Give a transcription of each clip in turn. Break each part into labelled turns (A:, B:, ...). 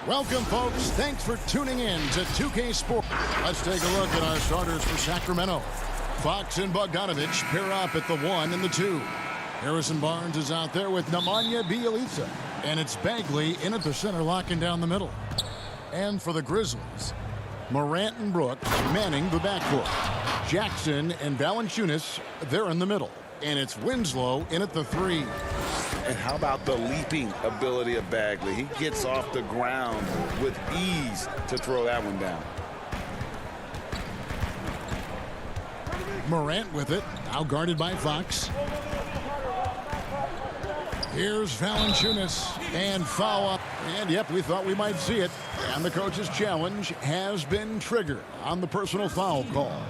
A: Welcome, folks. Thanks for tuning in to 2K Sports. Let's take a look at our starters for Sacramento. Fox and Bogdanovich pair up at the 1 and the 2. Harrison Barnes is out there with Nemanja Bjelica. And it's Bagley in at the center, locking down the middle. And for the Grizzlies, Morant and Brooks manning the backcourt. Jackson and Valanciunas, they're in the middle. And it's Winslow in at the 3.
B: And how about the leaping ability of Bagley? He gets off the ground with ease to throw that one down.
A: Morant with it, now guarded by Fox. Here's Valanciunas, and foul up. And yep, we thought we might see it. And the coach's challenge has been triggered on the personal foul call.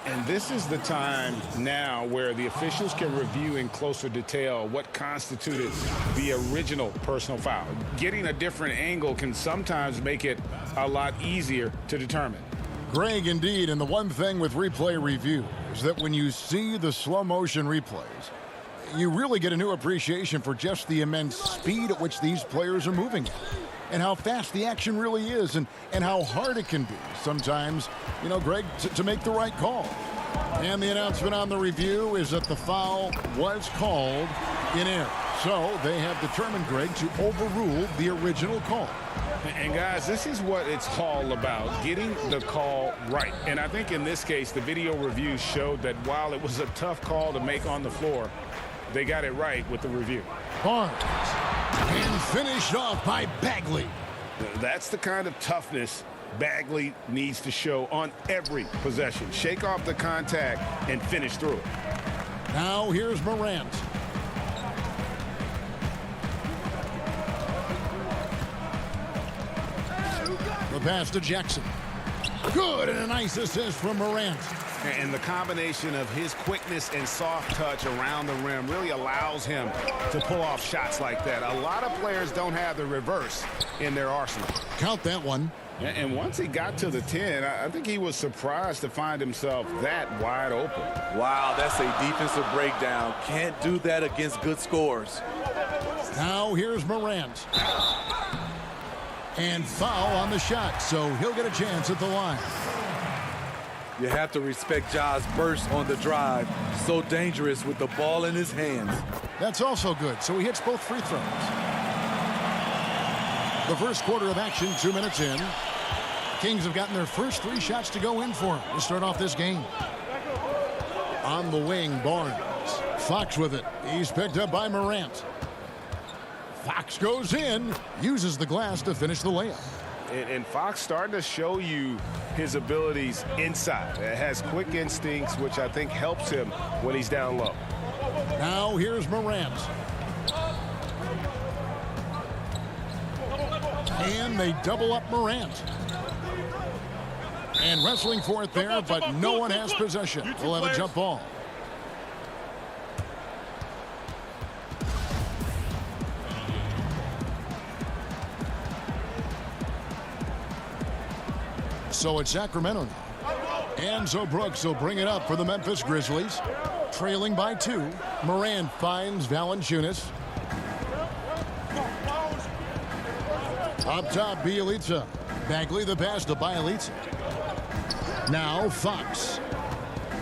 B: And this is the time now where the officials can review in closer detail what constituted the original personal foul. Getting a different angle can sometimes make it a lot easier to determine.
A: Greg, indeed, and the one thing with replay review is that when you see the slow motion replays, you really get a new appreciation for just the immense speed at which these players are moving and how fast the action really is and how hard it can be sometimes, you know, Greg, to make the right call. And the announcement on the review is that the foul was called in error. So they have determined, Greg, to overrule the original call.
B: And guys, this is what it's all about, getting the call right. And I think in this case, the video review showed that while it was a tough call to make on the floor, they got it right with the review.
A: Barnes, and finished off by Bagley.
B: That's the kind of toughness Bagley needs to show on every possession. Shake off the contact and finish through it.
A: Now here's Morant. The pass to Jackson. Good, and a nice assist from Morant.
B: And the combination of his quickness and soft touch around the rim really allows him to pull off shots like that. A lot of players don't have the reverse in their arsenal.
A: Count that one.
B: And once he got to the 10, I think he was surprised to find himself that wide open.
C: Wow, that's a defensive breakdown. Can't do that against good scores.
A: Now here's Morant. And foul on the shot, so he'll get a chance at the line.
C: You have to respect Ja's burst on the drive. So dangerous with the ball in his hands.
A: That's also good, so he hits both free throws. The first quarter of action, 2 minutes in. Kings have gotten their first 3 shots to go in for to start off this game. On the wing, Barnes. Fox with it. He's picked up by Morant. Fox goes in, uses the glass to finish the layup.
B: And Fox starting to show you his abilities inside. It has quick instincts, which I think helps him when he's down low.
A: Now here's Morant. And they double up Morant. And wrestling for it there, but no one has possession. We'll have a jump ball. So it's Sacramento now. And so Brooks will bring it up for the Memphis Grizzlies. Trailing by 2. Morant finds Valanciunas. Up top, Bjelica. Bagley the pass to Bjelica. Now Fox.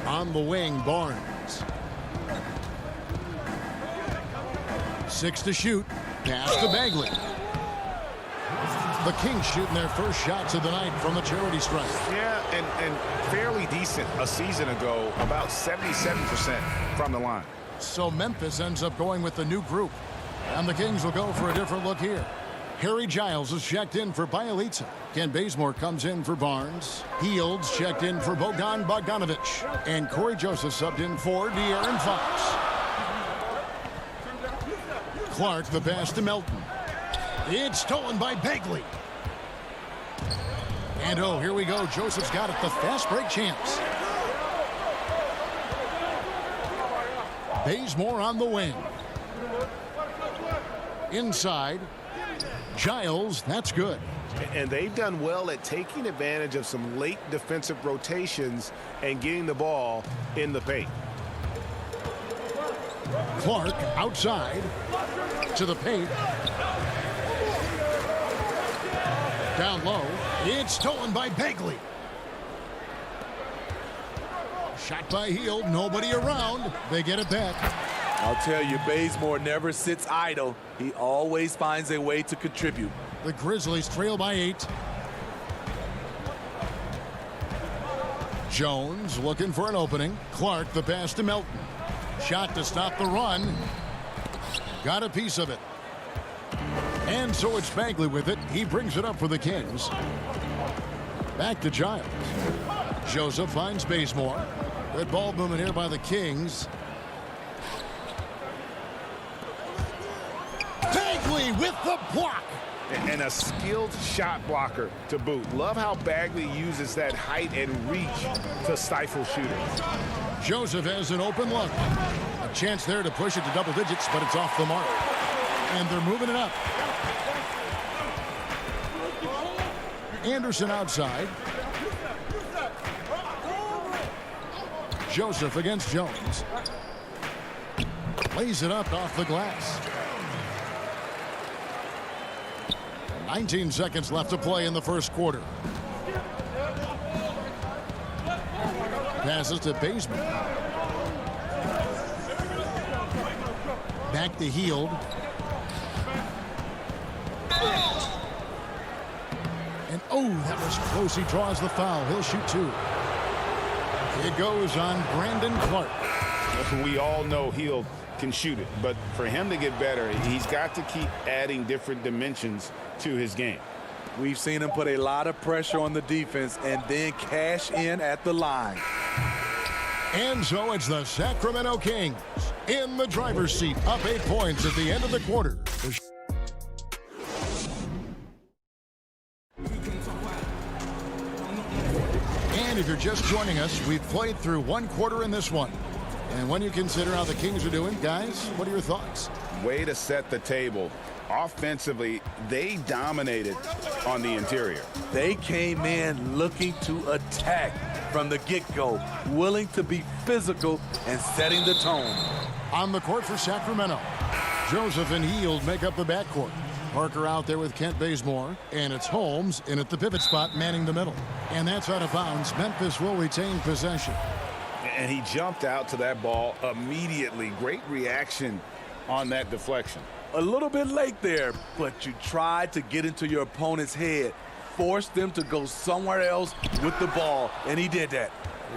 A: On the wing, Barnes. 6 to shoot. Pass to Bagley. The Kings shooting their first shots of the night from the charity stripe.
B: Yeah, and fairly decent a season ago, about 77% from the line.
A: So Memphis ends up going with the new group. And the Kings will go for a different look here. Harry Giles is checked in for Bjelica. Ken Bazemore comes in for Barnes. Fields checked in for Bogdanovich. And Corey Joseph subbed in for De'Aaron Fox. Clark the pass to Melton. It's stolen by Bagley. And oh, here we go. Joseph's got it. The fast break chance. Bazemore on the wing. Inside. Giles, that's good.
B: And they've done well at taking advantage of some late defensive rotations and getting the ball in the paint.
A: Clark outside to the paint. Down low. It's stolen by Bagley. Shot by Hield. Nobody around. They get it back.
C: I'll tell you, Bazemore never sits idle. He always finds a way to contribute.
A: The Grizzlies trail by 8. Jones looking for an opening. Clark the pass to Melton. Shot to stop the run. Got a piece of it. And so it's Bagley with it. He brings it up for the Kings. Back to Giles. Joseph finds Bazemore. Good ball movement here by the Kings. Bagley with the block.
B: And a skilled shot blocker to boot. Love how Bagley uses that height and reach to stifle shooters.
A: Joseph has an open look. A chance there to push it to double digits, but it's off the mark. And they're moving it up. Anderson outside. Joseph against Jones. Lays it up off the glass. 19 seconds left to play in the first quarter. Passes to Bazemore. Back to Hield. And oh, that was close. He draws the foul. He'll shoot 2. It goes on Brandon Clark.
B: We all know Hield can shoot it, but for him to get better, he's got to keep adding different dimensions to his game.
C: We've seen him put a lot of pressure on the defense and then cash in at the line.
A: And so it's the Sacramento Kings in the driver's seat, up 8 points at the end of the quarter. And if you're just joining us, we've played through 1 quarter in this one. And when you consider how the Kings are doing, guys, what are your thoughts?
B: Way to set the table. Offensively, they dominated on the interior.
C: They came in looking to attack from the get-go, willing to be physical and setting the tone.
A: On the court for Sacramento, Joseph and Hield make up the backcourt. Parker out there with Kent Bazemore, and it's Holmes in at the pivot spot manning the middle. And that's out of bounds. Memphis will retain possession.
B: And he jumped out to that ball immediately. Great reaction on that deflection.
C: A little bit late there, but you tried to get into your opponent's head, force them to go somewhere else with the ball, and he did that.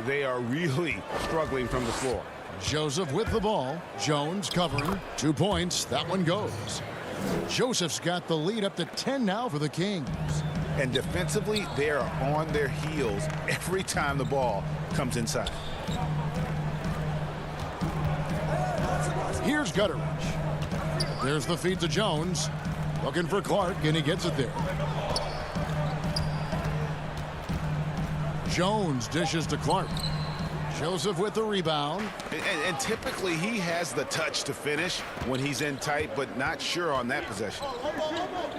B: They are really struggling from the floor.
A: Joseph with the ball. Jones covering. 2 points. That one goes. Joseph's got the lead up to 10 now for the Kings.
B: And defensively, they are on their heels every time the ball comes inside.
A: Here's Gutteridge. There's the feed to Jones. Looking for Clark, and he gets it there. Jones dishes to Clark. Joseph with the rebound.
B: And typically, he has the touch to finish when he's in tight, but not sure on that possession.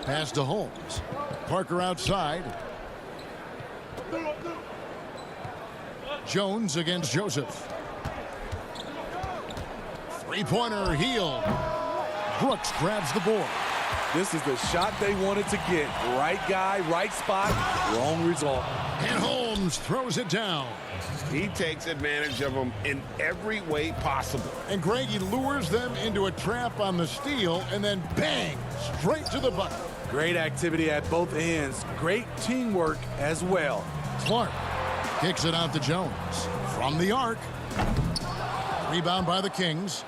A: Pass to Holmes. Parker outside. Jones against Joseph. Three-pointer, Hield. Brooks grabs the board.
C: This is the shot they wanted to get. Right guy, right spot, wrong result.
A: And Holmes throws it down.
B: He takes advantage of them in every way possible.
A: And Greg, he lures them into a trap on the steal, and then bang, straight to the bucket.
C: Great activity at both ends. Great teamwork as well.
A: Clark kicks it out to Jones. From the arc. Rebound by the Kings.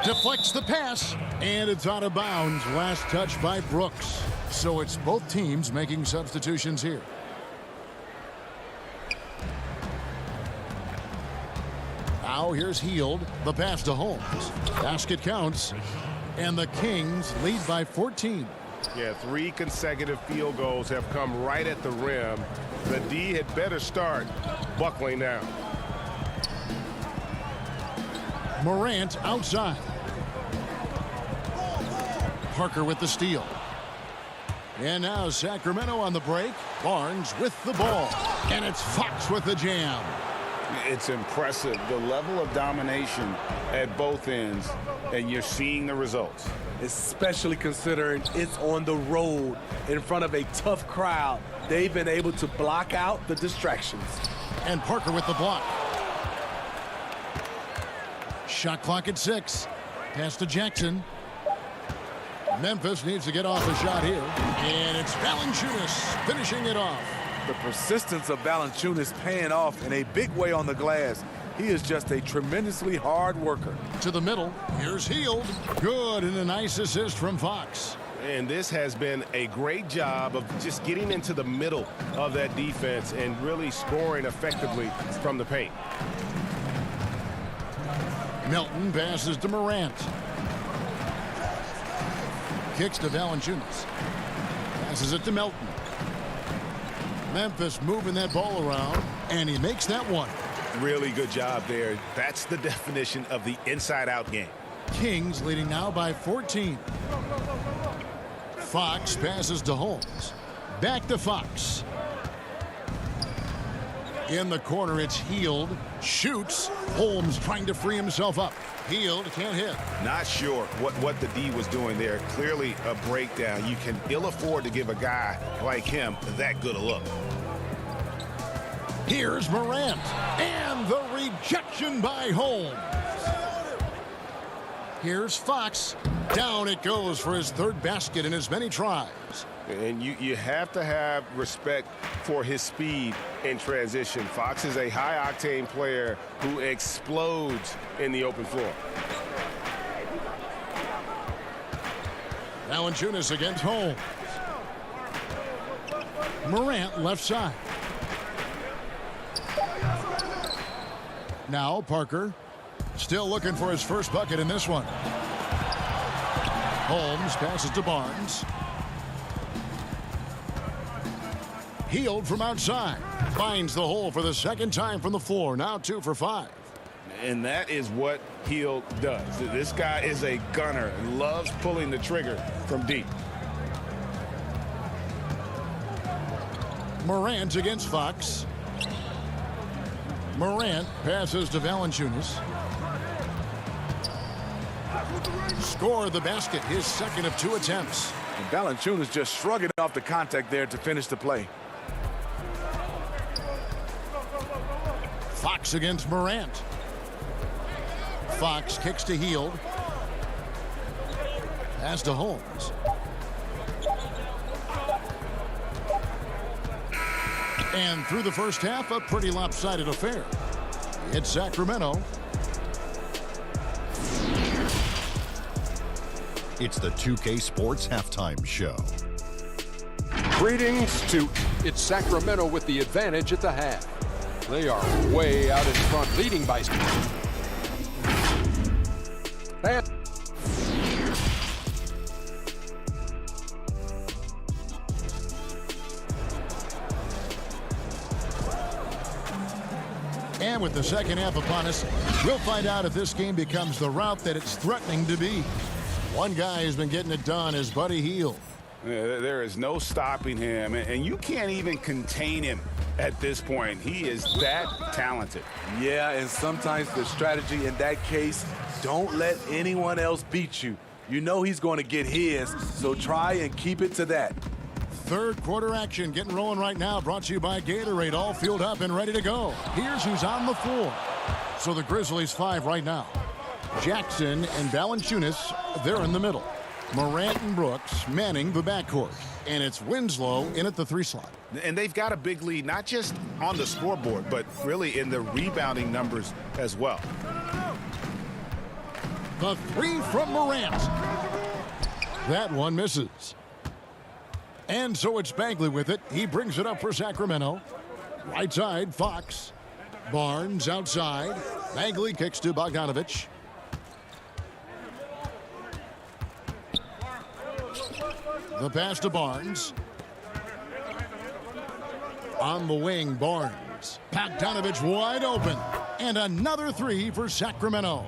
A: Deflects the pass, and it's out of bounds. Last touch by Brooks. So it's both teams making substitutions here. Now here's Hield. The pass to Holmes. Basket counts. And the Kings lead by 14.
D: Yeah, 3 consecutive field goals have come right at the rim. The D had better start buckling down.
A: Morant outside. Parker with the steal. And now Sacramento on the break. Barnes with the ball. And it's Fox with the jam.
B: It's impressive, the level of domination at both ends, and you're seeing the results.
C: Especially considering it's on the road in front of a tough crowd. They've been able to block out the distractions.
A: And Parker with the block. Shot clock at 6. Pass to Jackson. Memphis needs to get off a shot here. And it's Valanciunas finishing it off.
C: The persistence of Valanciunas paying off in a big way on the glass. He is just a tremendously hard worker.
A: To the middle. Here's Hield. Good, and a nice assist from Fox.
D: And this has been a great job of just getting into the middle of that defense and really scoring effectively from the paint.
A: Melton passes to Morant. Kicks to Valanciunas. Passes it to Melton. Memphis moving that ball around, and he makes that one.
D: Really good job there. That's the definition of the inside-out game.
A: Kings leading now by 14. Fox passes to Holmes. Back to Fox. In the corner, it's Hield. Shoots. Holmes trying to free himself up. Hield can't hit.
D: Not sure what the D was doing there. Clearly a breakdown. You can ill afford to give a guy like him that good a look.
A: Here's Morant. And the rejection by Holmes. Here's Fox. Down it goes for his third basket in as many tries.
D: And you have to have respect for his speed in transition. Fox is a high-octane player who explodes in the open floor.
A: Valanciunas against Holmes. Morant left side. Now Parker. Still looking for his first bucket in this one. Holmes passes to Barnes. Hield from outside. Finds the hole for the second time from the floor. Now 2 for 5.
B: And that is what Hield does. This guy is a gunner and loves pulling the trigger from deep.
A: Morant against Fox. Morant passes to Valanciunas. Score the basket, his second of 2 attempts.
C: And Valanciunas just shrugging off the contact there to finish the play.
A: Fox against Morant. Fox kicks to Hield. Pass to Holmes. And through the first half, a pretty lopsided affair. It's Sacramento.
E: It's the 2K Sports Halftime Show.
F: Greetings to it's Sacramento with the advantage at the half. They are way out in front, leading by.
A: And with the second half upon us, we'll find out if this game becomes the route that it's threatening to be. One guy who's been getting it done is Buddy Hield.
B: There is no stopping him, and you can't even contain him at this point. He is that talented.
C: Yeah, and sometimes the strategy in that case, don't let anyone else beat you. You know he's going to get his, so try and keep it to that.
A: Third quarter action getting rolling right now, brought to you by Gatorade, all fueled up and ready to go. Here's who's on the floor. So the Grizzlies 5 right now. Jackson and Valanciunas, they're in the middle. Morant and Brooks manning the backcourt. And it's Winslow in at the 3 slot.
B: And they've got a big lead, not just on the scoreboard, but really in the rebounding numbers as well.
A: The 3 from Morant. That one misses. And so it's Bagley with it. He brings it up for Sacramento. Right side, Fox. Barnes outside. Bagley kicks to Bogdanovich. The pass to Barnes. On the wing, Barnes. Bogdanovich wide open. And another 3 for Sacramento.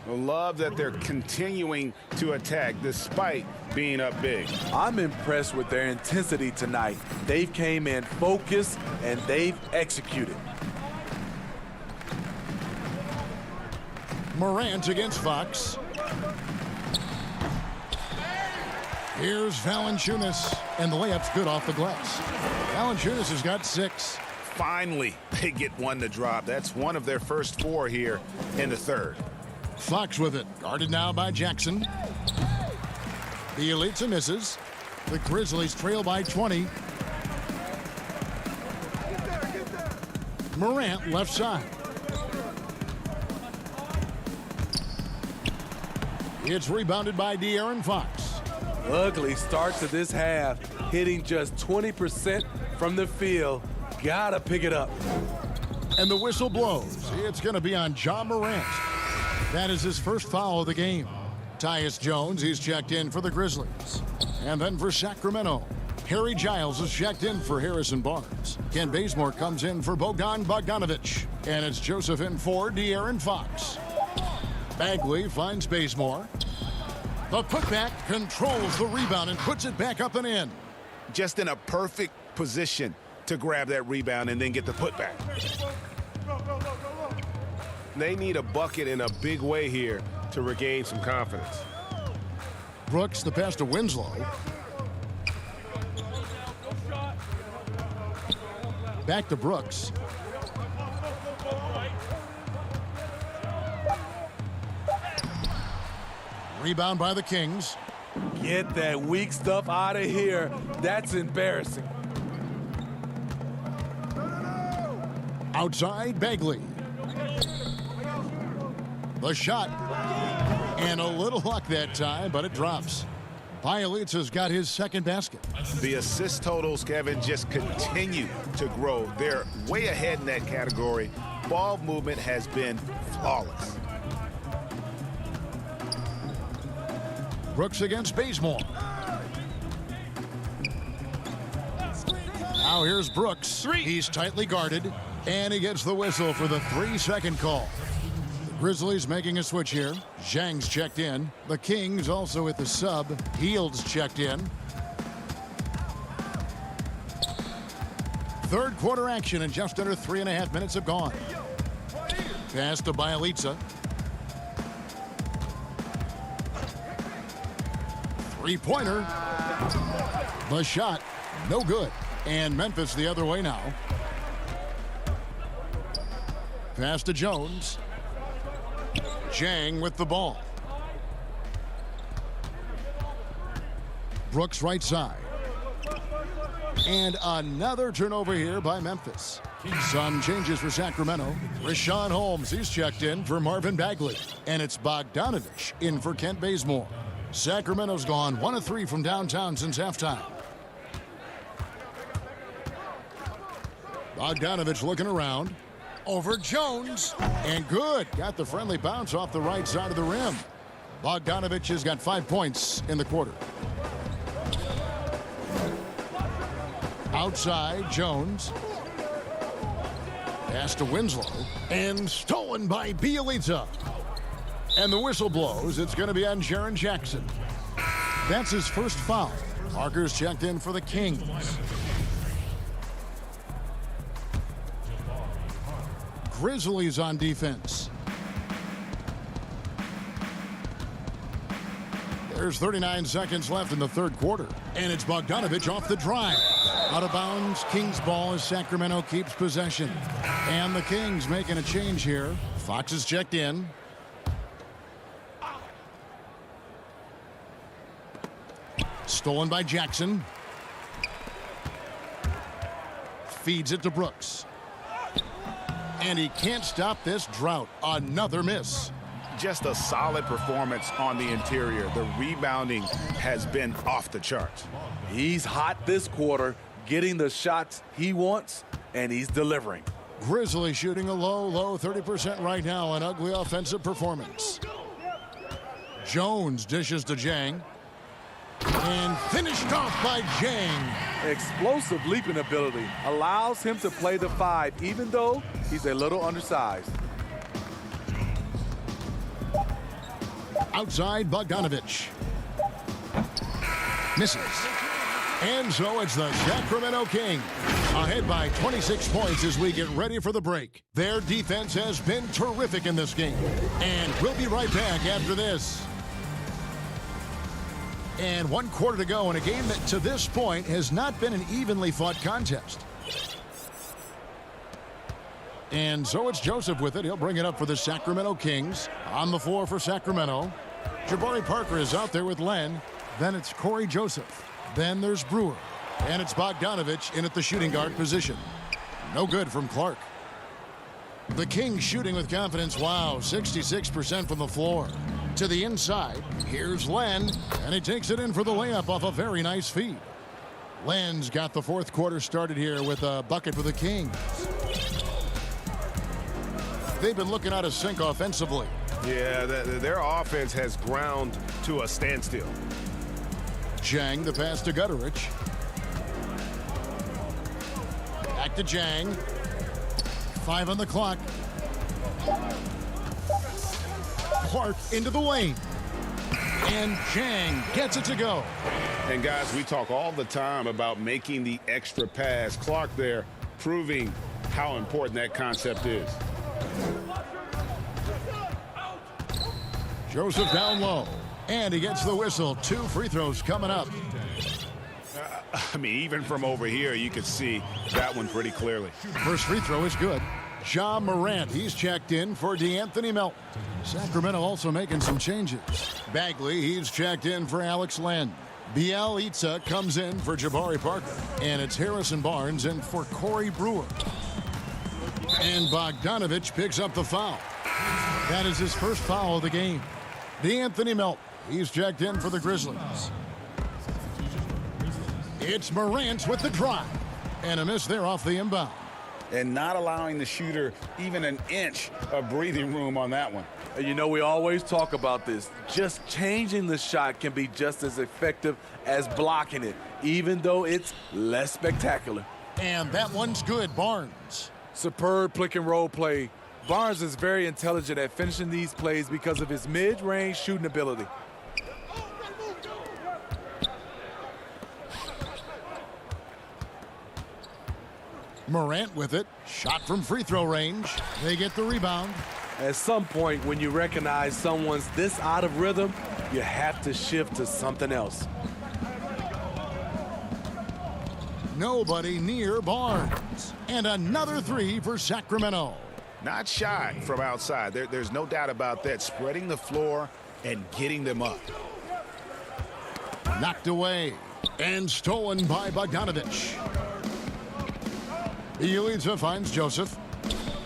B: Love that they're continuing to attack despite being up big.
C: I'm impressed with their intensity tonight. They've came in focused and they've executed.
A: Morant against Fox. Here's Valanciunas, and the layup's good off the glass. Valanciunas has got 6.
B: Finally, they get one to drop. That's one of their first 4 here in the third.
A: Fox with it, guarded now by Jackson. The Elitsa misses. The Grizzlies trail by 20. Morant left side. It's rebounded by De'Aaron Fox.
C: Ugly start to this half, hitting just 20% from the field. Gotta pick it up.
A: And the whistle blows. It's going to be on Ja Morant. That is his first foul of the game. Tyus Jones, he's checked in for the Grizzlies. And then for Sacramento, Harry Giles is checked in for Harrison Barnes. Ken Bazemore comes in for Bogdan Bogdanovic. And it's Joseph in for De'Aaron Fox. Bagley finds Bazemore. The putback controls the rebound and puts it back up and in.
B: Just in a perfect position to grab that rebound and then get the putback.
D: They need a bucket in a big way here to regain some confidence.
A: Brooks, the pass to Winslow. Back to Brooks. Rebound by the Kings.
C: Get that weak stuff out of here. That's embarrassing.
A: Outside, Bagley. The shot. And a little luck that time, but it drops. Bielitsa's got his second basket.
B: The assist totals, Kevin, just continue to grow. They're way ahead in that category. Ball movement has been flawless.
A: Brooks against Bazemore. Now here's Brooks. He's tightly guarded, and he gets the whistle for the 3-second call. The Grizzlies making a switch here. Zhang's checked in. The Kings also at the sub. Hield's checked in. Third quarter action, and just under 3.5 minutes have gone. Pass to Bielitsa. Three-pointer. The shot, no good. And Memphis the other way now. Pass to Jones. Zhang with the ball. Brooks right side. And another turnover here by Memphis. Some changes for Sacramento. Rashawn Holmes, he's checked in for Marvin Bagley. And it's Bogdanovic in for Kent Bazemore. Sacramento's gone 1 of 3 from downtown since halftime. Bogdanovic looking around. Over Jones. And good. Got the friendly bounce off the right side of the rim. Bogdanovic has got 5 points in the quarter. Outside, Jones. Pass to Winslow. And stolen by Bielitsa. And the whistle blows. It's going to be on Jaren Jackson. That's his first foul. Parker's checked in for the Kings. Grizzlies on defense. There's 39 seconds left in the third quarter. And it's Bogdanovic off the drive. Out of bounds, Kings ball as Sacramento keeps possession. And the Kings making a change here. Fox is checked in. Stolen by Jackson. Feeds it to Brooks. And he can't stop this drought. Another miss.
B: Just a solid performance on the interior. The rebounding has been off the charts.
C: He's hot this quarter, getting the shots he wants, and he's delivering.
A: Grizzlies shooting a low 30% right now. An ugly offensive performance. Jones dishes to Zhang. And finished off by Zhang.
C: Explosive leaping ability allows him to play the 5, even though he's a little undersized.
A: Outside Bogdanovich. Misses. And so it's the Sacramento Kings ahead by 26 points as we get ready for the break. Their defense has been terrific in this game. And we'll be right back after this. And 1 quarter to go in a game that to this point has not been an evenly fought contest. And so it's Joseph with it. He'll bring it up for the Sacramento Kings. On the floor for Sacramento. Jabari Parker is out there with Len. Then it's Corey Joseph. Then there's Brewer. And it's Bogdanovich in at the shooting guard position. No good from Clark. The Kings shooting with confidence. Wow, 66% from the floor. To the inside, here's Len, and he takes it in for the layup off a very nice feed. Len's got the fourth quarter started here with a bucket for the Kings. They've been looking out of sync offensively.
D: Yeah, their offense has ground to a standstill.
A: Jang, the pass to Gutterich. Back to Jang. 5 on the clock. Clark into the lane. And Jang gets it to go.
B: And guys, we talk all the time about making the extra pass. Clark there proving how important that concept is.
A: Joseph down low. And he gets the whistle. 2 free throws coming up.
B: I mean, even from over here, you could see that one pretty clearly.
A: First free throw is good. Ja Morant, he's checked in for DeAnthony Melton. Sacramento also making some changes. Bagley, he's checked in for Alex Len. Bielitsa comes in for Jabari Parker. And it's Harrison Barnes in for Corey Brewer. And Bogdanovich picks up the foul. That is his first foul of the game. DeAnthony Melton, he's checked in for the Grizzlies. It's Morant with the drive. And a miss there off the inbound.
B: And not allowing the shooter even an inch of breathing room on that one.
C: You know, we always talk about this. Just changing the shot can be just as effective as blocking it, even though it's less spectacular.
A: And that one's good, Barnes.
C: Superb pick and roll play. Barnes is very intelligent at finishing these plays because of his mid-range shooting ability.
A: Morant with it. Shot from free throw range. They get the rebound.
C: At some point, when you recognize someone's this out of rhythm, you have to shift to something else.
A: Nobody near Barnes. And another 3 for Sacramento.
B: Not shy from outside. There's no doubt about that. Spreading the floor and getting them up.
A: Knocked away. And stolen by Bogdanovich. Bielitsa finds Joseph.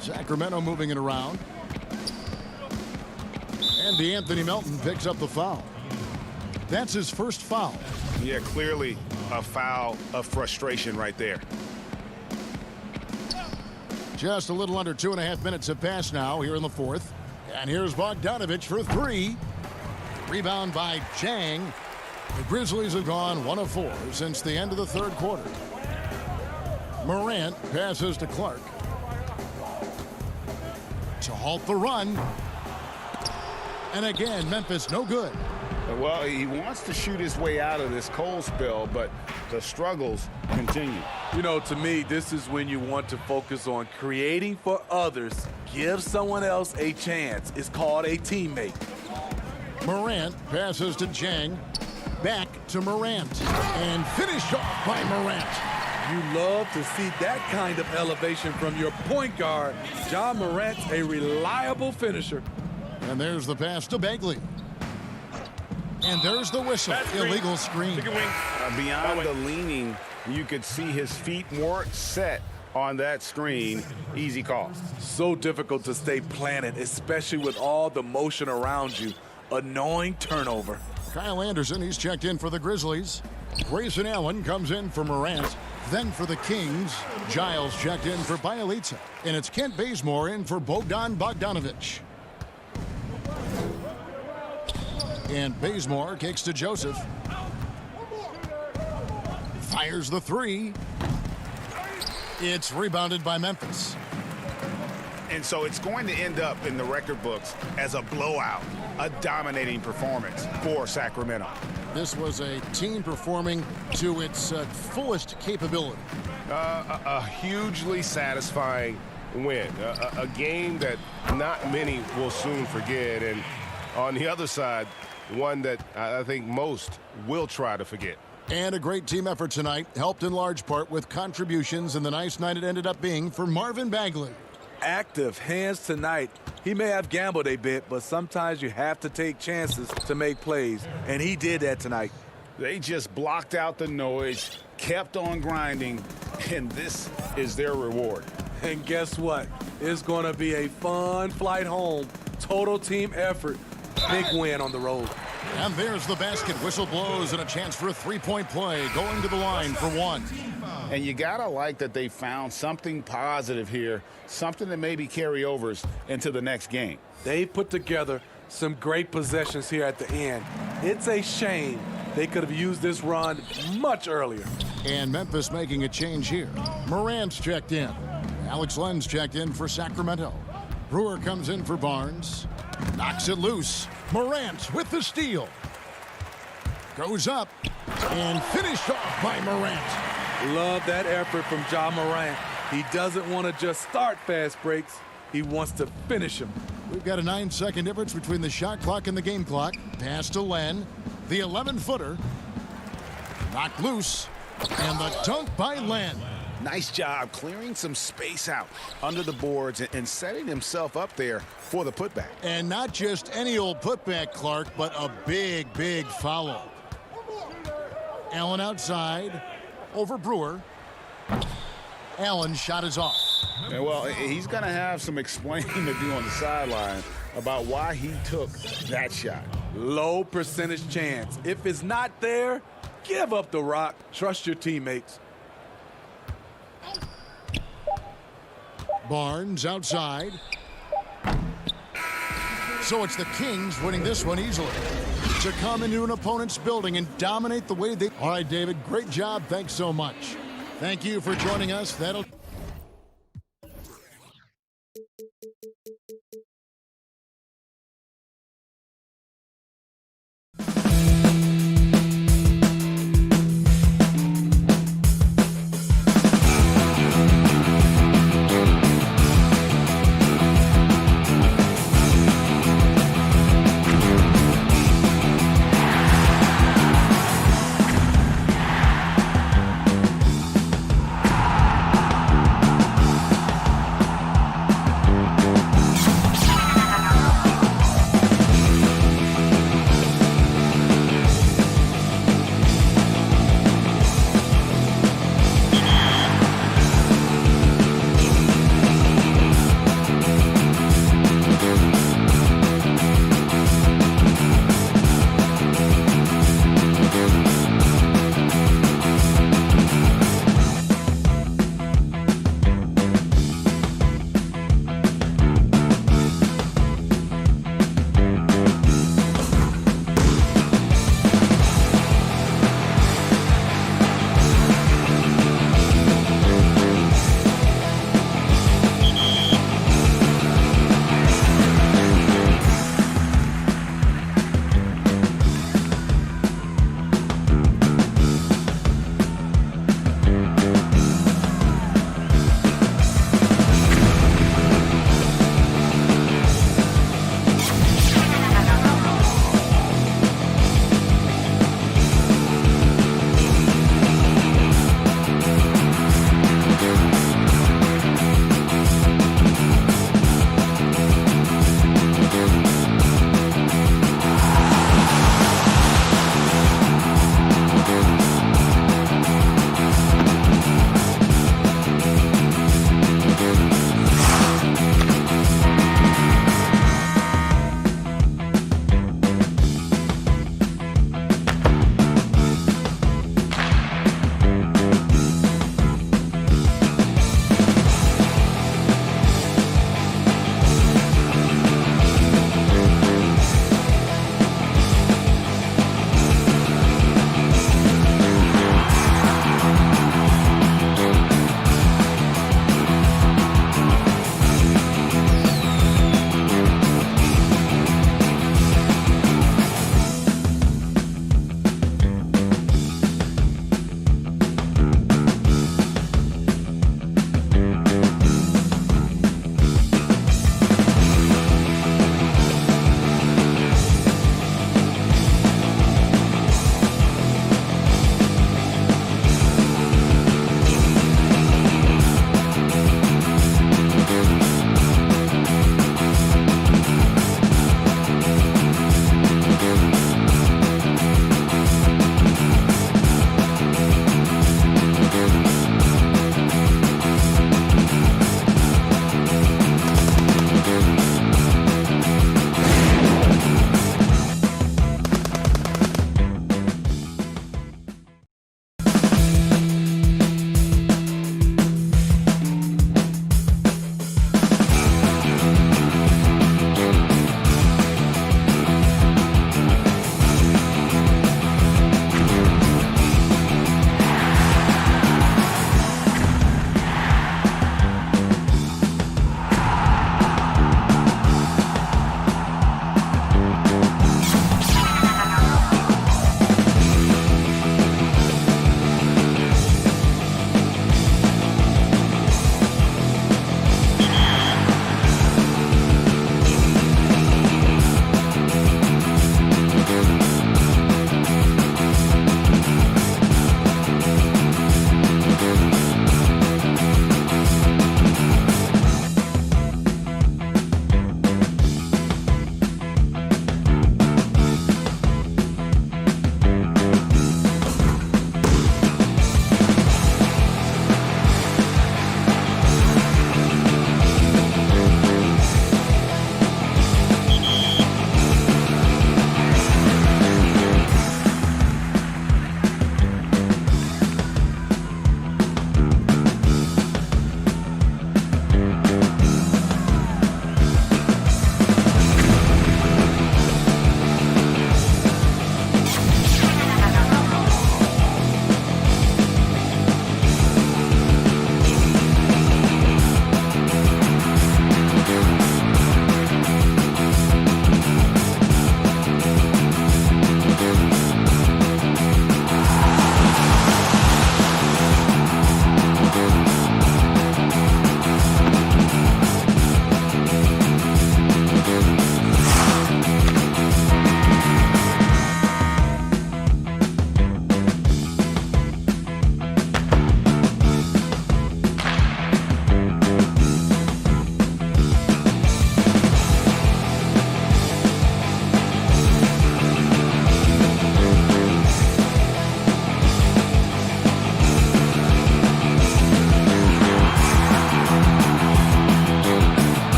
A: Sacramento moving it around. And DeAnthony Melton picks up the foul. That's his first foul.
B: Yeah, clearly a foul of frustration right there.
A: Just a little under 2.5 minutes have passed now here in the fourth. And here's Bogdanovich for 3. Rebound by Jang. The Grizzlies have gone 1 of 4 since the end of the third quarter. Morant passes to Clark. To halt the run. And again, Memphis no good.
B: Well, he wants to shoot his way out of this cold spell, but the struggles continue.
C: You know, to me, this is when you want to focus on creating for others. Give someone else a chance. It's called a teammate.
A: Morant passes to Jang. Back to Morant. And finished off by Morant.
C: You love to see that kind of elevation from your point guard. Ja Morant's a reliable finisher.
A: And there's the pass to Bagley. And there's the whistle. Illegal screen.
B: Beyond the leaning, you could see his feet weren't set on that screen. Easy call.
C: So difficult to stay planted, especially with all the motion around you. Annoying turnover.
A: Kyle Anderson, he's checked in for the Grizzlies. Grayson Allen comes in for Morant. Then for the Kings, Giles checked in for Bielitsa. And it's Kent Bazemore in for Bogdanovich. And Bazemore kicks to Joseph. Fires the 3. It's rebounded by Memphis.
B: And so it's going to end up in the record books as a blowout. a dominating performance for Sacramento.
A: This was a team performing to its fullest capability.
D: A hugely satisfying win. A game that not many will soon forget. And on the other side, one that I think most will try to forget.
A: And a great team effort tonight, helped in large part with contributions in the nice night it ended up being for Marvin Bagley.
C: Active hands tonight. He may have gambled a bit, but sometimes you have to take chances to make plays, and he did that tonight.
B: They just blocked out the noise, kept on grinding, and this is their reward.
C: And guess what? It's going to be a fun flight home. Total team effort. Big win on the road.
A: And there's the basket. Whistle blows and a chance for a three-point play going to the line for one.
B: And you got to like that they found something positive here, something that maybe carry overs into the next game.
C: They put together some great possessions here at the end. It's a shame they could have used this run much earlier.
A: And Memphis making a change here. Morant's checked in. Alex Len's checked in for Sacramento. Brewer comes in for Barnes. Knocks it loose. Morant with the steal. Goes up and finished off by Morant.
C: Love that effort from Ja Morant. He doesn't want to just start fast breaks. He wants to finish them.
A: We've got a 9-second difference between the shot clock and the game clock. Pass to Len. The 11-footer. Knocked loose. And the dunk by Len.
B: Nice job clearing some space out under the boards and setting himself up there for the putback.
A: And not just any old putback, Clark, but a big, big foul. Allen outside. Over Brewer. Allen's shot is off.
B: And well, he's going to have some explaining to do on the sideline about why he took that shot.
C: Low percentage chance. If it's not there, give up the rock. Trust your teammates.
A: Barnes outside. So it's the Kings winning this one easily. To come into an opponent's building and dominate the way they... All right, David, great job. Thanks so much. Thank you for joining us. That'll...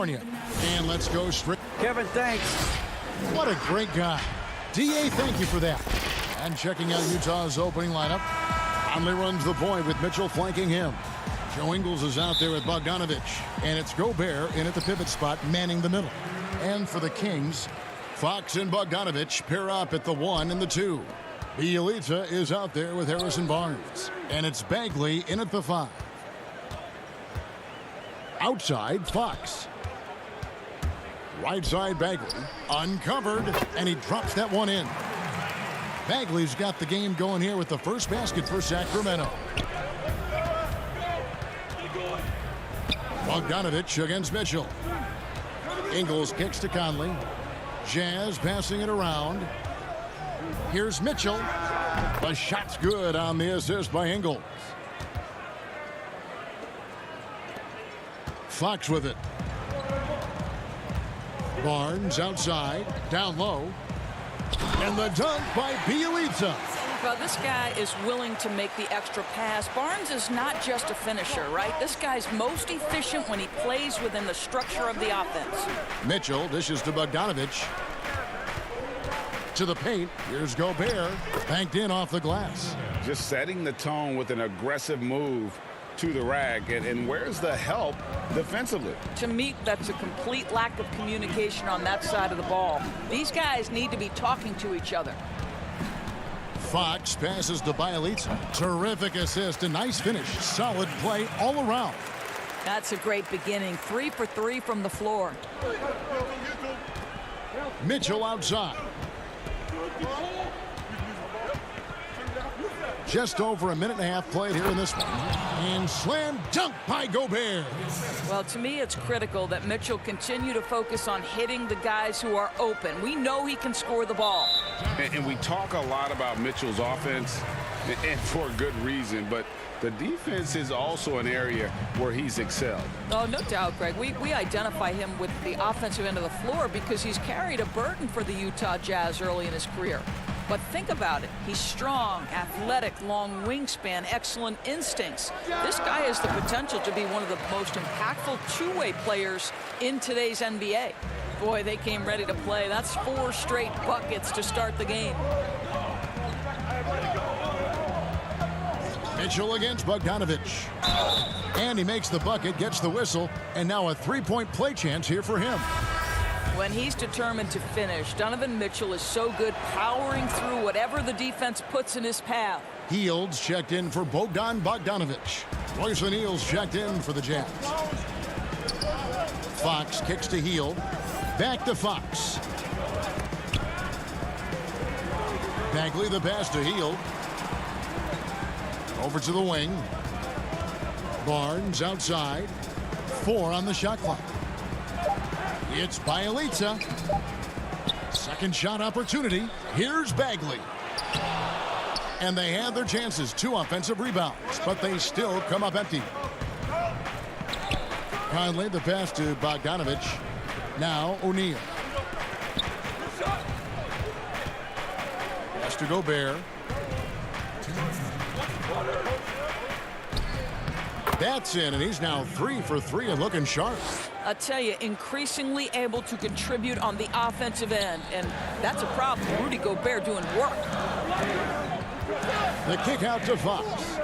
A: California. And let's go straight.
G: Kevin, thanks.
A: What a great guy. DA, thank you for that. And checking out Utah's opening lineup. Conley runs the point with Mitchell flanking him. Joe Ingles is out there with Bogdanovich. And it's Gobert in at the pivot spot, manning the middle. And for the Kings, Fox and Bogdanovich pair up at the 1 and the 2. Bielitsa is out there with Harrison Barnes. And it's Bagley in at the 5. Outside, Fox. Right side, Bagley. Uncovered, and he drops that one in. Bagley's got the game going here with the first basket for Sacramento. Bogdanovich against Mitchell. Ingles kicks to Conley. Jazz passing it around. Here's Mitchell. The shot's good on the assist by Ingles. Fox with it. Barnes outside, down low. And the dunk by Bielitsa.
H: Well, this guy is willing to make the extra pass. Barnes is not just a finisher, right? This guy's most efficient when he plays within the structure of the offense.
A: Mitchell dishes to Bogdanovich. To the paint. Here's Gobert. Banked in off the glass.
B: Just setting the tone with an aggressive move to the rack. And where's the help defensively?
H: To me, that's a complete lack of communication on that side of the ball. These guys need to be talking to each other.
A: Fox passes to Bielitsa. Terrific assist. A nice finish. Solid play all around.
H: That's a great beginning. 3 for 3 from the floor.
A: Mitchell outside. Just over a minute and a half played here in this one. And slam dunk by Gobert.
H: Well, to me, it's critical that Mitchell continue to focus on hitting the guys who are open. We know he can score the ball.
B: And we talk a lot about Mitchell's offense, and for good reason, but the defense is also an area where he's excelled.
H: Oh, no doubt, Greg. We identify him with the offensive end of the floor because he's carried a burden for the Utah Jazz early in his career. But think about it. He's strong, athletic, long wingspan, excellent instincts. This guy has the potential to be one of the most impactful two-way players in today's NBA. Boy, they came ready to play. That's 4 straight buckets to start the game.
A: Mitchell against Bogdanovich. And he makes the bucket, gets the whistle, and now a three-point play chance here for him.
H: When he's determined to finish, Donovan Mitchell is so good powering through whatever the defense puts in his path.
A: Hields checked in for Bogdan Bogdanovich. Royce O'Neal's checked in for the Jazz. Fox kicks to Hield. Back to Fox. Bagley the pass to Hield. Over to the wing. Barnes outside. 4 on the shot clock. It's Bielitsa. Second shot opportunity. Here's Bagley. And they have their chances. 2 offensive rebounds, but they still come up empty. Conley the pass to Bogdanovich. Now O'Neal. Pass to Gobert. That's in, and he's now 3 for 3 and looking sharp.
H: I tell you, increasingly able to contribute on the offensive end, and that's a problem. Rudy Gobert doing work.
A: The kick out to Fox.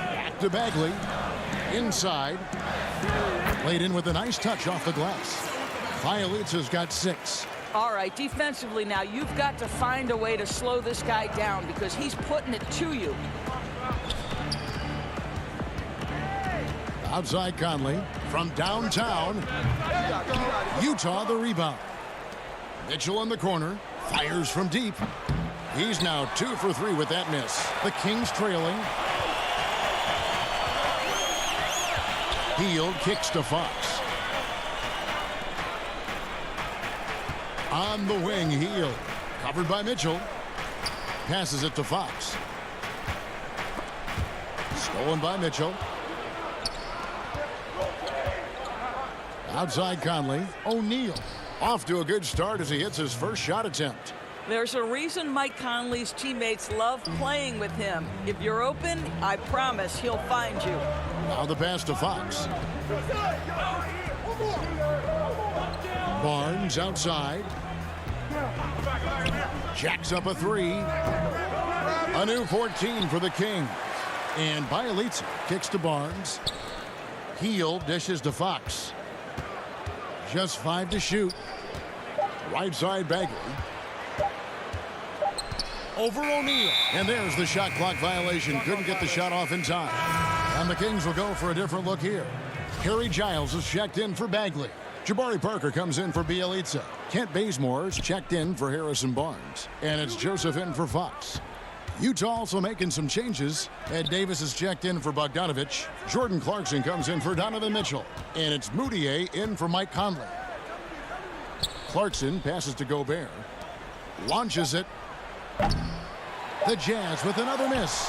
A: Back to Bagley. Inside. Laid in with a nice touch off the glass. Bielitsa's got 6.
H: All right, defensively now, you've got to find a way to slow this guy down because he's putting it to you.
A: Outside Conley from downtown. Utah the rebound. Mitchell in the corner. Fires from deep. He's now 2 for 3 with that miss. The Kings trailing. Hield kicks to Fox. On the wing, Hield. Covered by Mitchell. Passes it to Fox. Stolen by Mitchell. Outside Conley. O'Neal. Off to a good start as he hits his first shot attempt.
H: There's a reason Mike Conley's teammates love playing with him. If you're open, I promise he'll find you.
A: Now the pass to Fox. Barnes outside. Jacks up a three. A new 14 for the Kings. And Bielitsa kicks to Barnes. Heel dishes to Fox. Just 5 to shoot. Right side Bagley. Over O'Neal. And there's the shot clock violation. Couldn't get the shot off in time. And the Kings will go for a different look here. Harry Giles is checked in for Bagley. Jabari Parker comes in for Bielitsa. Kent Bazemore's checked in for Harrison Barnes. And it's Joseph in for Fox. Utah also making some changes. Ed Davis is checked in for Bogdanovich. Jordan Clarkson comes in for Donovan Mitchell. And it's Moutier in for Mike Conley. Clarkson passes to Gobert. Launches it. The Jazz with another miss.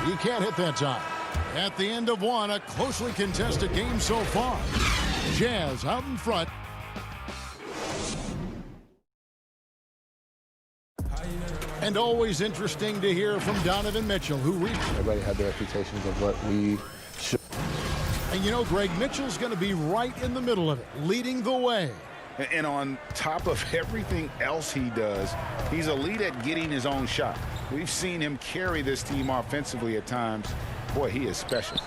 A: He can't hit that time. At the end of one, a closely contested game so far. Jazz out in front. And always interesting to hear from Donovan Mitchell, who reached.
G: Everybody had their expectations of what we should.
A: And you know, Greg, Mitchell's going to be right in the middle of it, leading the way.
B: And on top of everything else he does, he's elite at getting his own shot. We've seen him carry this team offensively at times. Boy, he is special.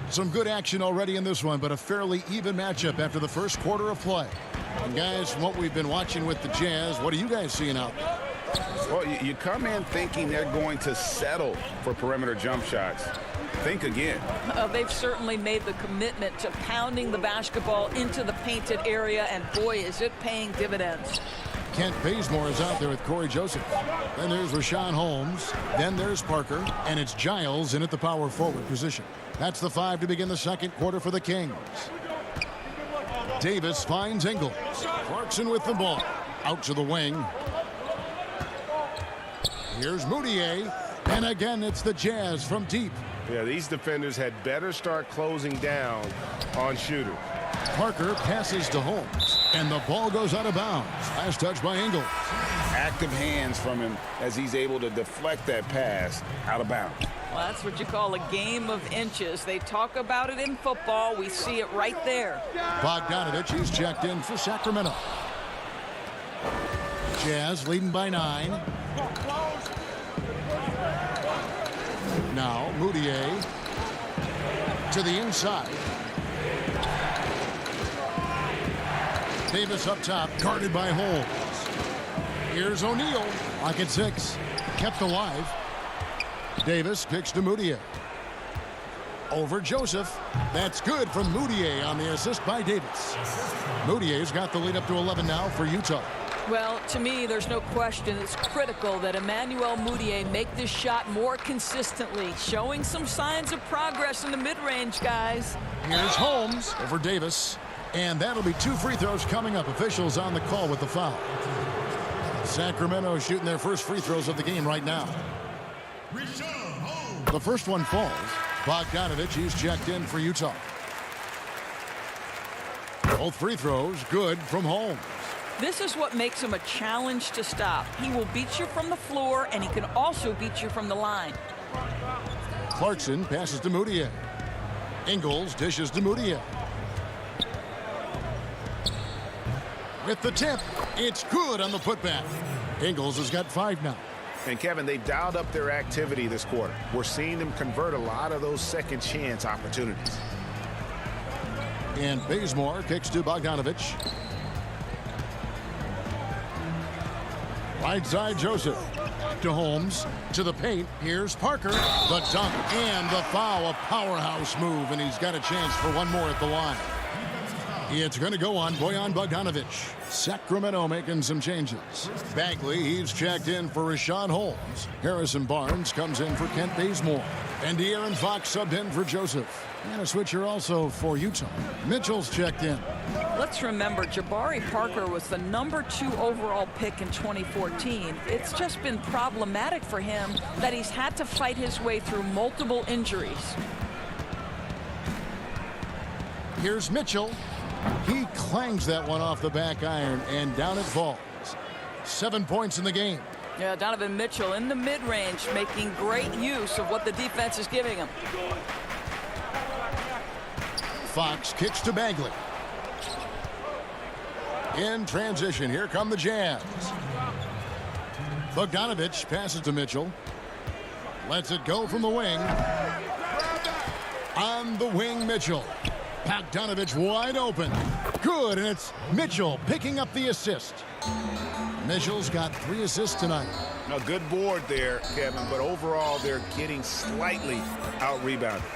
A: Some good action already in this one, but a fairly even matchup after the first quarter of play. And guys, from what we've been watching with the Jazz, what are you guys seeing out there?
B: Well, you come in thinking they're going to settle for perimeter jump shots. Think again.
H: They've certainly made the commitment to pounding the basketball into the painted area, and boy, is it paying dividends.
A: Kent Bazemore is out there with Corey Joseph. Then there's Rashawn Holmes. Then there's Parker. And it's Giles in at the power forward position. That's the 5 to begin the second quarter for the Kings. Davis finds Ingles. Clarkson with the ball. Out to the wing. Here's Moutier. And again, it's the Jazz from deep.
D: Yeah, these defenders had better start closing down on shooters.
A: Parker passes to Holmes. And the ball goes out of bounds. Last touch by Ingles.
B: Active hands from him as he's able to deflect that pass out of bounds.
H: Well, that's what you call a game of inches. They talk about it in football. We see it right there.
A: Bogdanovich is checked in for Sacramento. Jazz leading by 9. Now Moutier to the inside. Davis up top, guarded by Holmes. Here's O'Neal, lock at 6, kept alive. Davis kicks to Moutier. Over Joseph. That's good from Moutier on the assist by Davis. Moutier's got the lead up to 11 now for Utah.
H: Well, to me, there's no question it's critical that Emmanuel Moutier make this shot more consistently, showing some signs of progress in the mid-range, guys.
A: Here's Holmes over Davis. And that'll be 2 free throws coming up. Officials on the call with the foul. Sacramento shooting their first free throws of the game right now. The first one falls. Bogdanovich, he's checked in for Utah. Both free throws good from Holmes.
H: This is what makes him a challenge to stop. He will beat you from the floor, and he can also beat you from the line.
A: Clarkson passes to Moutier. Ingles dishes to Moutier. With the tip, it's good on the putback. Ingles has got 5 now.
B: And Kevin, they've dialed up their activity this quarter. We're seeing them convert a lot of those second chance opportunities.
A: And Bazemore kicks to Bogdanovich. Right side Joseph. To Holmes. To the paint. Here's Parker. The dunk and the foul. A powerhouse move. And he's got a chance for one more at the line. It's going to go on Bojan Bogdanovich. Sacramento making some changes. Bagley, he's checked in for Rashawn Holmes. Harrison Barnes comes in for Kent Bazemore. And De'Aaron Fox subbed in for Joseph. And a switcher also for Utah. Mitchell's checked in.
H: Let's remember, Jabari Parker was the #2 overall pick in 2014. It's just been problematic for him that he's had to fight his way through multiple injuries.
A: Here's Mitchell. He clangs that one off the back iron, and down it falls. 7 points in the game.
H: Yeah, Donovan Mitchell in the mid-range making great use of what the defense is giving him.
A: Fox kicks to Bagley. In transition, here come the Jazz. Bogdanovich passes to Mitchell. Lets it go from the wing. On the wing, Mitchell. Bogdanovich wide open. Good, and it's Mitchell picking up the assist. Mitchell's got 3 assists tonight.
B: A good board there, Kevin, but overall they're getting slightly out-rebounded.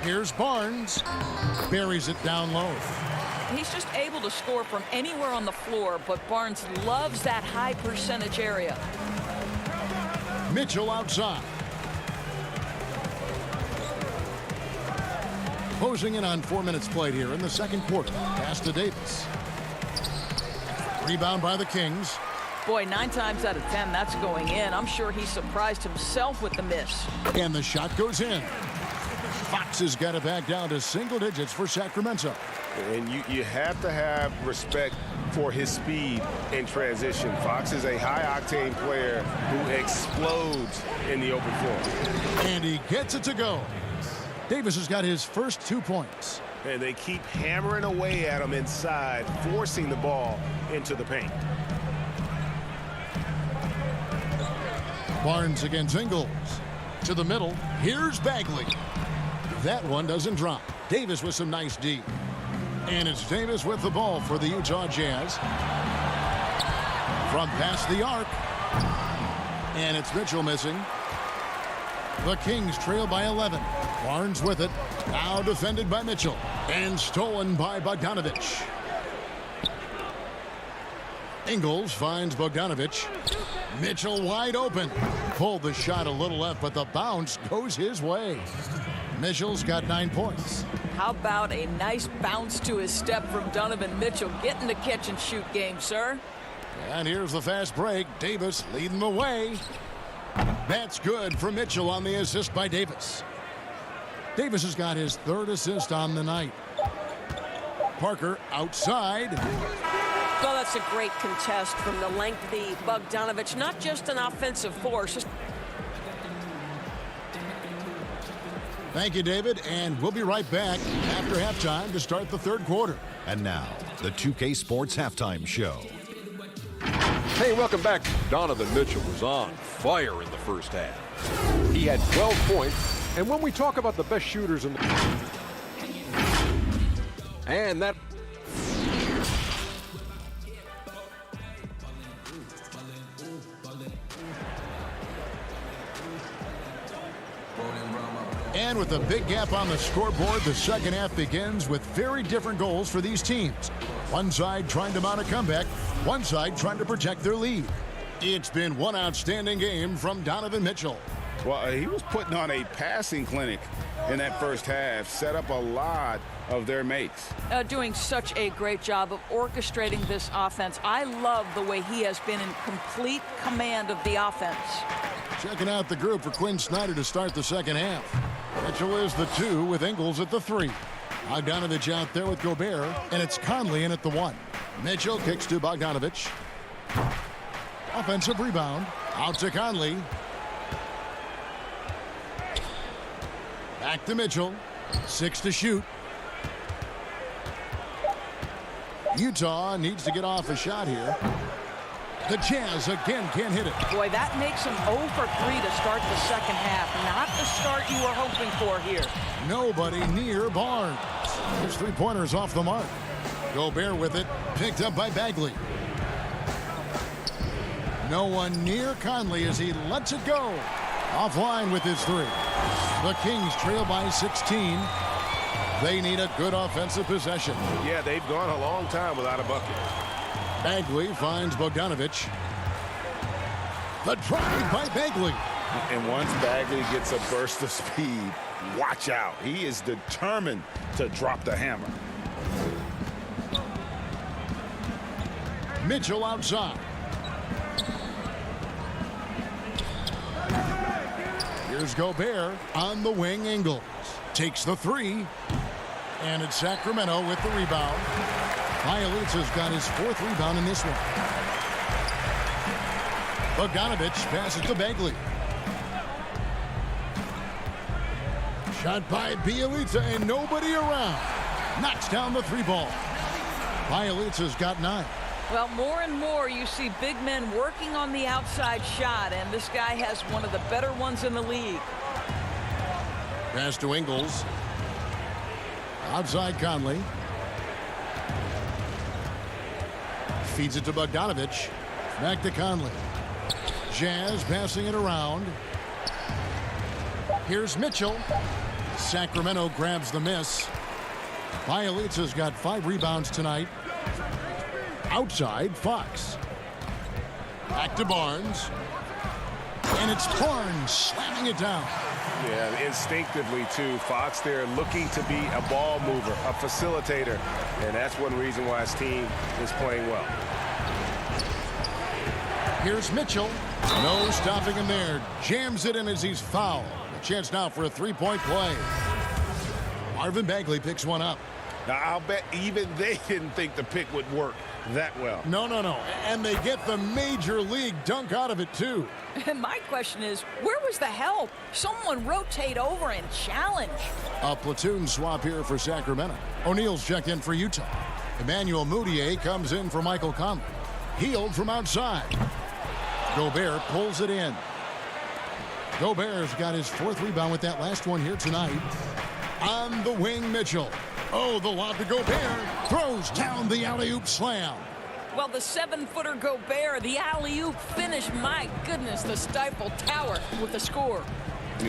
A: Here's Barnes. Buries it down low.
H: He's just able to score from anywhere on the floor, but Barnes loves that high percentage area.
A: Mitchell outside. Closing in on 4 minutes played here in the second quarter. Pass to Davis. Rebound by the Kings.
H: Boy, 9 times out of 10, that's going in. I'm sure he surprised himself with the miss.
A: And the shot goes in. Fox has got it back down to single digits for Sacramento.
D: And you have to have respect for his speed in transition. Fox is a high-octane player who explodes in the open floor.
A: And he gets it to go. Davis has got his first 2 points.
D: And they keep hammering away at him inside, forcing the ball into the paint.
A: Barnes against Ingles. To the middle. Here's Bagley. That one doesn't drop. Davis with some nice D. And it's Davis with the ball for the Utah Jazz. From past the arc. And it's Mitchell missing. The Kings trail by 11. Barnes with it. Now defended by Mitchell. And stolen by Bogdanovich. Ingles finds Bogdanovich. Mitchell wide open. Pulled the shot a little left, but the bounce goes his way. Mitchell's got 9 points.
H: How about a nice bounce to his step from Donovan Mitchell? Getting the catch and shoot game, sir.
A: And here's the fast break. Davis leading the way. That's good for Mitchell on the assist by Davis. Davis has got his 3rd assist on the night. Parker outside.
I: Well, that's a great contest from the lengthy Bogdanovich. Not just an offensive force.
A: Thank you, David, and we'll be right back after halftime to start the 3rd quarter.
E: And now, the 2K Sports Halftime Show.
F: Hey, welcome back. Donovan Mitchell was on fire in the first half. He had 12 points, and when we talk about the best shooters in the... And that...
A: And with a big gap on the scoreboard, the second half begins with very different goals for these teams. One side trying to mount a comeback, one side trying to protect their lead. It's been one outstanding game from Donovan Mitchell.
B: Well, he was putting on a passing clinic in that first half, set up a lot of their makes.
H: Doing such a great job of orchestrating this offense. I love the way he has been in complete command of the offense.
A: Checking out the group for Quinn Snyder to start the second half. Mitchell is the 2 with Ingles at the 3. Bogdanovich out there with Gobert, and it's Conley in at the 1. Mitchell kicks to Bogdanovich. Offensive rebound. Out to Conley. Back to Mitchell. 6 to shoot. Utah needs to get off a shot here. The Jazz again can't hit it.
H: Boy, that makes him 0 for 3 to start the second half. Not the start you were hoping for here.
A: Nobody near Barnes. His 3-pointers off the mark. Gobert with it. Picked up by Bagley. No one near Conley as he lets it go. Offline with his 3. The Kings trail by 16. They need a good offensive possession.
D: Yeah, they've gone a long time without a bucket.
A: Bagley finds Bogdanovich. The drive by Bagley.
B: And once Bagley gets a burst of speed, watch out. He is determined to drop the hammer.
A: Mitchell outside. Here's Gobert on the wing. Ingles takes the 3. And it's Sacramento with the rebound. Bielitsa's got his 4th rebound in this one. Bogdanovich passes to Bagley. Shot by Bielitsa and nobody around. Knocks down the 3-ball. Bielitsa's got 9.
H: Well, more and more you see big men working on the outside shot, and this guy has one of the better ones in the league.
A: Pass to Ingles. Outside Conley. Feeds it to Bogdanovich. Back to Conley. Jazz passing it around. Here's Mitchell. Sacramento grabs the miss. Bielitsa's got 5 rebounds tonight. Outside, Fox. Back to Barnes. And it's Barnes slamming it down.
B: Yeah, instinctively, too. Fox there looking to be a ball mover, a facilitator. And that's one reason why his team is playing well.
A: Here's Mitchell. No stopping him there. Jams it in as he's fouled. A chance now for a 3-point play. Marvin Bagley picks one up.
B: Now, I'll bet even they didn't think the pick would work that well.
A: No. And they get the major league dunk out of it, too.
H: And my question is, where was the help? Someone rotate over and challenge.
A: A platoon swap here for Sacramento. O'Neal's checked in for Utah. Emmanuel Mudiay comes in for Michael Conley. Healed from outside. Gobert pulls it in. Gobert's got his 4th rebound with that last one here tonight. On the wing, Mitchell. Oh, the lob to Gobert. Throws down the alley-oop slam.
H: Well, the 7-footer Gobert, the alley-oop finish. My goodness, the Stifle Tower with the score.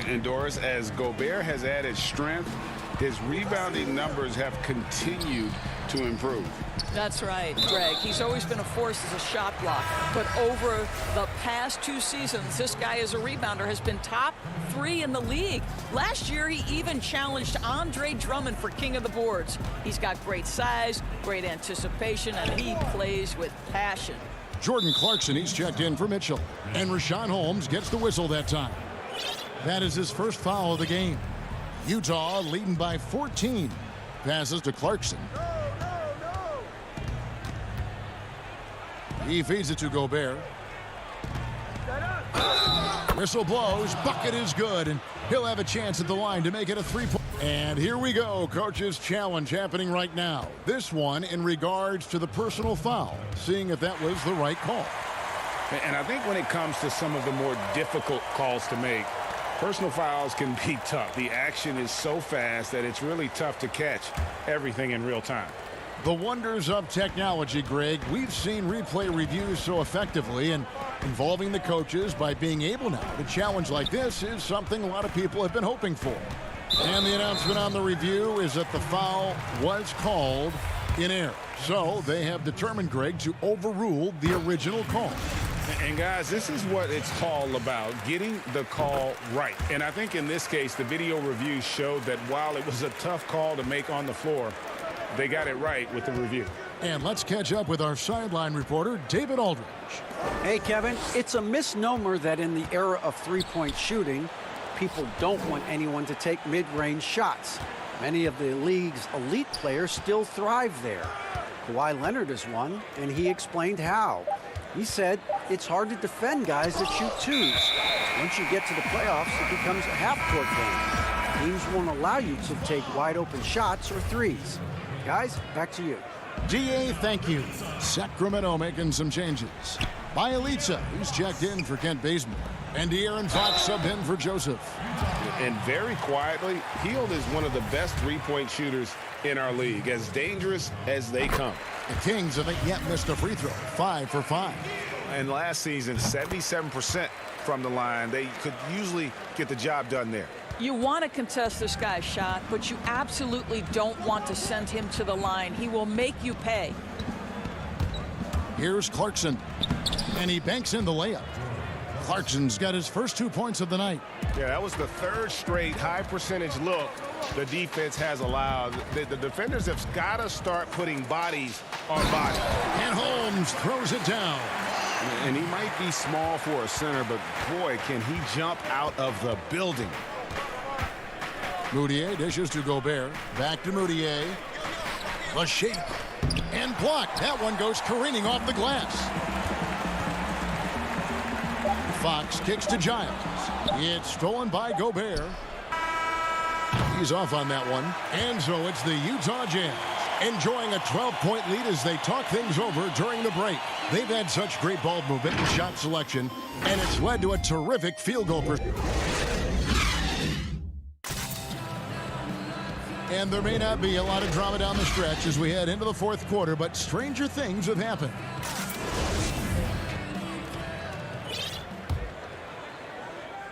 B: And Doris, as Gobert has added strength, his rebounding numbers have continued to improve.
H: That's right, Greg. He's always been a force as a shot blocker. But over the past 2 seasons, this guy as a rebounder has been top 3 in the league. Last year, he even challenged Andre Drummond for king of the boards. He's got great size, great anticipation, and he plays with passion.
A: Jordan Clarkson, he's checked in for Mitchell. And Rashawn Holmes gets the whistle that time. That is his first foul of the game. Utah leading by 14. Passes to Clarkson. He feeds it to Gobert. Whistle blows. Bucket is good. And he'll have a chance at the line to make it a 3-point. And here we go. Coach's challenge happening right now. This one in regards to the personal foul. Seeing if that was the right call.
B: And I think when it comes to some of the more difficult calls to make, personal fouls can be tough. The action is so fast that it's really tough to catch everything in real time.
A: The wonders of technology, Greg. We've seen replay reviews so effectively, and involving the coaches by being able now to challenge like this is something a lot of people have been hoping for. And the announcement on the review is that the foul was called in error. So they have determined, Greg, to overrule the original call.
B: And guys, this is what it's all about, getting the call right. And I think in this case, the video review showed that while it was a tough call to make on the floor, they got it right with the review.
A: And let's catch up with our sideline reporter, David Aldridge.
J: Hey, Kevin, it's a misnomer that in the era of three-point shooting, people don't want anyone to take mid-range shots. Many of the league's elite players still thrive there. Kawhi Leonard is one, and he explained how. He said it's hard to defend guys that shoot twos. Once you get to the playoffs, it becomes a half-court game. Teams won't allow you to take wide-open shots or threes. Guys, back to you.
A: DA, thank you. Sacramento making some changes. Bielitsa, who's checked in for Kent Bazemore. And De'Aaron Fox subbed in for Joseph.
B: And very quietly, Hield is one of the best three-point shooters in our league, as dangerous as they come.
A: The Kings haven't yet missed a free throw, 5 for 5.
B: And last season, 77% from the line. They could usually get the job done there.
H: You want to contest this guy's shot, but you absolutely don't want to send him to the line. He will make you pay.
A: Here's Clarkson, and he banks in the layup. Clarkson's got his first 2 points of the night.
B: Yeah, that was the third straight high-percentage look the defense has allowed. The defenders have got to start putting bodies on bodies.
A: And Holmes throws it down.
B: And he might be small for a center, but boy, can he jump out of the building.
A: Mudiay dishes to Gobert. Back to Mudiay. The shake. And blocked. That one goes careening off the glass. Fox kicks to Giles. It's stolen by Gobert. He's off on that one. And so it's the Utah Jazz enjoying a 12-point lead as they talk things over during the break. They've had such great ball movement and shot selection, and it's led to a terrific field goal percentage. And there may not be a lot of drama down the stretch as we head into the fourth quarter, but stranger things have happened.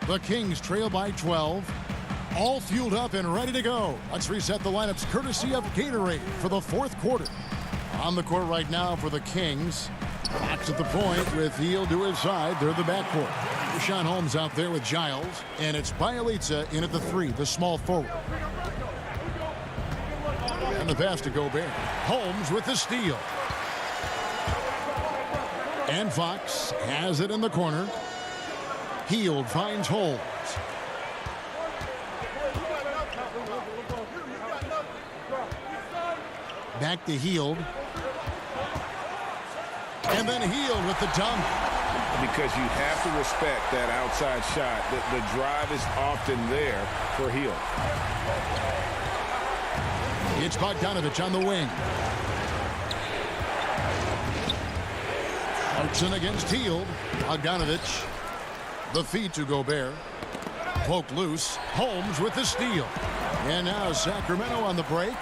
A: The Kings trail by 12. All fueled up and ready to go. Let's reset the lineups courtesy of Gatorade for the fourth quarter. On the court right now for the Kings. Fox at the point with Hield to his side. They're the backcourt. Rashawn Holmes out there with Giles. And it's Bielitsa in at the 3, the small forward. And the pass to Gobert. Holmes with the steal. And Fox has it in the corner. Hield finds Holmes. Back to Hield. And then Hield with the dunk.
B: Because you have to respect that outside shot. The drive is often there for Hield.
A: It's Bogdanovich on the wing. Clarkson against Hield. Bogdanovich. The feed to Gobert. Poked loose. Holmes with the steal. And now Sacramento on the break.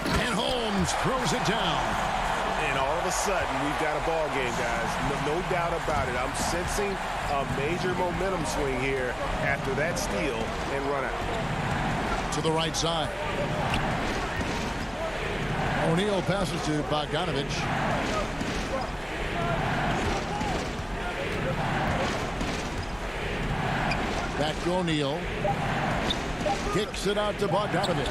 A: And Holmes throws it down.
D: And all of a sudden, we've got a ball game, guys. No doubt about it. I'm sensing a major momentum swing here after that steal and run out.
A: To the right side. O'Neal passes to Bogdanovich. Back to O'Neal. Kicks it out to Bogdanovich.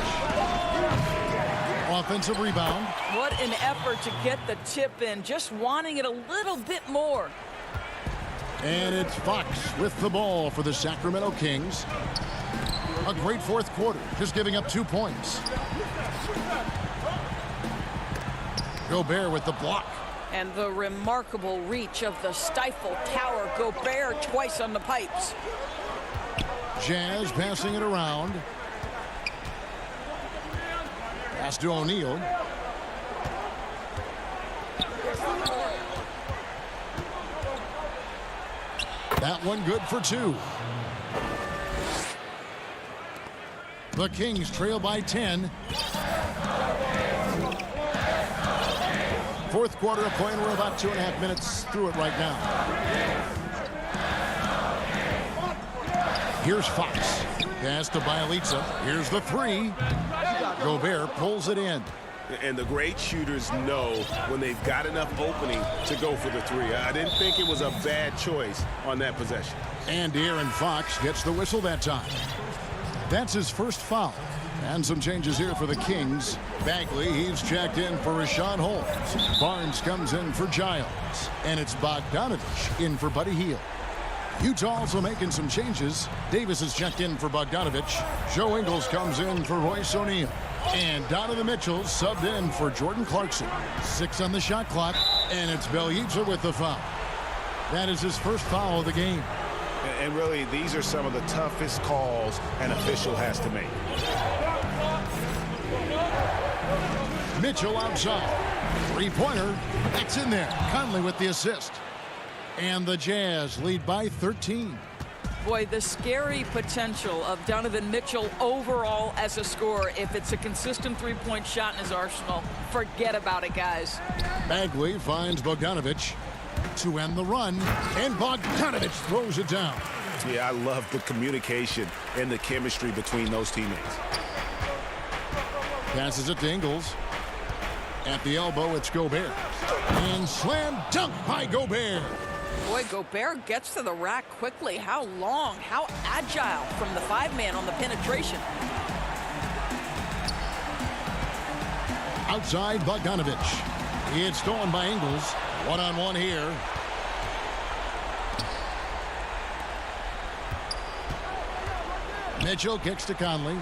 A: Offensive rebound.
H: What an effort to get the tip in, just wanting it a little bit more.
A: And it's Fox with the ball for the Sacramento Kings. A great fourth quarter, just giving up 2 points. Gobert with the block.
H: And the remarkable reach of the stifle tower. Gobert twice on the pipes.
A: Jazz passing it around. Pass to O'Neal. That one good for 2. The Kings trail by 10. Fourth quarter of play, and we're about 2.5 minutes through it right now. Here's Fox. Pass to Bielitsa. Here's the 3. Gobert pulls it in.
D: And the great shooters know when they've got enough opening to go for the 3. I didn't think it was a bad choice on that possession.
A: And De'Aaron Fox gets the whistle that time. That's his first foul. And some changes here for the Kings. Bagley, he's checked in for Rashawn Holmes. Barnes comes in for Giles. And it's Bogdanovich in for Buddy Hield. Utah also making some changes. Davis is checked in for Bogdanovich. Joe Ingles comes in for Royce O'Neal. And Donovan Mitchell subbed in for Jordan Clarkson. 6 on the shot clock. And it's Bielitsa with the foul. That is his first foul of the game.
B: And really, these are some of the toughest calls an official has to make.
A: Mitchell outside. Three-pointer. That's in there. Conley with the assist. And the Jazz lead by 13.
H: Boy, the scary potential of Donovan Mitchell overall as a scorer. If it's a consistent three-point shot in his arsenal, forget about it, guys.
A: Bagley finds Bogdanovich to end the run. And Bogdanovich throws it down.
B: Yeah, I love the communication and the chemistry between those teammates.
A: Passes it to Ingles. At the elbow, it's Gobert. And slam dunk by Gobert.
H: Boy, Gobert gets to the rack quickly. How long, how agile from the 5-man on the penetration.
A: Outside, Bogdanovich. It's stolen by Ingles. One-on-one here. Mitchell kicks to Conley.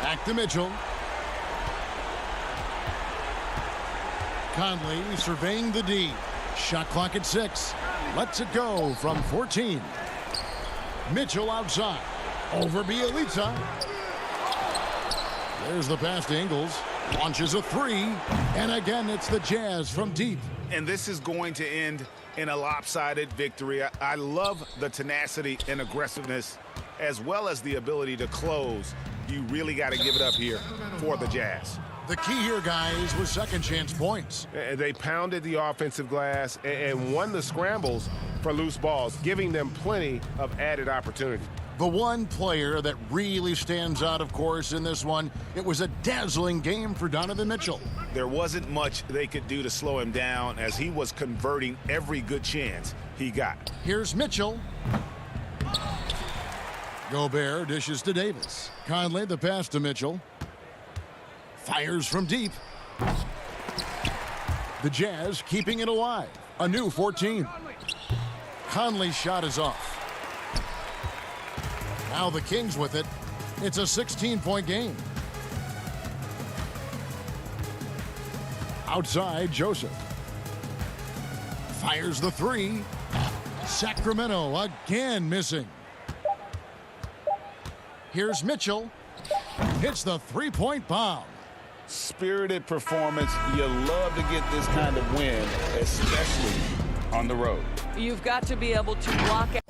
A: Back to Mitchell. Conley surveying the D. Shot clock at 6. Lets it go from 14. Mitchell outside. Over Bielitsa. There's the pass to Ingles. Launches a three. And again, it's the Jazz from deep.
B: And this is going to end in a lopsided victory. I love the tenacity and aggressiveness, as well as the ability to close. You really got to give it up here for the Jazz.
A: The key here, guys, was second chance points.
D: They pounded the offensive glass and won the scrambles for loose balls, giving them plenty of added opportunity.
A: The one player that really stands out, of course, in this one, it was a dazzling game for Donovan Mitchell.
B: There wasn't much they could do to slow him down as he was converting every good chance he got.
A: Here's Mitchell. Gobert dishes to Davis. Conley, the pass to Mitchell. Fires from deep. The Jazz keeping it alive. A new 14. Conley's shot is off. Now the Kings with it. It's a 16-point game. Outside, Joseph. Fires the three. Sacramento again missing. Here's Mitchell. Hits the three-point bomb.
B: Spirited performance. You love to get this kind of win, especially on the road.
H: You've got to be able to block out.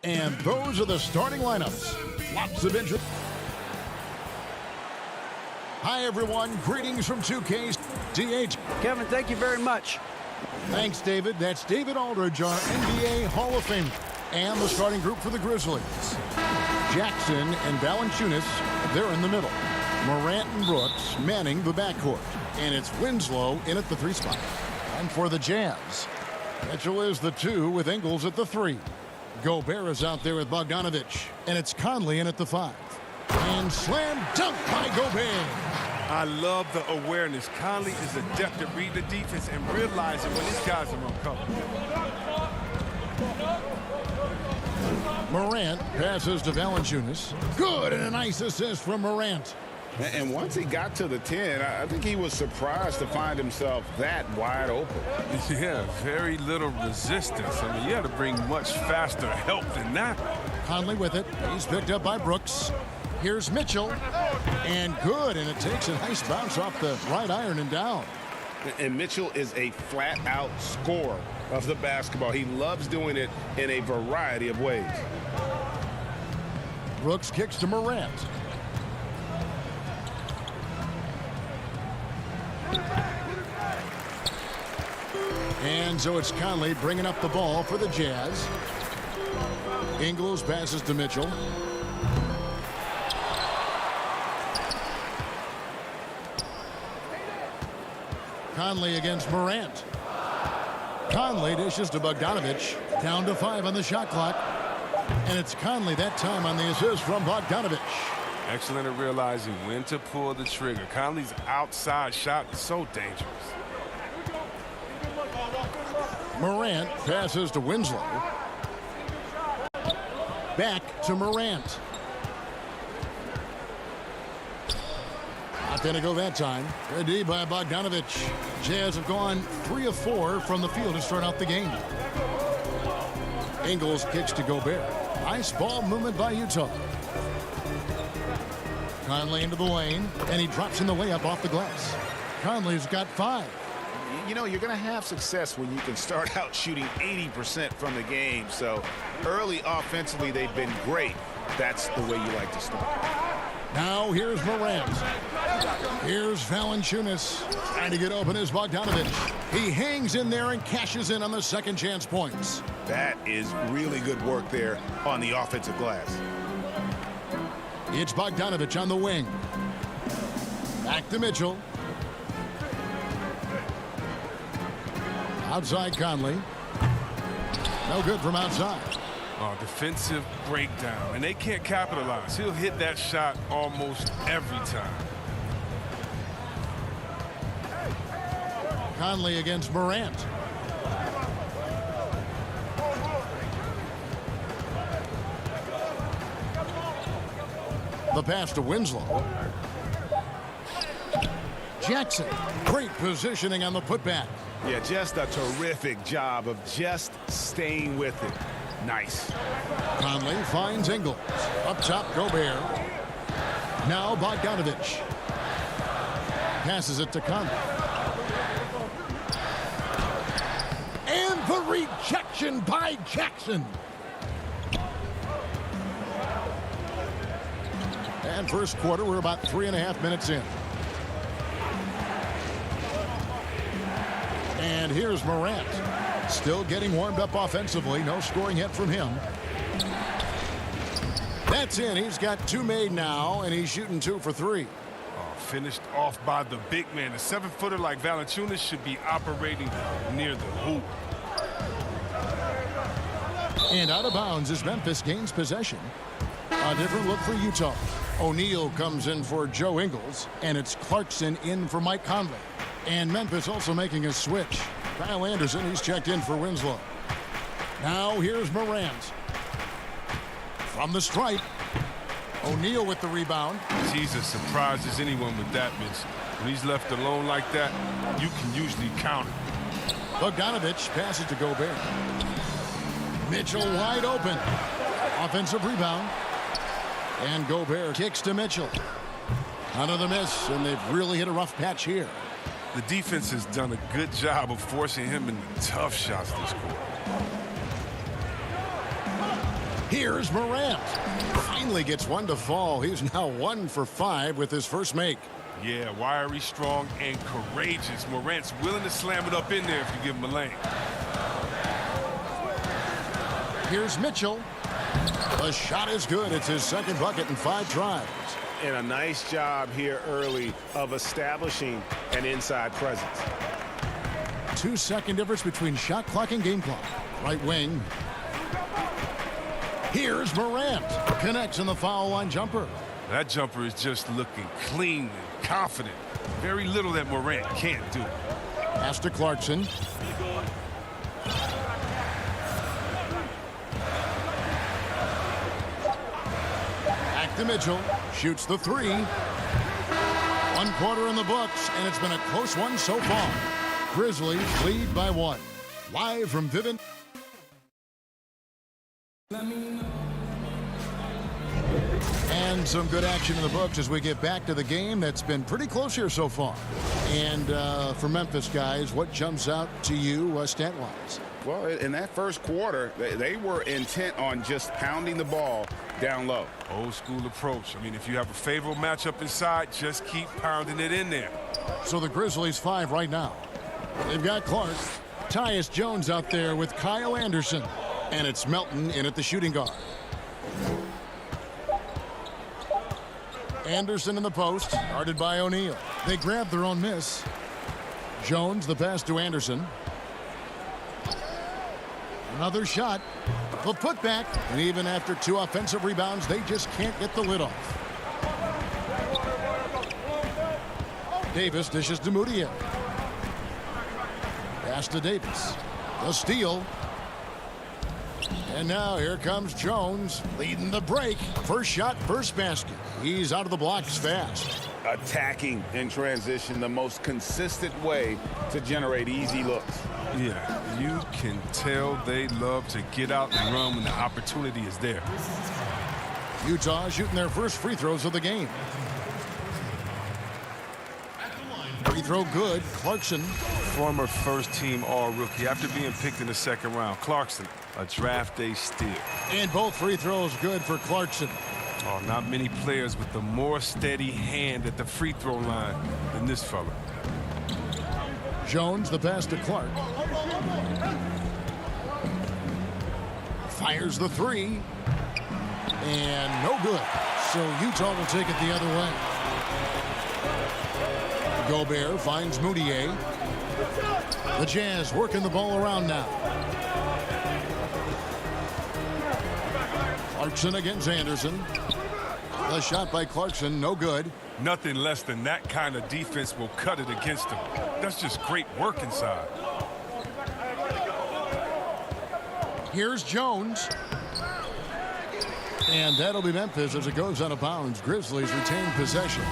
A: And those are the starting lineups. Lots of interest. Hi, everyone. Greetings from 2K's DH.
J: Kevin, thank you very much.
A: Thanks, David. That's David Aldridge, our NBA Hall of Famer. And the starting group for the Grizzlies. Jackson and Valanciunas, they're in the middle. Morant and Brooks manning the backcourt. And it's Winslow in at the 3 spot. And for the Jazz, Mitchell is the 2 with Ingles at the 3. Gobert is out there with Bogdanovich. And it's Conley in at the 5. And slam dunk by Gobert.
K: I love the awareness. Conley is adept at reading the defense and realizing when these guys are on cover.
A: Morant passes to Valanciunas. Good, and a nice assist from Morant.
B: And once he got to the 10, I think he was surprised to find himself that wide open.
K: Yeah, very little resistance. I mean, you had to bring much faster help than that.
A: Conley with it. He's picked up by Brooks. Here's Mitchell. And good, and it takes a nice bounce off the right iron and down.
B: And Mitchell is a flat-out scorer of the basketball. He loves doing it in a variety of ways.
A: Brooks kicks to Morant. And so it's Conley bringing up the ball for the Jazz. Ingles passes to Mitchell. Conley against Morant. Conley dishes to Bogdanovich. Down to 5 on the shot clock. And it's Conley that time on the assist from Bogdanovich.
K: Excellent at realizing when to pull the trigger. Conley's outside shot is so dangerous.
A: Morant passes to Winslow. Back to Morant. Not going to go that time. Good D by Bogdanovich. Jazz have gone 3 of 4 from the field to start out the game. Ingles kicks to Gobert. Nice ball movement by Utah. Conley into the lane, and he drops in the layup off the glass. Conley's got 5.
B: You know, you're going to have success when you can start out shooting 80% from the game. So early offensively, they've been great. That's the way you like to start.
A: Now here's Morant. Here's Valanciunas. Trying to get open is Bogdanovich. He hangs in there and cashes in on the second chance points.
B: That is really good work there on the offensive glass.
A: It's Bogdanovich on the wing. Back to Mitchell. Outside Conley. No good from outside.
K: Defensive breakdown, and they can't capitalize. He'll hit that shot almost every time.
A: Conley against Morant. The pass to Winslow. Jackson. Great positioning on the putback.
B: Yeah, just a terrific job of just staying with it. Nice.
A: Conley finds Ingles. Up top, Gobert. Now Bogdanovich. Passes it to Conley. And the rejection by Jackson. And first quarter, we're about 3.5 minutes in. And here's Morant. Still getting warmed up offensively. No scoring yet from him. That's in. He's got 2 made now, and he's shooting 2 for 3.
K: Finished off by the big man. A 7-footer like Valanciunas should be operating near the hoop.
A: And out of bounds as Memphis gains possession. A different look for Utah. O'Neal comes in for Joe Ingles, and it's Clarkson in for Mike Conley. And Memphis also making a switch. Kyle Anderson, he's checked in for Winslow. Now here's Morant. From the stripe. O'Neal with the rebound.
K: Jesus surprises anyone with that miss. When he's left alone like that, you can usually count it.
A: Bogdanovich passes to Gobert. Mitchell wide open. Offensive rebound. And Gobert kicks to Mitchell. Another miss, and they've really hit a rough patch here.
K: The defense has done a good job of forcing him into tough shots this quarter.
A: Here's Morant. Finally gets one to fall. He's now 1 for 5 with his first make.
K: Yeah, wiry, strong, and courageous. Morant's willing to slam it up in there if you give him a lane.
A: Here's Mitchell. The shot is good. It's his second bucket in 5 tries.
B: And a nice job here early of establishing an inside presence.
A: 2-second difference between shot clock and game clock. Right wing. Here's Morant. Connects in the foul line jumper.
K: That jumper is just looking clean and confident. Very little that Morant can't do.
A: Pass to Clarkson. Back to Mitchell. Shoots the 3. 1 quarter in the books, and it's been a close one so far. Grizzlies lead by 1. Live from Vivint. And some good action in the books as we get back to the game that's been pretty close here so far. And for Memphis, guys, what jumps out to you stat-wise?
B: Well, in that first quarter, they were intent on just pounding the ball down low.
K: Old school approach. I mean, if you have a favorable matchup inside, just keep pounding it in there.
A: So the Grizzlies 5 right now. They've got Clark. Tyus Jones out there with Kyle Anderson. And it's Melton in at the shooting guard. Anderson in the post, guarded by O'Neal. They grab their own miss. Jones, the pass to Anderson. Another shot. The putback. And even after 2 offensive rebounds, they just can't get the lid off. Davis dishes to Moutier. Pass to Davis. The steal. And now here comes Jones leading the break. First shot, first basket. He's out of the blocks fast.
B: Attacking in transition, the most consistent way to generate easy looks.
K: Yeah, you can tell they love to get out and run when the opportunity is there.
A: Utah shooting their first free throws of the game. Free throw good. Clarkson.
K: Former first-team all-rookie after being picked in the second round. Clarkson, a draft day steal.
A: And both free throws good for Clarkson.
K: Oh, not many players with a more steady hand at the free throw line than this fella.
A: Jones, the pass to Clark. Fires the 3. And no good. So Utah will take it the other way. Gobert finds Moutier. The Jazz working the ball around now. Clarkson against Anderson. The shot by Clarkson, no good.
K: Nothing less than that kind of defense will cut it against him. That's just great work inside.
A: Here's Jones. And that'll be Memphis as it goes out of bounds. Grizzlies retain possession.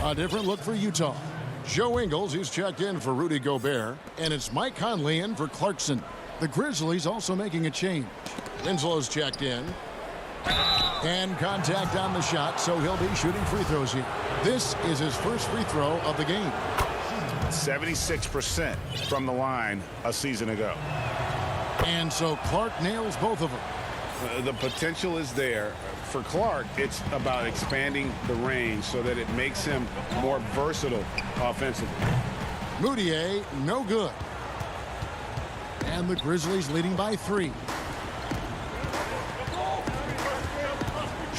A: A different look for Utah. Joe Ingles, he's checked in for Rudy Gobert. And it's Mike Conley in for Clarkson. The Grizzlies also making a change. Winslow's checked in. And contact on the shot, so he'll be shooting free throws here. This is his first free throw of the game.
B: 76% from the line a season ago.
A: And so Clark nails both of them.
B: The potential is there. For Clark, it's about expanding the range so that it makes him more versatile offensively.
A: Moutier, no good. And the Grizzlies leading by 3.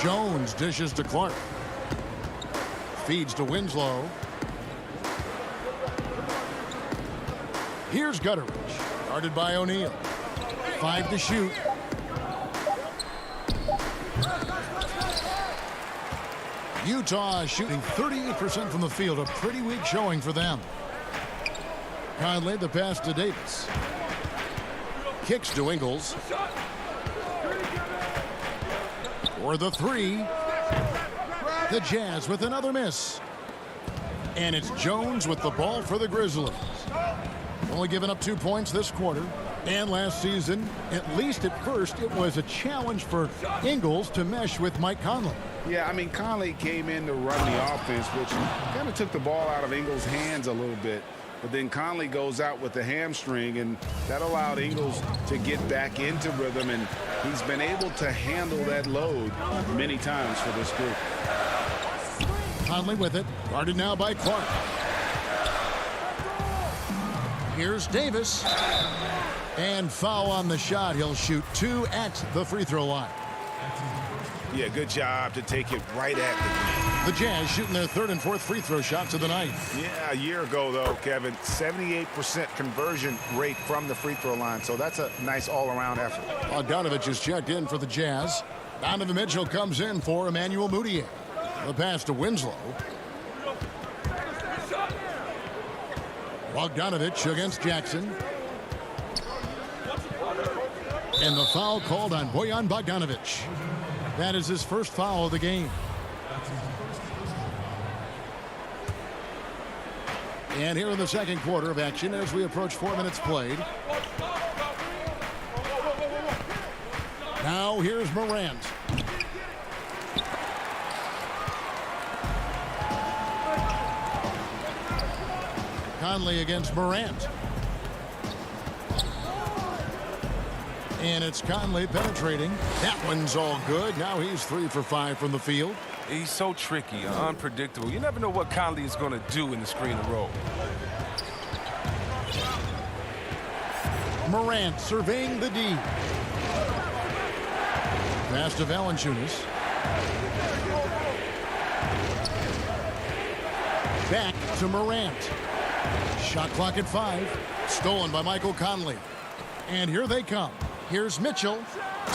A: Jones dishes to Clark. Feeds to Winslow. Here's Gutteridge, guarded by O'Neal. 5 to shoot. Utah shooting 38% from the field, a pretty weak showing for them. Conley, the pass to Davis. Kicks to Ingles. For the 3. The Jazz with another miss. And it's Jones with the ball for the Grizzlies. Only giving up 2 points this quarter. And last season, at least at first, it was a challenge for Ingles to mesh with Mike Conley.
B: Yeah, I mean, Conley came in to run the offense, which kind of took the ball out of Ingles' hands a little bit. but then Conley goes out with the hamstring, and that allowed Ingles to get back into rhythm, and he's been able to handle that load many times for this group.
A: Conley with it, guarded now by Clark. Here's Davis. And foul on the shot. He'll shoot 2 at the free throw line.
B: Yeah, good job to take it right at
A: the Jazz shooting their 3rd and 4th free throw shots of the night.
B: Yeah, a year ago, though, Kevin, 78% conversion rate from the free throw line. So that's a nice all-around effort.
A: Bogdanovich is checked in for the Jazz. Donovan Mitchell comes in for Emmanuel Mudiay. The pass to Winslow. Bogdanovich against Jackson. And the foul called on Bojan Bogdanovich. That is his first foul of the game. And here in the second quarter of action as we approach 4 minutes played. Now here's Morant. Conley against Morant. And it's Conley penetrating. That one's all good. Now he's 3 for 5 from the field.
K: He's so tricky, unpredictable. You never know what Conley is going to do in the screen and roll.
A: Morant surveying the D. Pass to Valanciunas. Back to Morant. Shot clock at 5. Stolen by Michael Conley. And here they come. Here's Mitchell,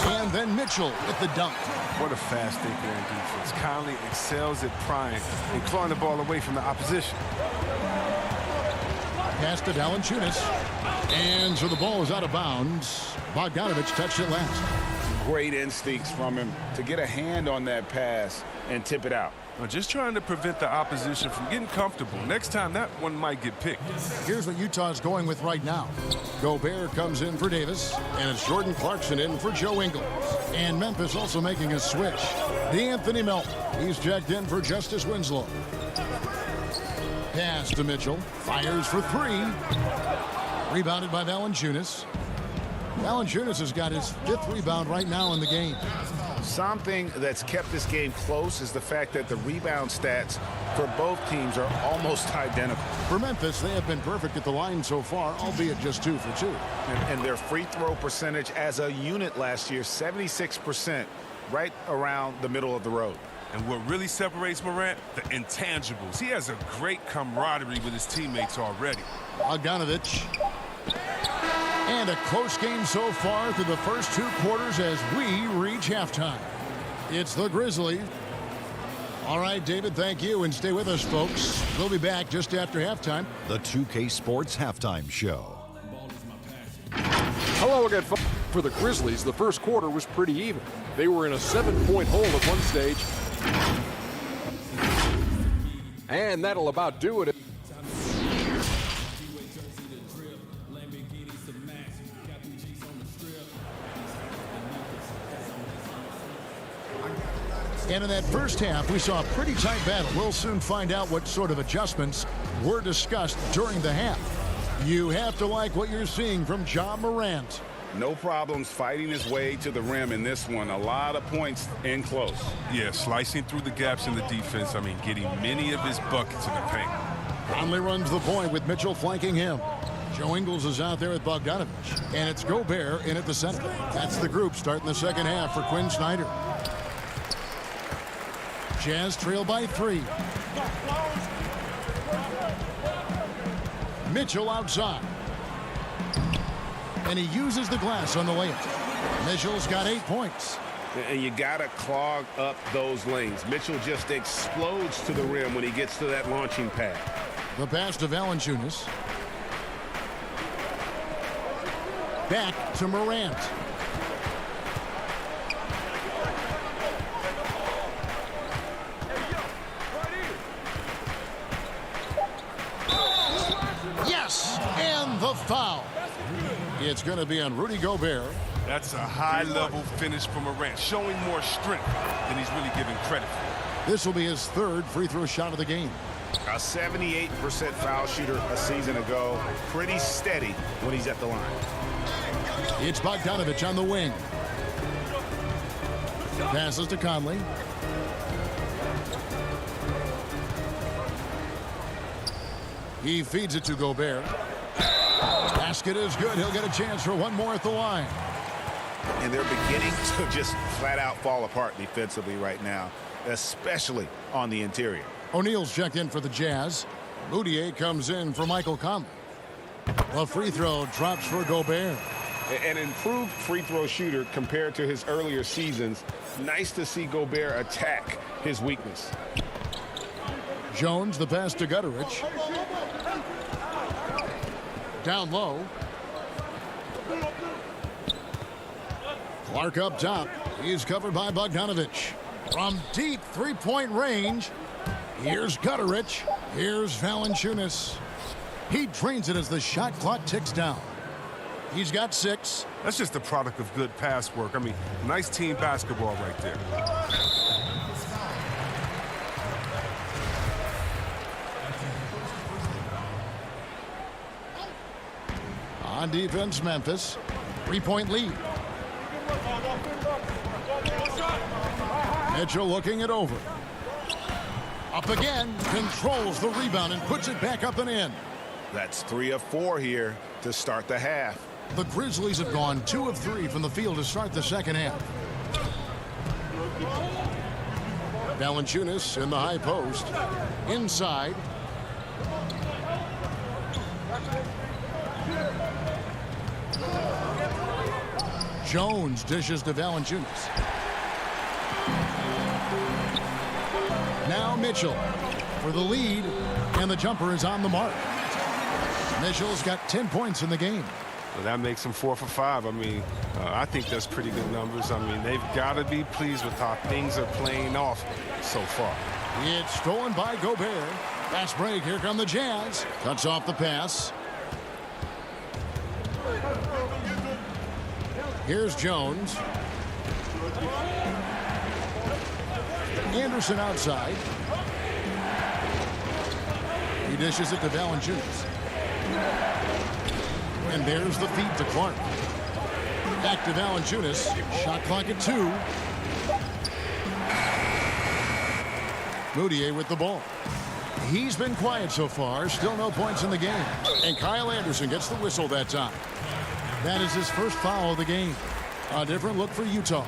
A: and then Mitchell with the dunk.
K: What a fast thinker in defense. Conley excels at prying and clawing the ball away from the opposition.
A: Pass to Valanciunas. And so the ball is out of bounds. Bogdanovich touched it last.
B: Great instincts from him to get a hand on that pass and tip it out.
K: Just trying to prevent the opposition from getting comfortable. Next time, that one might get picked.
A: Here's what Utah's going with right now. Gobert comes in for Davis, and it's Jordan Clarkson in for Joe Ingles. And Memphis also making a switch. DeAnthony Melton. He's checked in for Justice Winslow. Pass to Mitchell. Fires for 3. Rebounded by Valanciunas. Valanciunas has got his 5th rebound right now in the game.
B: Something that's kept this game close is the fact that the rebound stats for both teams are almost identical.
A: For Memphis, they have been perfect at the line so far, albeit just 2 for 2.
B: And their free throw percentage as a unit last year, 76%, right around the middle of the road.
K: And what really separates Morant? The intangibles. He has a great camaraderie with his teammates already.
A: Bogdanovich. And a close game so far through the first 2 quarters as we reach halftime. It's the Grizzlies. All right, David, thank you, and stay with us, folks. We'll be back just after halftime.
E: The 2K Sports Halftime Show.
F: Hello again, folks. For the Grizzlies, the first quarter was pretty even. They were in a 7-point hole at one stage. And that'll about do it.
A: And in that first half, we saw a pretty tight battle. We'll soon find out what sort of adjustments were discussed during the half. You have to like what you're seeing from Ja Morant.
B: No problems fighting his way to the rim in this one. A lot of points in close.
K: Yeah, slicing through the gaps in the defense. I mean, getting many of his buckets in the paint.
A: Conley runs the point with Mitchell flanking him. Joe Ingles is out there with Bogdanovich. And it's Gobert in at the center. That's the group starting the second half for Quinn Snyder. Jazz trail by 3. Mitchell outside. And he uses the glass on the layup. Mitchell's got 8 points.
B: And you got to clog up those lanes. Mitchell just explodes to the rim when he gets to that launching pad.
A: The pass to Valanciunas. Back to Morant. Yes, and the foul. It's going to be on Rudy Gobert.
K: That's a high-level finish from Morant, showing more strength than he's really giving credit for.
A: This will be his 3rd free throw shot of the game.
B: A 78% foul shooter a season ago. Pretty steady when he's at the line.
A: It's Bogdanovich on the wing. Passes to Conley. He feeds it to Gobert. Basket is good. He'll get a chance for one more at the line.
B: And they're beginning to just flat out fall apart defensively right now, especially on the interior.
A: O'Neal's checked in for the Jazz. Moutier comes in for Michael Conley. A free throw drops for Gobert.
B: An improved free throw shooter compared to his earlier seasons. Nice to see Gobert attack his weakness.
A: Jones, the pass to Gutterich. Down low. Clark up top. He's covered by Bogdanovich. From deep three-point range, here's Gutterich. Here's Valanciunas. He drains it as the shot clock ticks down. He's got 6.
K: That's just a product of good pass work. I mean, nice team basketball right there.
A: On defense, Memphis. 3-point lead. Mitchell looking it over. Up again, controls the rebound and puts it back up and in.
B: That's 3 of 4 here to start the half.
A: The Grizzlies have gone 2 of 3 from the field to start the second half. Valanciunas in the high post. Inside. Jones dishes to Valanciunas. Now Mitchell for the lead, and the jumper is on the mark. Mitchell's got 10 points in the game.
K: Well, that makes him 4 for 5. I mean, I think that's pretty good numbers. I mean, they've got to be pleased with how things are playing off so far.
A: It's stolen by Gobert. Fast break. Here come the Jazz. Cuts off the pass. Here's Jones. Anderson outside. He dishes it to Valanciunas. And there's the feed to Clark. Back to Valanciunas. Shot clock at 2. Moutier with the ball. He's been quiet so far. Still no points in the game. And Kyle Anderson gets the whistle that time. That is his first foul of the game. A different look for Utah.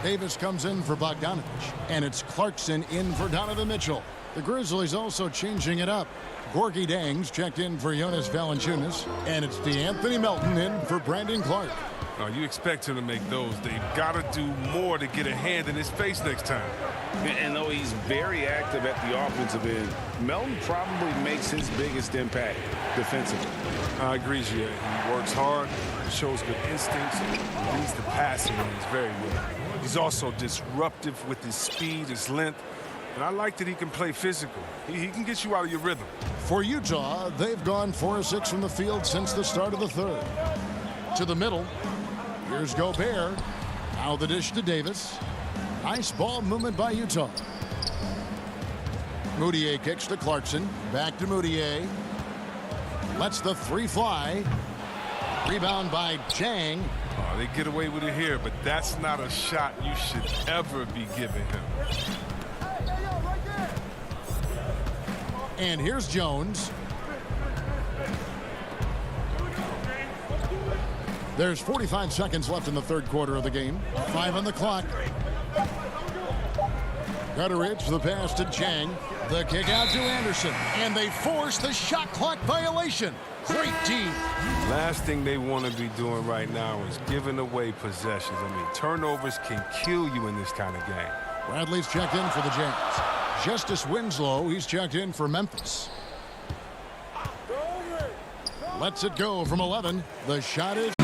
A: Davis comes in for Bogdanovich. And it's Clarkson in for Donovan Mitchell. The Grizzlies also changing it up. Gorgie Dang's checked in for Jonas Valanciunas. And it's DeAnthony Melton in for Brandon Clark.
K: You expect him to make those. They've got to do more to get a hand in his face next time.
B: And though he's very active at the offensive end, Melton probably makes his biggest impact defensively.
K: I agree, Gia. He works hard, shows good instincts, leads the passing lanes very well. He's also disruptive with his speed, his length, and I like that he can play physical. He can get you out of your rhythm.
A: For Utah, they've gone 4 of 6 from the field since the start of the third. To the middle. Here's Gobert. Now the dish to Davis. Nice ball movement by Utah. Moutier kicks to Clarkson. Back to Moutier. Lets the 3 fly. Rebound by Jang.
K: Oh, they get away with it here, but that's not a shot you should ever be giving him.
A: And here's Jones. There's 45 seconds left in the third quarter of the game. 5 on the clock. Gutterich for the pass to Jang. The kick out to Anderson. And they force the shot clock violation. Great team.
K: Last thing they want to be doing right now is giving away possessions. I mean, turnovers can kill you in this kind of game.
A: Bradley's checked in for the Jazz. Justice Winslow, he's checked in for Memphis. Lets it go from 11. The shot is...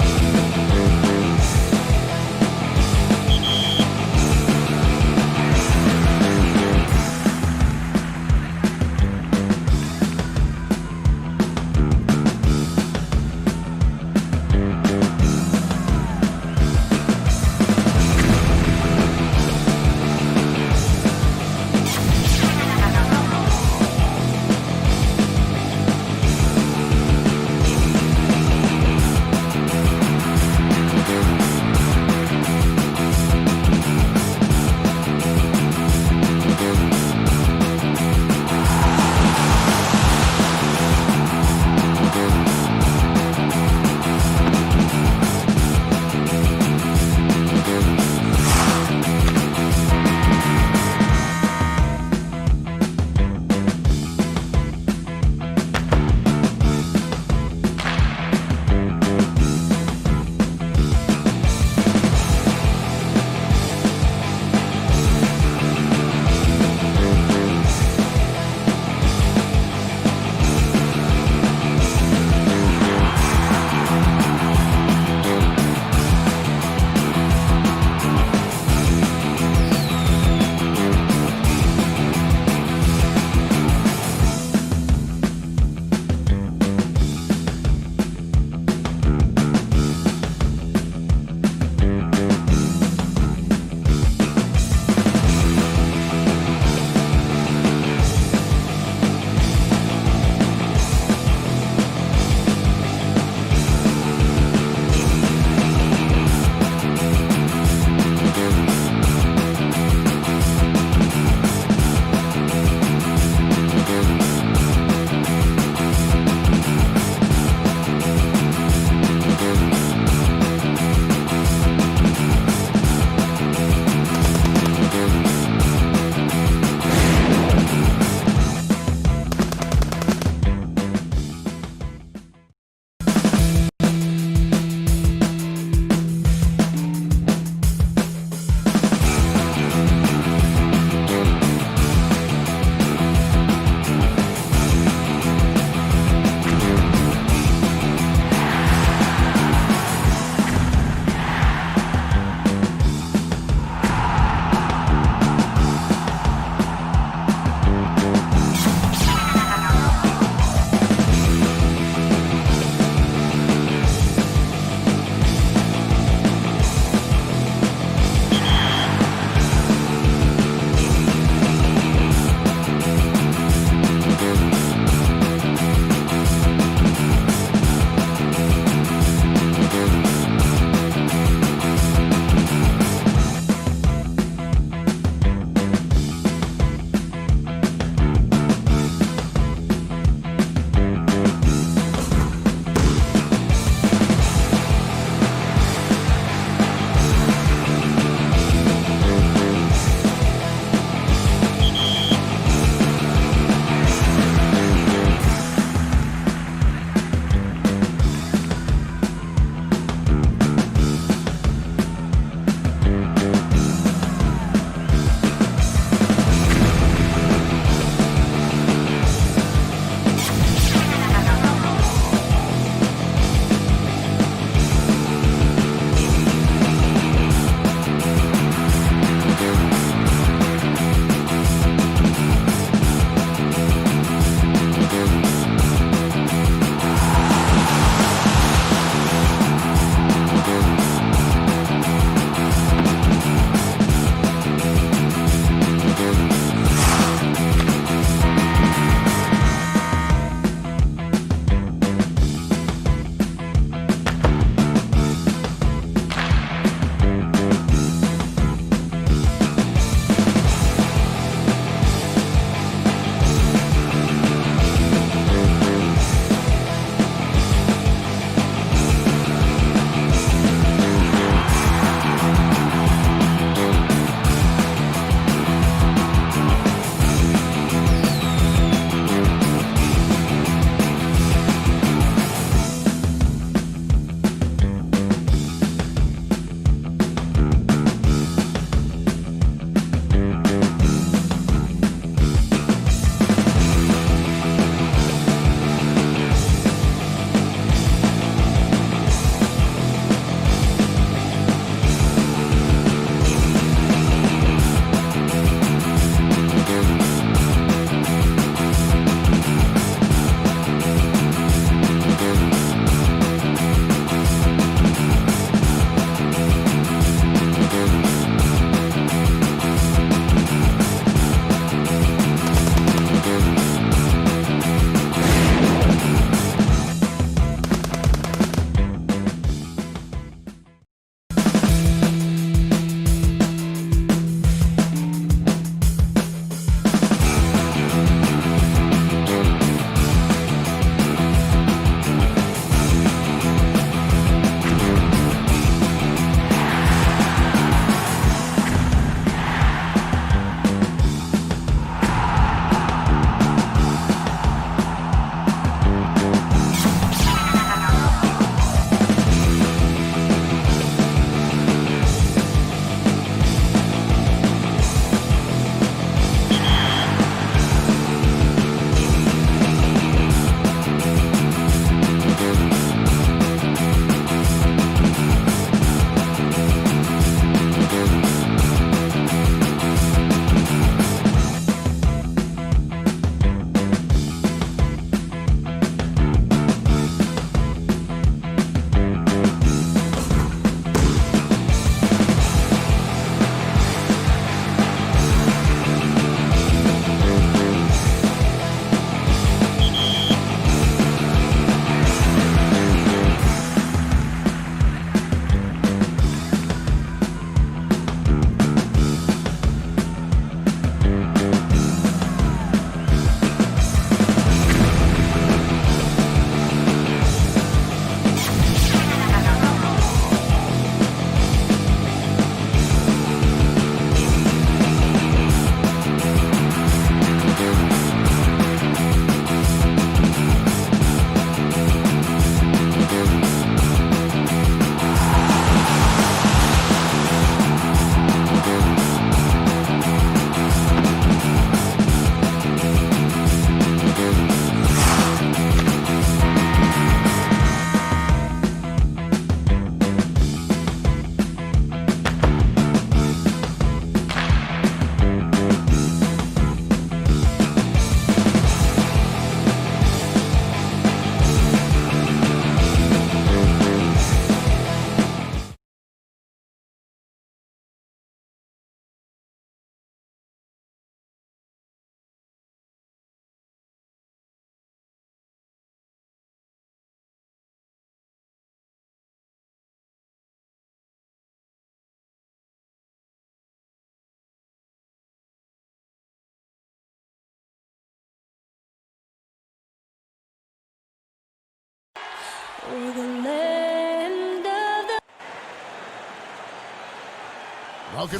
A: Welcome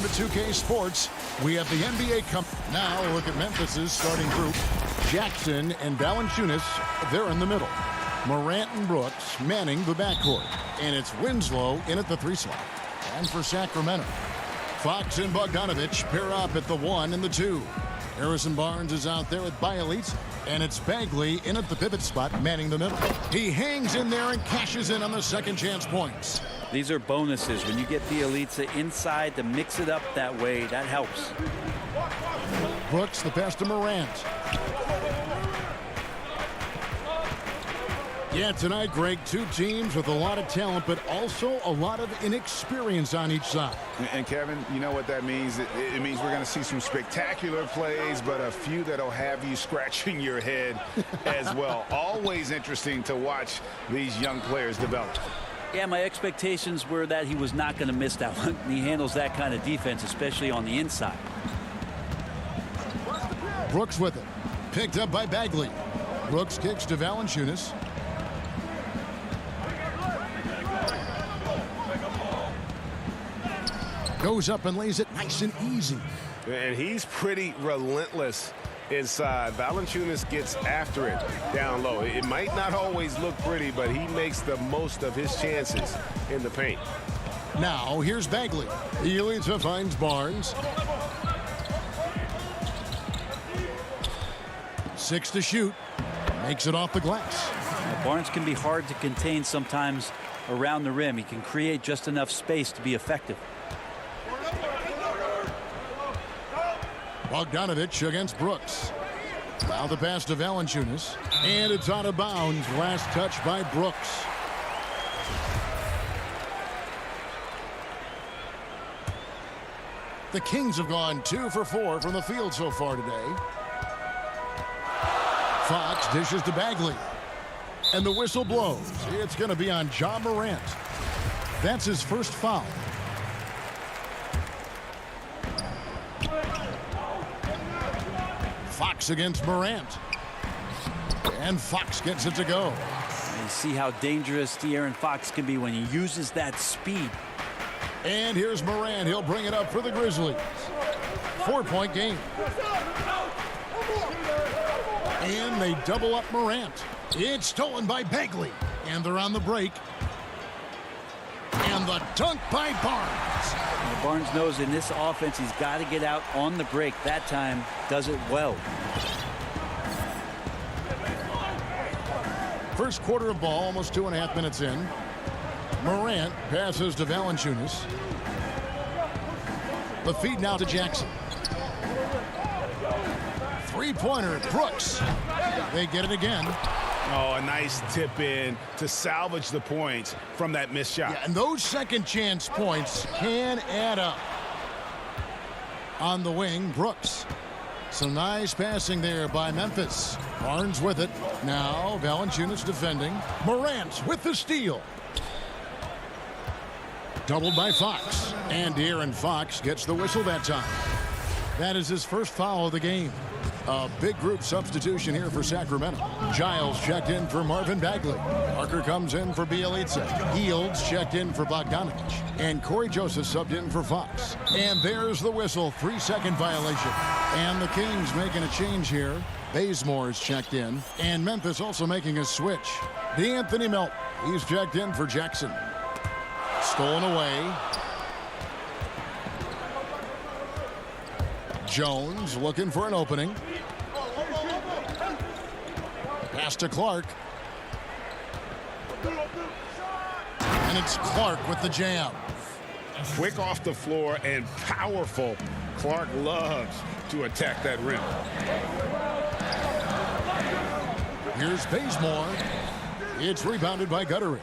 A: to 2K Sports. We have the NBA Cup. Now look at Memphis's starting group. Jackson and Valanciunas, they're in the middle. Morant and Brooks manning the backcourt. And it's Winslow in at the 3 slot. And for Sacramento, Fox and Bogdanovich pair up at the 1 and the 2. Harrison Barnes is out there with Bielitsa. And it's Bagley in at the pivot spot, manning the middle. He hangs in there and cashes in on the second chance points.
L: These are bonuses. When you get Bielitsa inside to mix it up that way, that helps.
A: Brooks, the pass to Morant. Yeah, tonight, Greg, 2 teams with a lot of talent, but also a lot of inexperience on each side.
B: And Kevin, you know what that means? It means we're going to see some spectacular plays, but a few that'll have you scratching your head as well. Always interesting to watch these young players develop.
L: Yeah, my expectations were that he was not going to miss that one. He handles that kind of defense, especially on the inside.
A: Brooks with it. Picked up by Bagley. Brooks kicks to Valanciunas. Goes up and lays it nice and easy.
D: And he's pretty relentless inside. Valanciunas gets after it down low. It might not always look pretty, but he makes the most of his chances in the paint.
A: Now here's Bagley. Bielitsa finds Barnes. 6 to shoot. Makes it off the glass.
L: Now, Barnes can be hard to contain sometimes around the rim. He can create just enough space to be effective.
A: Bogdanovich against Brooks. Now the pass to Valanciunas. And it's out of bounds. Last touch by Brooks. The Kings have gone 2 for 4 from the field so far today. Fox dishes to Bagley. And the whistle blows. It's going to be on Ja Morant. That's his first foul. Fox against Morant. And Fox gets it to go.
L: You see how dangerous De'Aaron Fox can be when he uses that speed.
A: And here's Morant. He'll bring it up for the Grizzlies. 4-point game. And they double up Morant. It's stolen by Bagley. And they're on the break. And the dunk by Barnes.
L: Now Barnes knows in this offense he's got to get out on the break. That time does it well.
A: First quarter of ball, almost 2.5 minutes in. Morant passes to Valanciunas. The feed now to Jackson. 3-pointer, Brooks. They get it again.
B: Oh, a nice tip in to salvage the points from that missed shot.
A: Yeah, and those second chance points can add up. On the wing, Brooks. Some nice passing there by Memphis. Barnes with it. Now Valanciunas defending. Morant with the steal. Doubled by Fox. And De'Aaron Fox gets the whistle that time. That is his first foul of the game. A big group substitution here for Sacramento. Giles checked in for Marvin Bagley. Parker comes in for Bielitsa. Yields checked in for Bogdanovich. And Corey Joseph subbed in for Fox. And there's the whistle. 3-second violation. And the Kings making a change here. Bazemore's checked in. And Memphis also making a switch. DeAnthony Melton. He's checked in for Jackson. Stolen away. Jones looking for an opening. Pass to Clark. And it's Clark with the jam.
B: Quick off the floor and powerful. Clark loves to attack that rim.
A: Here's Bazemore. It's rebounded by Gutteridge.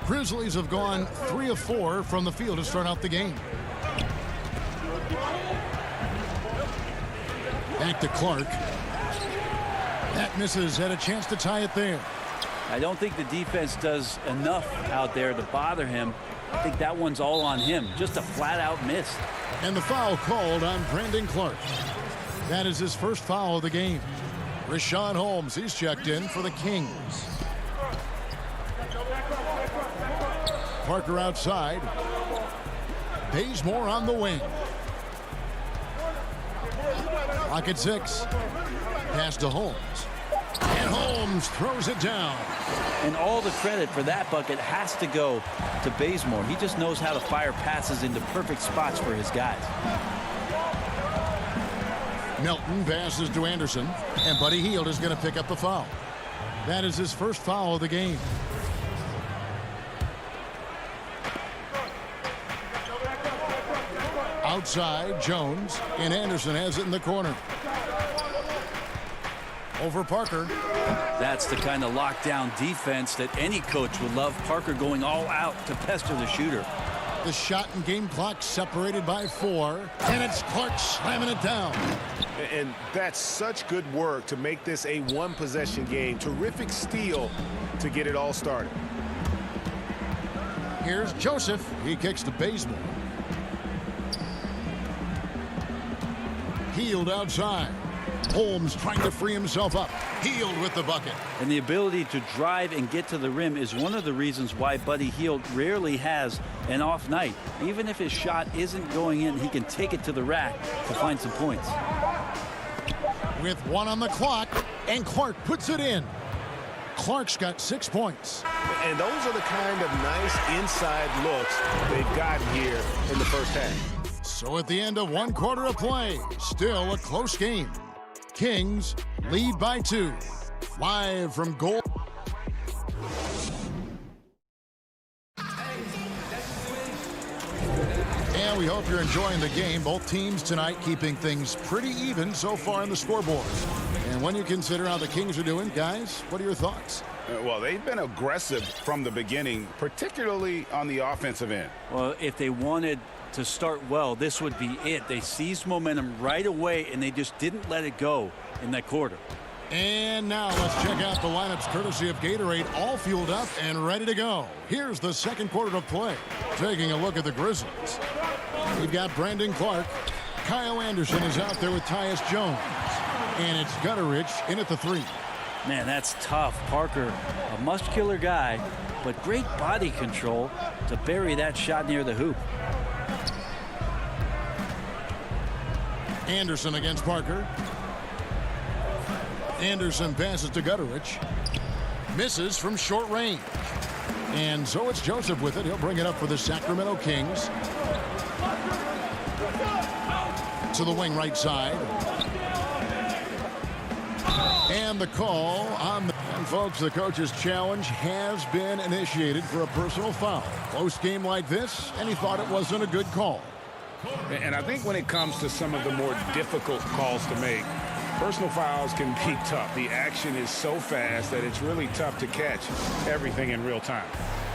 A: Grizzlies have gone 3 of 4 from the field to start out the game. Back to Clark. That misses. Had a chance to tie it there.
L: I don't think the defense does enough out there to bother him. I think that one's all on him. Just a flat-out miss.
A: And the foul called on Brandon Clark. That is his first foul of the game. Rashawn Holmes, he's checked in for the Kings. Parker outside. Bazemore on the wing. Clock at 6. Pass to Holmes. And Holmes throws it down.
L: And all the credit for that bucket has to go to Bazemore. He just knows how to fire passes into perfect spots for his guys.
A: Melton passes to Anderson, and Buddy Hield is going to pick up the foul. That is his first foul of the game. Outside, Jones, and Anderson has it in the corner. Over Parker.
L: That's the kind of lockdown defense that any coach would love. Parker going all out to pester the shooter.
A: The shot and game clock separated by 4, and it's Clark slamming it down.
B: And that's such good work to make this a one-possession game. Terrific steal to get it all started.
A: Here's Joseph. He kicks to Bazemore. Hield outside. Holmes trying to free himself up. Hield with the bucket.
L: And the ability to drive and get to the rim is one of the reasons why Buddy Hield rarely has an off night. Even if his shot isn't going in, he can take it to the rack to find some points.
A: With 1 on the clock, and Clark puts it in. Clark's got 6 points.
B: And those are the kind of nice inside looks they've gotten here in the first half.
A: So at the end of 1 quarter of play, still a close game. Kings lead by 2. Live from goal. And we hope you're enjoying the game. Both teams tonight keeping things pretty even so far in the scoreboard. And when you consider how the Kings are doing, guys, what are your thoughts?
B: Well, they've been aggressive from the beginning, particularly on the offensive end.
L: Well, if they wanted to start well, this would be it. They seized momentum right away, and they just didn't let it go in that quarter.
A: And now let's check out the lineups courtesy of Gatorade, all fueled up and ready to go. Here's the second quarter of play. Taking a look at the Grizzlies. We've got Brandon Clark. Kyle Anderson is out there with Tyus Jones. And it's Gutterich in at the 3.
L: Man, that's tough. Parker, a muscular guy, but great body control to bury that shot near the hoop.
A: Anderson against Parker. Anderson passes to Gutterich. Misses from short range. And so it's Joseph with it. He'll bring it up for the Sacramento Kings. To the wing right side. And the call on the... And folks, the coach's challenge has been initiated for a personal foul. Close game like this, and he thought it wasn't a good call.
B: And I think when it comes to some of the more difficult calls to make, personal fouls can be tough. The action is so fast that it's really tough to catch everything in real time.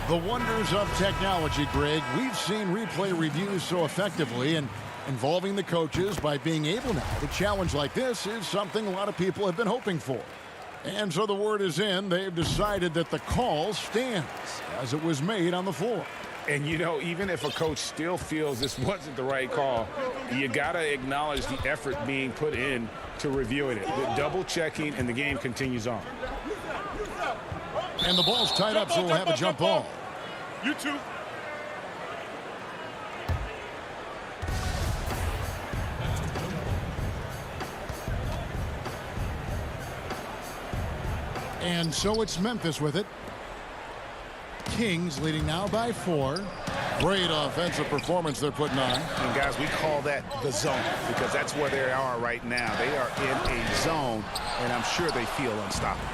A: The wonders of technology, Greg. We've seen replay reviews so effectively, and involving the coaches by being able now to challenge like this is something a lot of people have been hoping for. And so the word is in. They've decided that the call stands as it was made on the floor.
B: And, you know, even if a coach still feels this wasn't the right call, you got to acknowledge the effort being put in to reviewing it. The double checking, and the game continues on.
A: And the ball's tied up, so we'll have a jump ball.
K: You two.
A: And so it's Memphis with it. Kings leading now by 4. Great offensive performance they're putting on.
B: And guys, we call that the zone because that's where they are right now. They are in a zone, and I'm sure they feel unstoppable.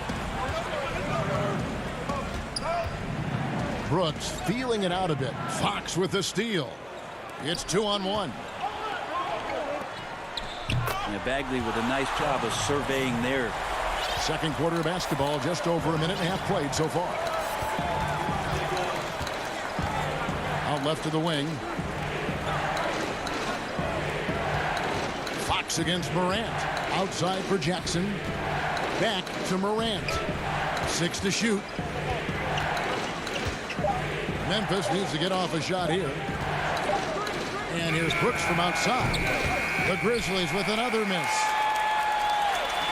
A: Brooks feeling it out a bit. Fox with the steal. It's 2-on-1.
L: And Bagley with a nice job of surveying there.
A: Second quarter of basketball, just over a minute and a half played so far. Out left to the wing. Fox against Morant. Outside for Jackson. Back to Morant. 6 to shoot. Memphis needs to get off a shot here. And here's Brooks from outside. The Grizzlies with another miss.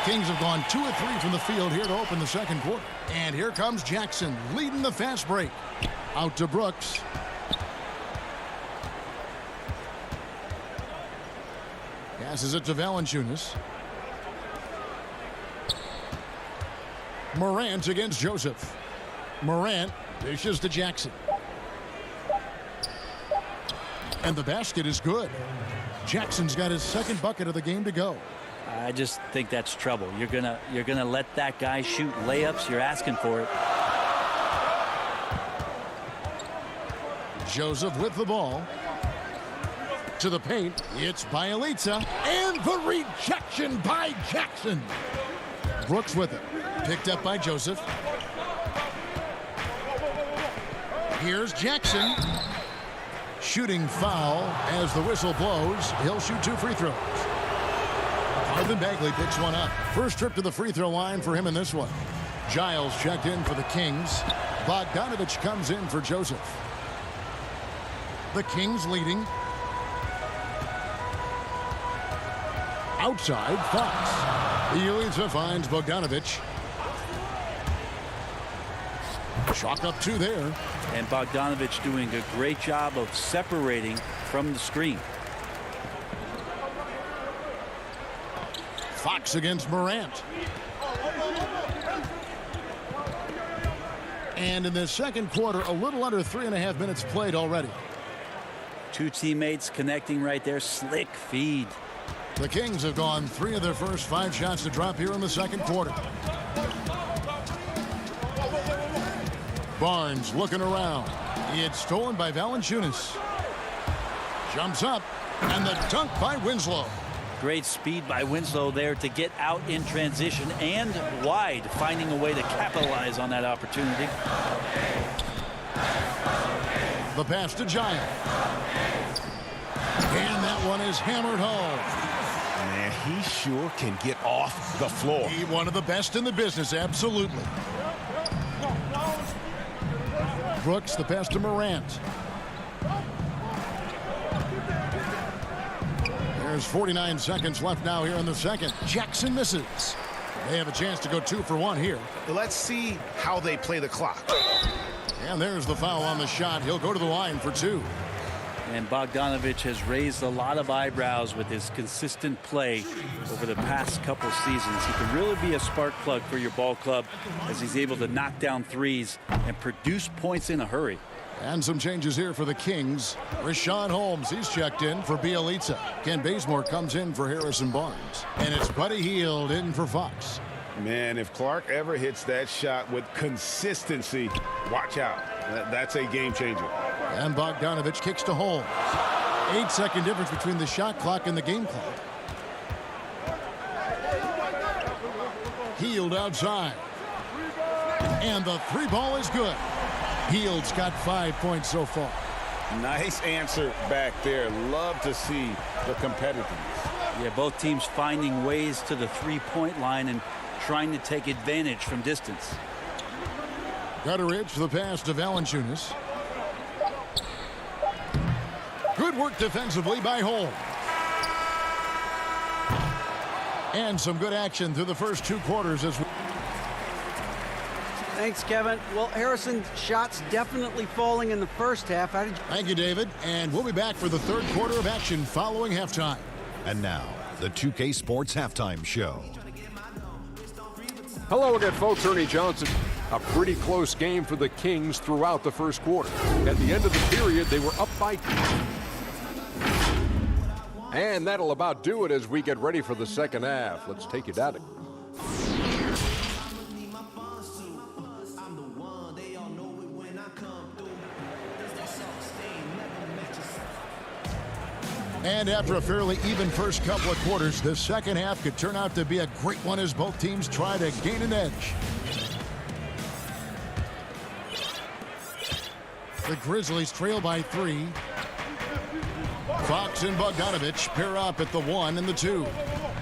A: Kings have gone 2 of 3 from the field here to open the second quarter. And here comes Jackson leading the fast break. Out to Brooks. Passes it to Valanciunas. Morant against Joseph. Morant dishes to Jackson. And the basket is good. Jackson's got his second bucket of the game to go.
L: I just think that's trouble. You're gonna let that guy shoot layups. You're asking for it.
A: Joseph with the ball. To the paint. It's Bielitsa. And the rejection by Jackson. Brooks with it. Picked up by Joseph. Here's Jackson. Shooting foul as the whistle blows. He'll shoot 2 free throws. Marvin Bagley picks one up. First trip to the free throw line for him in this one. Giles checked in for the Kings. Bogdanovich comes in for Joseph. The Kings leading. Outside, Fox. Bielitsa finds Bogdanovich. Chalk up 2 there.
L: And Bogdanovich doing a great job of separating from the screen.
A: Fox against Morant. And in the second quarter, a little under 3.5 minutes played already.
L: 2 teammates connecting right there. Slick feed.
A: The Kings have gone 3 of their first 5 shots to drop here in the second quarter. Barnes looking around. It's stolen by Valanciunas. Jumps up, and the dunk by Winslow.
L: Great speed by Winslow there to get out in transition and wide, finding a way to capitalize on that opportunity.
A: The pass to Giles. And that one is hammered home.
B: Man, he sure can get off the floor.
A: He one of the best in the business, absolutely. Brooks, the pass to Morant. There's 49 seconds left now here in the second. Jackson misses. They have a chance to go 2 for 1 here.
B: Let's see how they play the clock.
A: And there's the foul on the shot. He'll go to the line for 2.
L: And Bogdanovich has raised a lot of eyebrows with his consistent play over the past couple seasons. He can really be a spark plug for your ball club as he's able to knock down threes and produce points in a hurry.
A: And some changes here for the Kings. Rashawn Holmes, he's checked in for Bielitsa. Ken Bazemore comes in for Harrison Barnes. And it's Buddy Hield in for Fox.
B: Man, if Clark ever hits that shot with consistency, watch out. That's a game changer.
A: And Bogdanovich kicks to Holmes. 8-second difference between the shot clock and the game clock. Hield outside. And the 3 ball is good. Hield's got 5 points so far.
B: Nice answer back there. Love to see the competitiveness.
L: Yeah, both teams finding ways to the 3-point line and trying to take advantage from distance.
A: Gutteridge, the pass to Valanciunas. Good work defensively by Holmes. And some good action through the first 2 quarters as we...
J: Thanks, Kevin. Well, Harrison's shots definitely falling in the first half.
A: Thank you, David. And we'll be back for the third quarter of action following halftime.
E: And now, the 2K Sports Halftime Show.
F: Hello again, folks. Ernie Johnson. A pretty close game for the Kings throughout the first quarter. At the end of the period, they were up by 2. And that'll about do it as we get ready for the second half. Let's take you down.
A: And after a fairly even first couple of quarters, the second half could turn out to be a great one as both teams try to gain an edge. The Grizzlies trail by 3. Fox and Bogdanovich pair up at the 1 and the 2.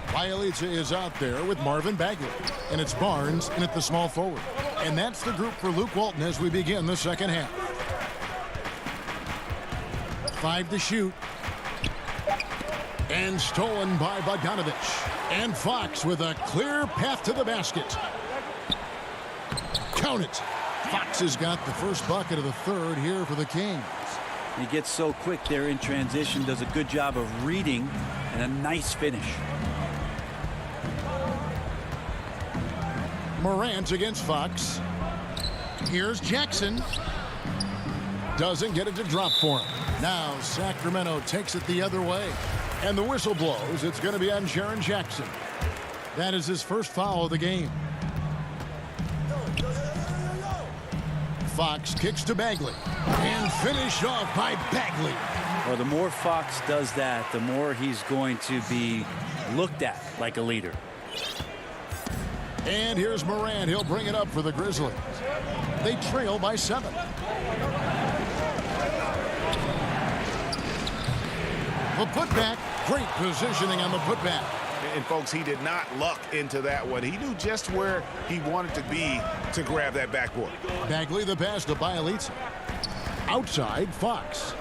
A: Bielitsa is out there with Marvin Bagley. And it's Barnes in at the small forward. And that's the group for Luke Walton as we begin the second half. 5 to shoot. And stolen by Bogdanovich. And Fox with a clear path to the basket. Count it. Fox has got the first bucket of the third here for the Kings.
L: He gets so quick there in transition, does a good job of reading, and a nice finish.
A: Morant against Fox. Here's Jackson. Doesn't get it to drop for him. Now Sacramento takes it the other way. And the whistle blows. It's going to be on Jaren Jackson. That is his first foul of the game. Fox kicks to Bagley. And finished off by Bagley.
L: Well, the more Fox does that, the more he's going to be looked at like a leader.
A: And here's Morant. He'll bring it up for the Grizzlies. They trail by 7. The putback. Great positioning on the putback.
B: And folks, he did not luck into that one. He knew just where he wanted to be to grab that backboard.
A: Bagley the pass to Bielitsa. Outside, Fox.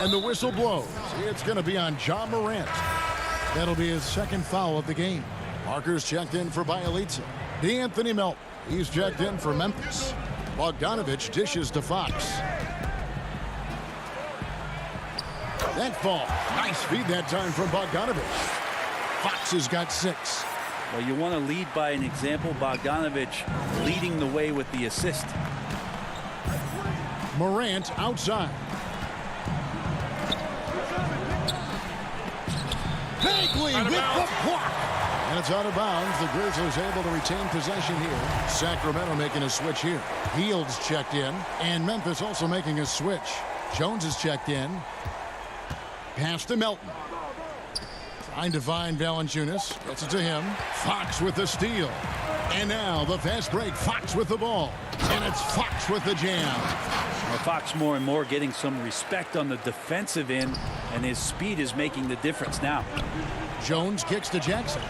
A: And the whistle blows. It's going to be on John Morant. That'll be his second foul of the game. Parker's checked in for Bielitsa. D'Anthony Melton. He's checked in for Memphis. Bogdanovich dishes to Fox. That fall. Nice feed that time from Bogdanovich. Fox has got 6.
L: Well, you want to lead by an example. Bogdanovich leading the way with the assist.
A: Morant outside. Bagley with the block. And it's out of bounds. The Grizzlies able to retain possession here. Sacramento making a switch here. Hield's checked in. And Memphis also making a switch. Jones is checked in. Pass to Melton. Trying to find Valanciunas. Gets it to him. Fox with the steal. And now the fast break. Fox with the ball. And it's Fox with the jam.
L: Well, Fox more and more getting some respect on the defensive end, and his speed is making the difference now.
A: Jones kicks to Jackson.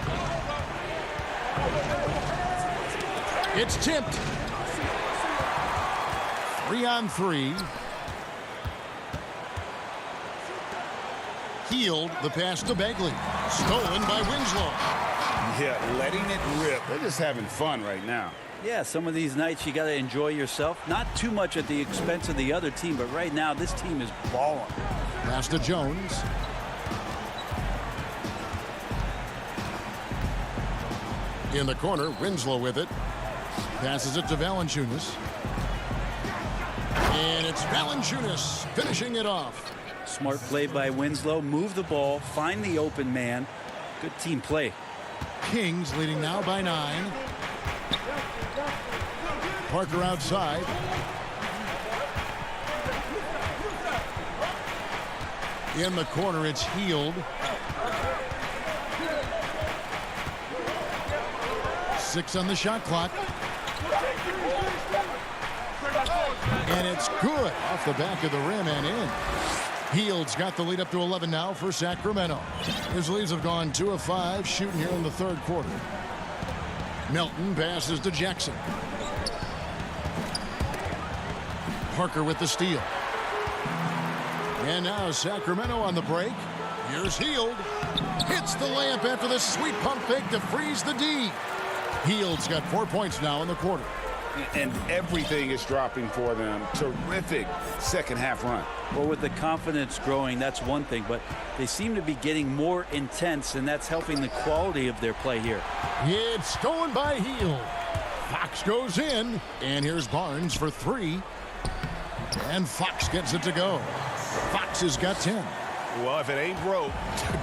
A: It's tipped. 3-on-3. Hield the pass to Bagley. Stolen by Winslow.
B: Yeah, letting it rip. They're just having fun right now.
L: Yeah, some of these nights you got to enjoy yourself. Not too much at the expense of the other team, but right now this team is balling.
A: Pass to Jones. In the corner, Winslow with it. Passes it to Valanciunas. And it's Valanciunas finishing it off.
L: Smart play by Winslow. Move the ball. Find the open man. Good team play.
A: Kings leading now by 9. Parker outside. In the corner, it's Hield. 6 on the shot clock. And it's good off the back of the rim and in. Hield's got the lead up to 11 now for Sacramento. His leads have gone 2 of 5 shooting here in the third quarter. Melton passes to Jackson. Parker with the steal. And now Sacramento on the break. Here's Hield. Hits the layup after the sweet pump fake to freeze the D. Hield's got 4 points now in the quarter.
B: And everything is dropping for them. Terrific second half run.
L: Well, with the confidence growing, that's one thing, but they seem to be getting more intense, and that's helping the quality of their play here.
A: It's stolen by Hield. Fox goes in, and here's Barnes for 3. And Fox gets it to go. Fox has got 10.
D: Well, if it ain't broke,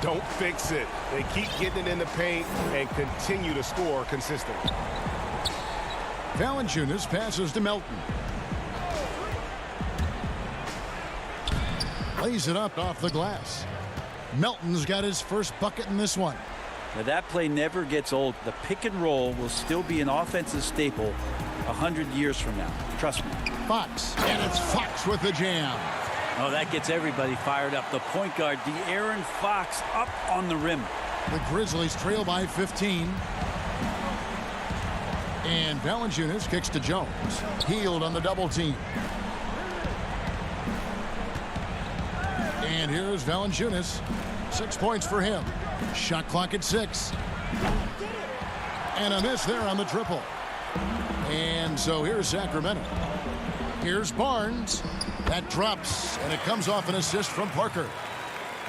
D: don't fix it. They keep getting it in the paint and continue to score consistently.
A: Valanciunas passes to Melton. Lays it up off the glass. Melton's got his first bucket in this one.
L: Now that play never gets old. The pick and roll will still be an offensive staple 100 years from now. Trust me.
A: Fox, and it's Fox with the jam.
L: Oh, that gets everybody fired up. The point guard, De'Aaron Fox, up on the rim.
A: The Grizzlies trail by 15. And Valanciunas kicks to Jones. Hield on the double team. And here's Valanciunas. 6 points for him. Shot clock at 6. And a miss there on the triple. And so here's Sacramento. Here's Barnes. That drops, and it comes off an assist from Parker.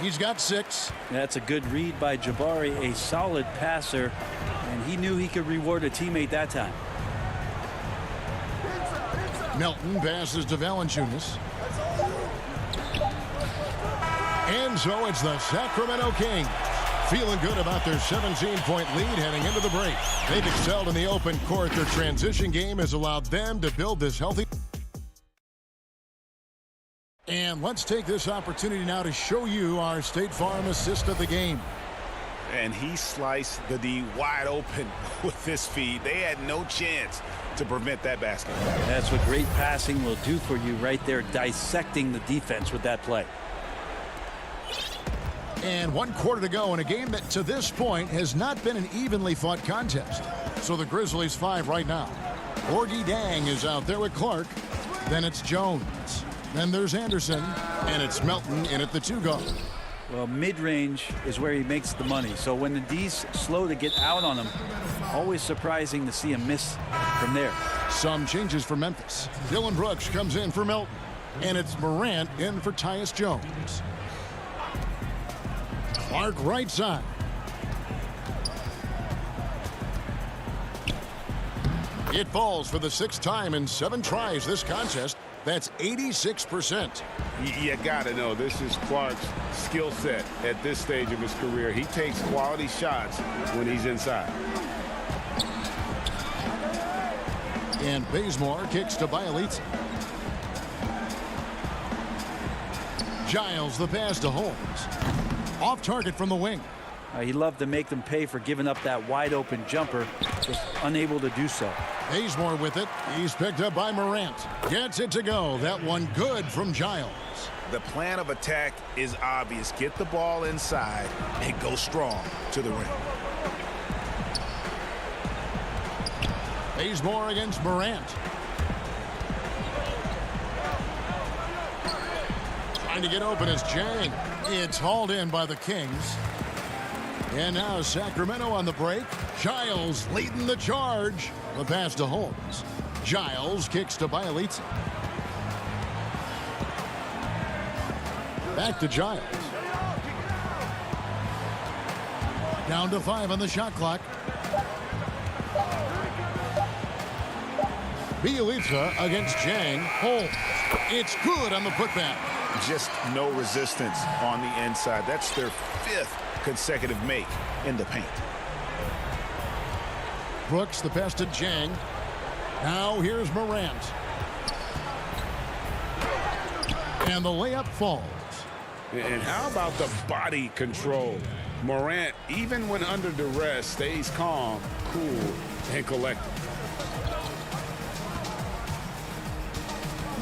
A: He's got 6.
L: That's a good read by Jabari, a solid passer, and he knew he could reward a teammate that time.
A: Melton passes to Valanciunas. And so it's the Sacramento Kings feeling good about their 17-point lead heading into the break. They've excelled in the open court. Their transition game has allowed them to build this healthy. And let's take this opportunity now to show you our State Farm assist of the game.
B: And he sliced the D wide open with this feed. They had no chance to prevent that basket.
L: That's what great passing will do for you right there, dissecting the defense with that play.
A: And 1 quarter to go in a game that to this point has not been an evenly fought contest. So the Grizzlies 5 right now. Orgie Dang is out there with Clark. Then it's Jones. Then there's Anderson. And it's Melton in at the 2 guard.
L: Well, mid-range is where he makes the money. So when the D's slow to get out on him, always surprising to see him miss from there.
A: Some changes for Memphis. Dylan Brooks comes in for Melton. And it's Morant in for Tyus Jones. Clark right side. It falls for the 6th time in 7 tries this contest. That's 86%.
B: You got to know this is Clark's skill set at this stage of his career. He takes quality shots when he's inside.
A: And Bazemore kicks to Bielitsa. Giles the pass to Holmes. Off target from the wing.
L: He loved to make them pay for giving up that wide open jumper. Just unable to do so.
A: Bazemore with it. He's picked up by Morant. Gets it to go. That one good from Giles.
B: The plan of attack is obvious. Get the ball inside and go strong to the rim.
A: Bazemore against Morant. Trying to get open is Jang. It's hauled in by the Kings. And now Sacramento on the break. Giles leading the charge. The pass to Holmes. Giles kicks to Bielitsa. Back to Giles. Down to 5 on the shot clock. Bielitsa against Jang. Holmes. It's good on the putback.
B: Just no resistance on the inside. That's their 5th consecutive make in the paint.
A: Brooks the pass to Jang. Now here's Morant. And the layup falls.
B: And how about the body control? Morant, even when under duress, stays calm, cool, and collected.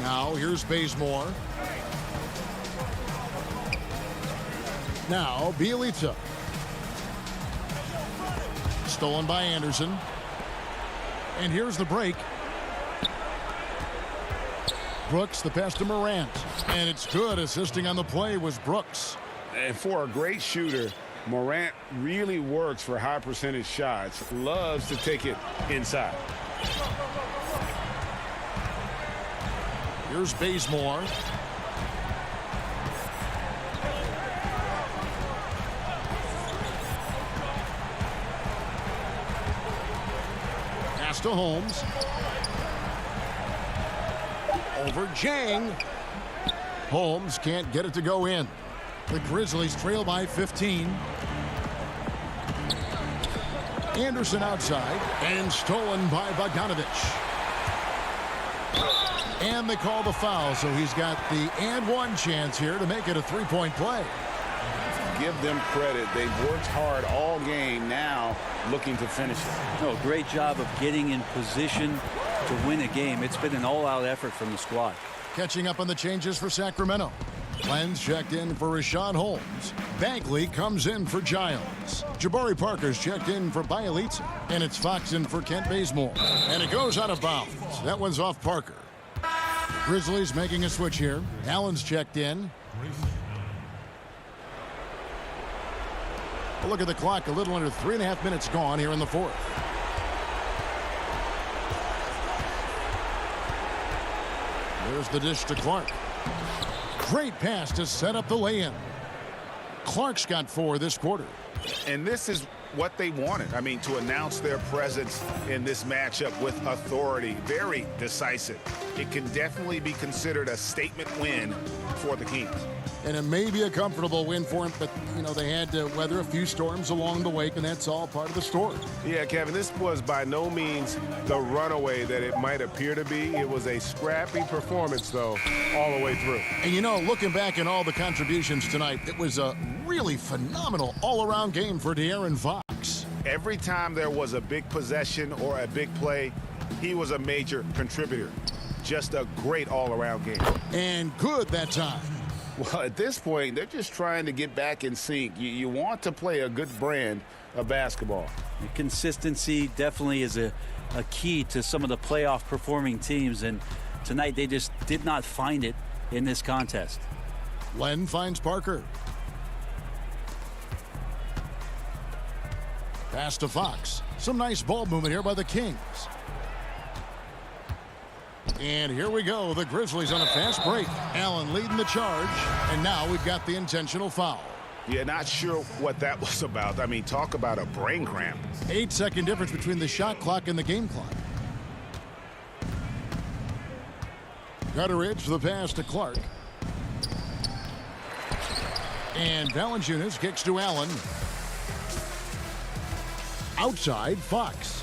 A: Now here's Bazemore. Now Bielitsa. Stolen by Anderson. And here's the break. Brooks the pass to Morant. And it's good. Assisting on the play was Brooks.
B: And for a great shooter, Morant really works for high percentage shots. Loves to take it inside.
A: Here's Bazemore. Pass to Holmes. Over Jang. Holmes can't get it to go in. The Grizzlies trail by 15. Anderson outside and stolen by Bogdanovich. And they call the foul, so he's got the and one chance here to make it a 3-point play.
B: Give them credit. They've worked hard all game, now looking to finish it.
L: Oh, great job of getting in position to win a game. It's been an all-out effort from the squad.
A: Catching up on the changes for Sacramento. Lenz checked in for Rashawn Holmes. Bagley comes in for Giles. Jabari Parker's checked in for Bielitsa. And it's Fox in for Kent Bazemore. And it goes out of bounds. That one's off Parker. Grizzlies making a switch here. Allen's checked in. A look at the clock, a little under 3.5 minutes gone here in the fourth. There's the dish to Clark. Great pass to set up the lay-in. Clark's got 4 this quarter.
B: And this is what they wanted. I mean, to announce their presence in this matchup with authority. Very decisive. It can definitely be considered a statement win for the Kings.
A: And it may be a comfortable win for them, but, you know, they had to weather a few storms along the way, and that's all part of the story.
D: Yeah, Kevin, this was by no means the runaway that it might appear to be. It was a scrappy performance, though, all the way through.
A: And, you know, looking back at all the contributions tonight, it was a really phenomenal all-around game for De'Aaron Fox.
B: Every time there was a big possession or a big play, he was a major contributor. Just a great all-around game.
A: And good that time.
B: Well, at this point, they're just trying to get back in sync. You want to play a good brand of basketball.
L: The consistency definitely is a key to some of the playoff performing teams, and tonight they just did not find it in this contest.
A: Len finds Parker. Pass to Fox. Some nice ball movement here by the Kings. And here we go. The Grizzlies on a fast break. Allen leading the charge. And now we've got the intentional foul.
B: Yeah, not sure what that was about. I mean, talk about a brain cramp.
A: 8-second difference between the shot clock and the game clock. Gutteridge, the pass to Clark. And Valanciunas kicks to Allen. Outside, Fox.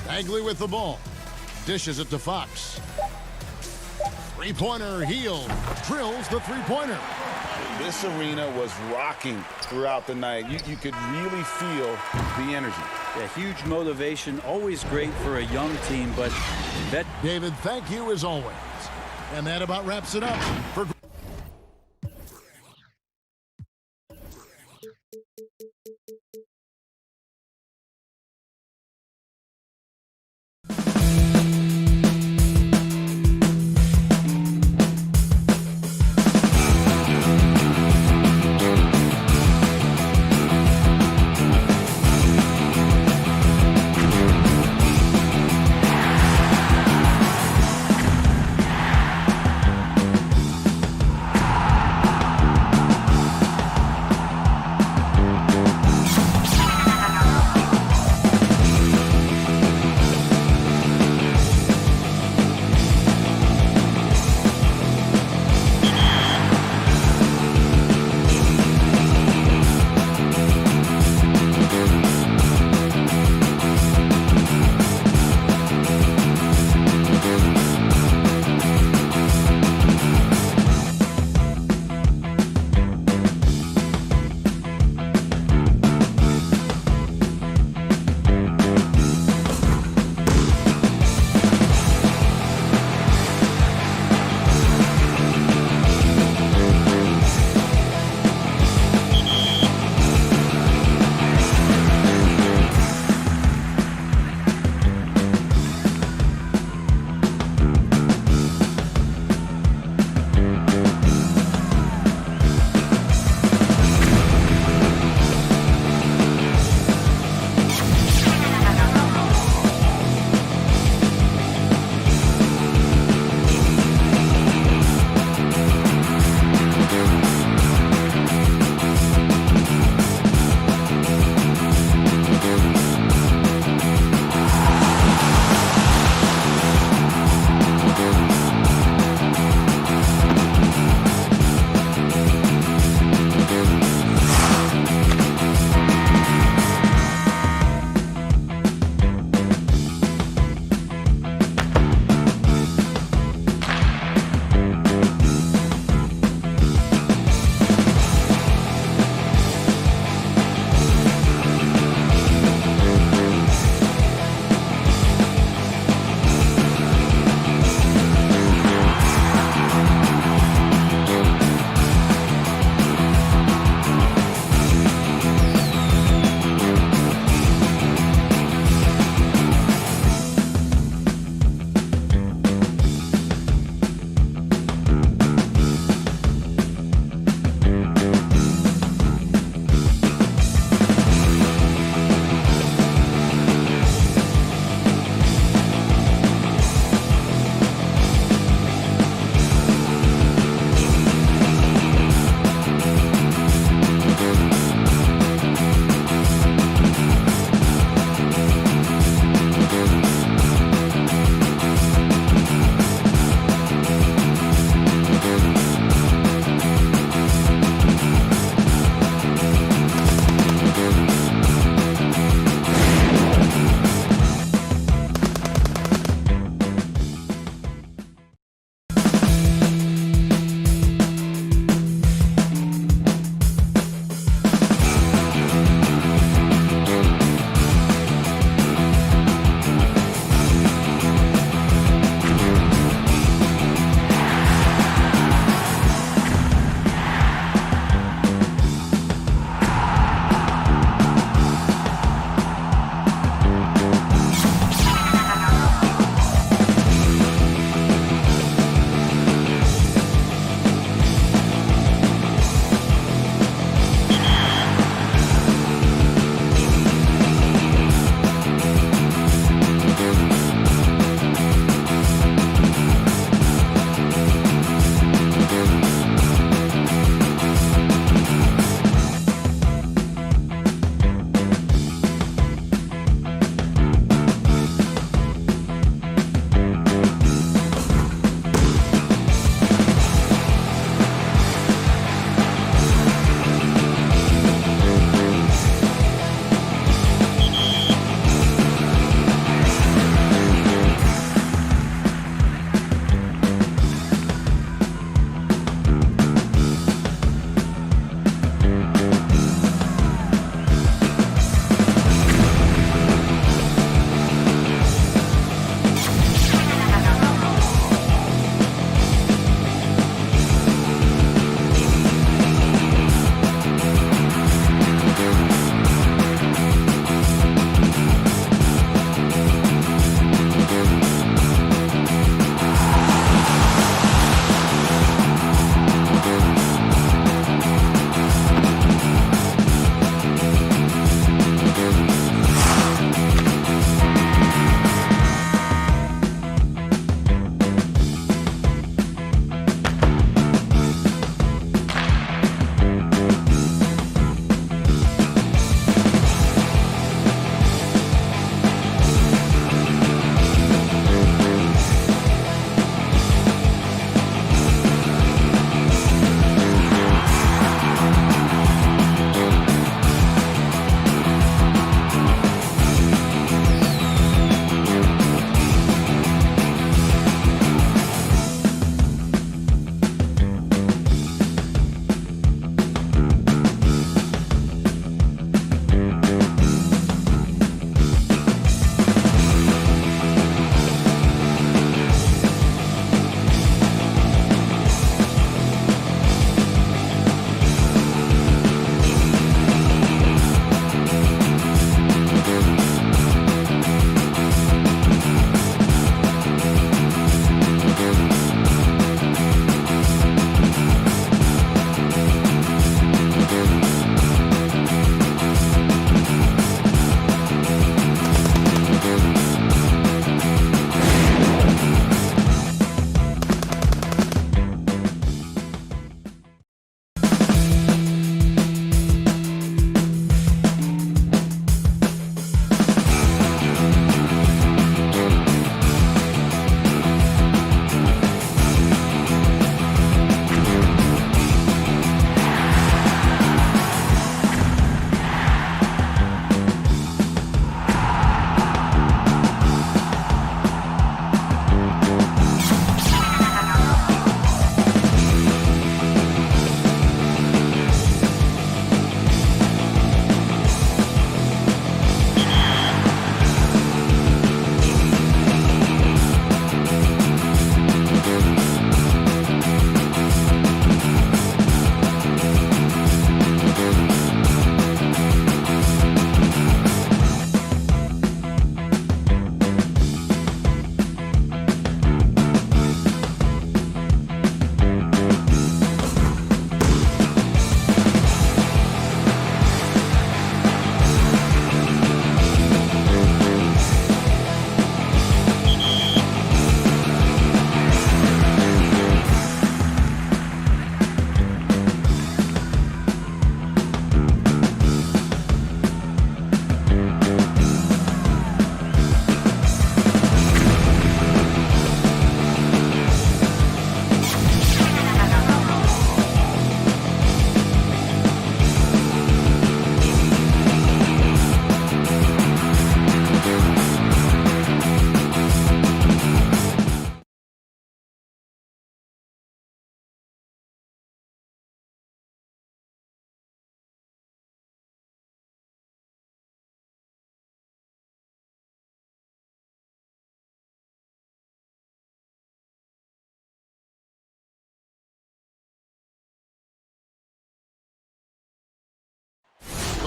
A: Bagley with the ball. Dishes it to Fox. Three-pointer, Heel. Drills the three-pointer.
B: This arena was rocking throughout the night. You could really feel the energy.
L: Yeah, huge motivation. Always great for a young team, but that...
A: David, thank you as always. And that about wraps it up for...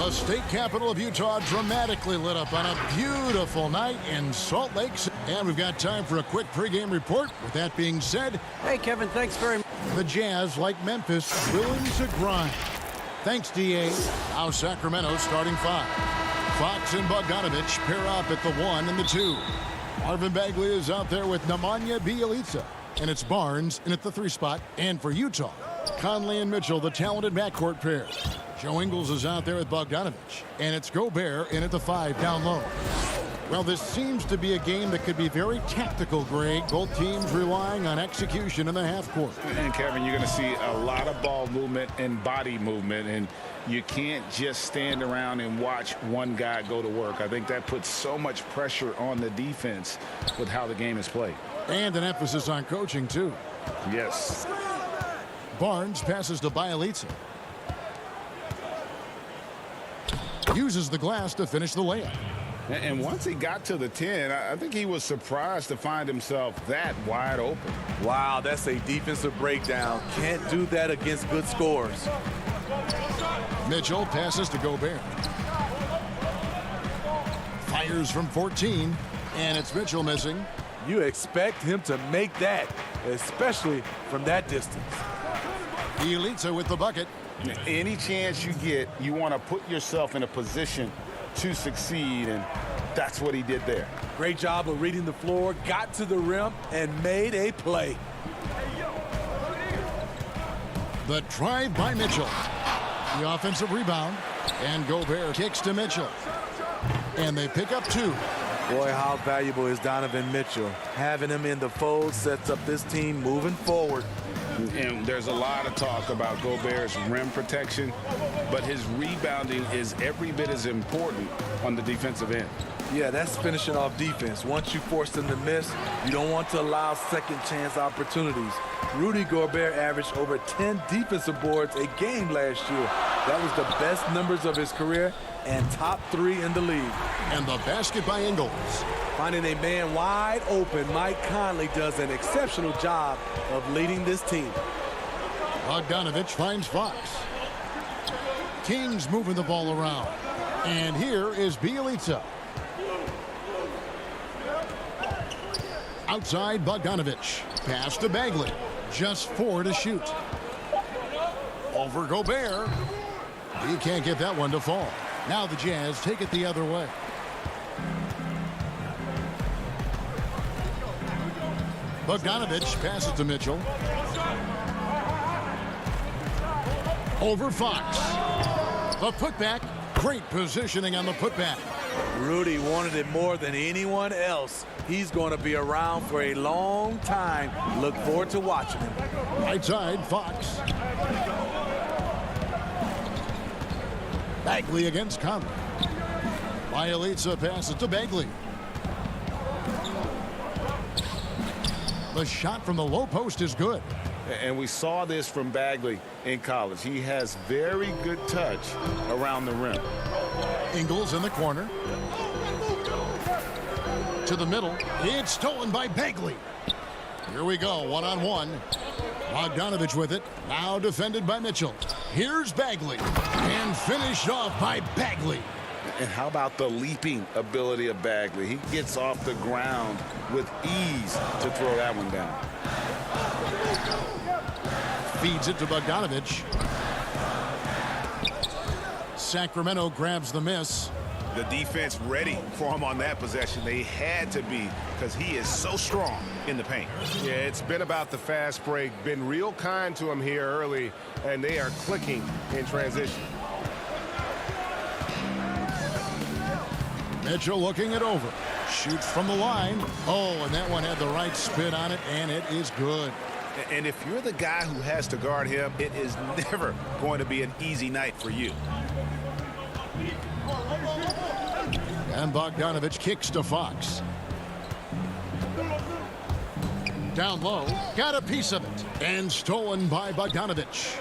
A: The state capital of Utah dramatically lit up on a beautiful night in Salt Lake City. And we've got time for a quick pregame report. With that being said,
J: hey, Kevin, thanks very much.
A: The Jazz, like Memphis, willing to grind. Thanks, D.A. Now Sacramento starting 5. Fox and Bogdanovich pair up at the 1 and the 2. Marvin Bagley is out there with Nemanja Bjelica. And it's Barnes in at the 3 spot. And for Utah, Conley and Mitchell, the talented backcourt pair. Joe Ingles is out there with Bogdanovich. And it's Gobert in at the 5 down low. Well, this seems to be a game that could be very tactical, Greg. Both teams relying on execution in the half court.
B: And, Kevin, you're going to see a lot of ball movement and body movement. And you can't just stand around and watch one guy go to work. I think that puts so much pressure on the defense with how the game is played.
A: And an emphasis on coaching, too.
B: Yes.
A: Barnes passes to Bjelica. Uses the glass to finish the layup.
B: And once he got to the 10, I think he was surprised to find himself that wide open.
C: Wow, that's a defensive breakdown. Can't do that against good scores.
A: Mitchell passes to Gobert. Fires from 14, and it's Mitchell missing.
C: You expect him to make that, especially from that distance.
A: Bjelica with the bucket.
B: Any chance you get, you want to put yourself in a position to succeed, and that's what he did there.
C: Great job of reading the floor, got to the rim, and made a play.
A: The drive by Mitchell. The offensive rebound, and Gobert kicks to Mitchell. And they pick up 2.
C: Boy, how valuable is Donovan Mitchell? Having him in the fold sets up this team moving forward.
B: And there's a lot of talk about Gobert's rim protection, but his rebounding is every bit as important on the defensive end.
C: Yeah, that's finishing off defense. Once you force them to miss, you don't want to allow second chance opportunities. Rudy Gobert averaged over 10 defensive boards a game last year. That was the best numbers of his career and top 3 in the league.
A: And the basket by Ingles.
C: Finding a man wide open, Mike Conley does an exceptional job of leading this team.
A: Bogdanovich finds Fox. Kings moving the ball around. And here is Bjelica. Outside Bogdanovich. Pass to Bagley. Just 4 to shoot. Over Gobert. He can't get that one to fall. Now the Jazz take it the other way. Bogdanovich passes to Mitchell. Over Fox. The putback. Great positioning on the putback.
C: Rudy wanted it more than anyone else. He's going to be around for a long time. Look forward to watching him.
A: Right side, Fox. Bagley against Conley. Bjelica passes to Bagley. The shot from the low post is good.
B: And we saw this from Bagley in college. He has very good touch around the rim.
A: Ingles in the corner. To the middle. It's stolen by Bagley. Here we go, one-on-one. Bogdanovich with it. Now defended by Mitchell. Here's Bagley. And finished off by Bagley.
B: And how about the leaping ability of Bagley? He gets off the ground with ease to throw that one down.
A: Feeds it to Bogdanovich. Sacramento grabs the miss.
D: The defense ready for him on that possession. They had to be, because he is so strong in the paint. Yeah, it's been about the fast break. Been real kind to him here early, and they are clicking in transition.
A: Mitchell looking it over. Shoots from the line. Oh, and that one had the right spin on it, and it is good.
D: And if you're the guy who has to guard him, it is never going to be an easy night for you.
A: And Bogdanovich kicks to Fox. Down low, got a piece of it, and stolen by Bogdanovich.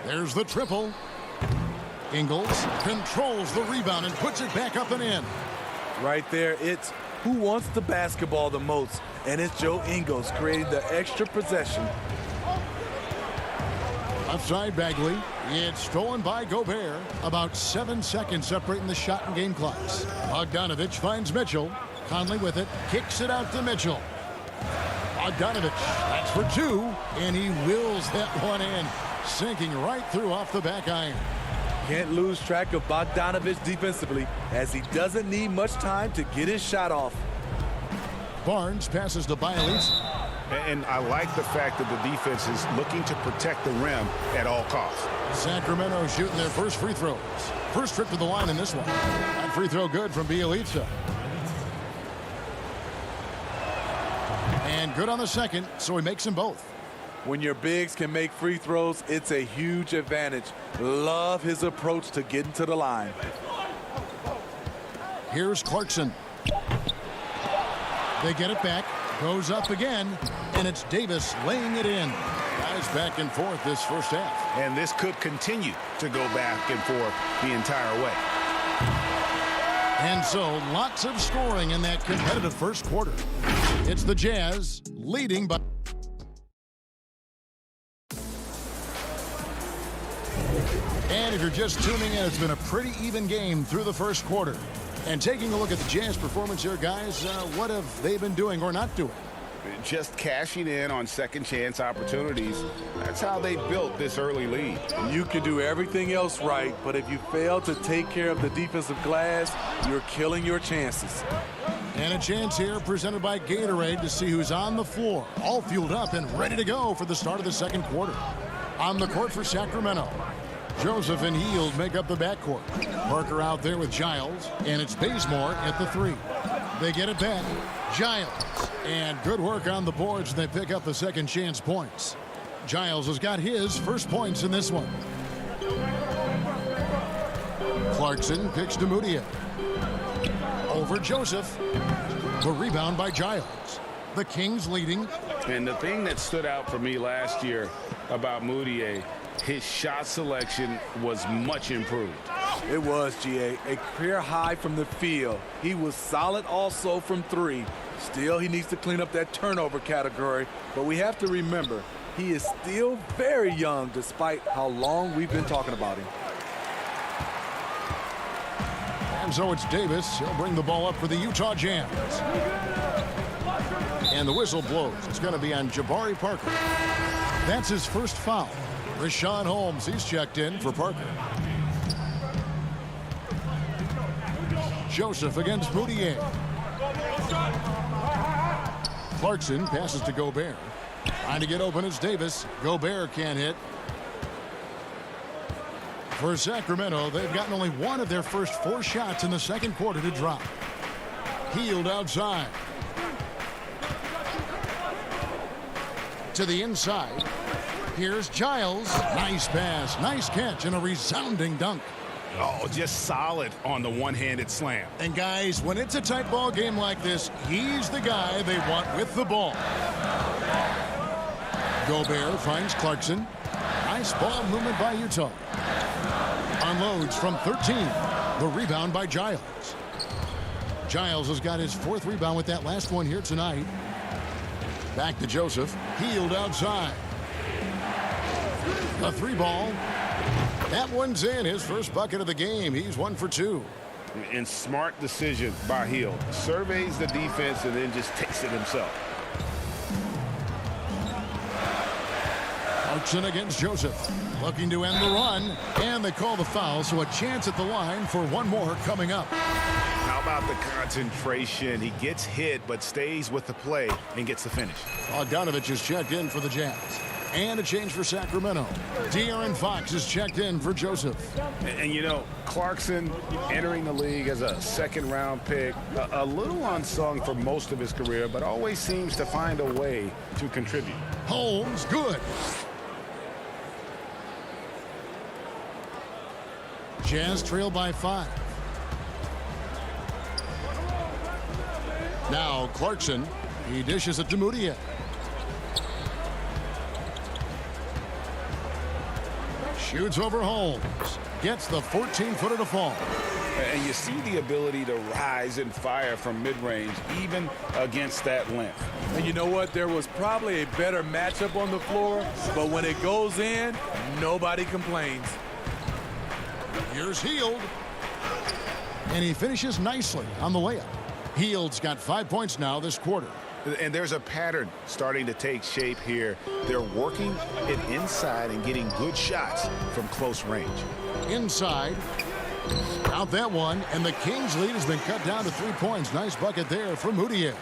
A: There's the triple. Ingles controls the rebound and puts it back up and in.
C: Right there, it's who wants the basketball the most, and it's Joe Ingles creating the extra possession.
A: Left side, Bagley. It's stolen by Gobert. About 7 seconds separating the shot and game clocks. Bogdanovich finds Mitchell. Conley with it. Kicks it out to Mitchell. Bogdanovich, that's for 2. And he wills that one in. Sinking right through off the back iron.
C: Can't lose track of Bogdanovich defensively, as he doesn't need much time to get his shot off.
A: Barnes passes to Bielitz.
B: And I like the fact that the defense is looking to protect the rim at all costs.
A: Sacramento shooting their first free throws. First trip to the line in this one. That free throw good from Bielitz. And good on the second, so he makes them both.
C: When your bigs can make free throws, it's a huge advantage. Love his approach to getting to the line.
A: Here's Clarkson. They get it back. Goes up again, and it's Davis laying it in. Guys back and forth this first half.
B: And this could continue to go back and forth the entire way.
A: And so lots of scoring in that competitive first quarter. It's the Jazz leading by... And if you're just tuning in, it's been a pretty even game through the first quarter. And taking a look at the Jazz performance here, guys, what have they been doing or not doing?
B: Just cashing in on second chance opportunities. That's how they built this early lead.
C: You can do everything else right, but if you fail to take care of the defensive glass, you're killing your chances.
A: And a chance here presented by Gatorade to see who's on the floor, all fueled up and ready to go for the start of the second quarter. On the court for Sacramento, Joseph and Hield make up the backcourt. Parker out there with Giles, and it's Bazemore at the 3. They get it back. Giles, and good work on the boards, and they pick up the second chance points. Giles has got his first points in this one. Clarkson picks to Mudiay. Over Joseph. The rebound by Giles. The Kings leading.
B: And the thing that stood out for me last year about Mudiay, his shot selection was much improved.
C: It was, GA. A career high from the field. He was solid also from 3. Still, he needs to clean up that turnover category. But we have to remember, he is still very young despite how long we've been talking about him.
A: And so it's Davis. He'll bring the ball up for the Utah Jazz. And the whistle blows. It's going to be on Jabari Parker. That's his first foul. Rashawn Holmes, he's checked in for Parker. Joseph against Mudiay. Clarkson passes to Gobert. Trying to get open is Davis. Gobert can't hit. For Sacramento, they've gotten only one of their first 4 shots in the second quarter to drop. Hield outside. To the inside. Here's Giles. Nice pass, nice catch, and a resounding dunk.
B: Oh, just solid on the one-handed slam.
A: And guys, when it's a tight ball game like this, he's the guy they want with the ball. Gobert finds Clarkson. Nice ball movement by Utah. Unloads from 13. The rebound by Giles. Giles has got his 4th rebound with that last one here tonight. Back to Joseph. Hield outside. A 3 ball. That one's in. His first bucket of the game. He's 1 for 2.
B: And smart decision by Hield. Surveys the defense and then just takes it himself.
A: Clarkson against Joseph. Looking to end the run. And they call the foul, so a chance at the line for one more coming up.
B: How about the concentration? He gets hit but stays with the play and gets the finish.
A: Bogdanovich is checked in for the Jazz. And a change for Sacramento. De'Aaron Fox is checked in for Joseph.
B: And you know, Clarkson entering the league as a second-round pick, a little unsung for most of his career, but always seems to find a way to contribute.
A: Holmes, good. Jazz trail by 5. Now Clarkson, he dishes it to Mudiay. Shoots over Holmes. Gets the 14-footer to fall.
B: And you see the ability to rise and fire from mid-range, even against that length.
C: And you know what? There was probably a better matchup on the floor, but when it goes in, nobody complains.
A: Here's Hield. And he finishes nicely on the layup. Hield's got 5 points now this quarter.
B: And there's a pattern starting to take shape here. They're working it inside and getting good shots from close range.
A: Inside. Out that one, and the Kings' lead has been cut down to 3 points. Nice bucket there from Moutier.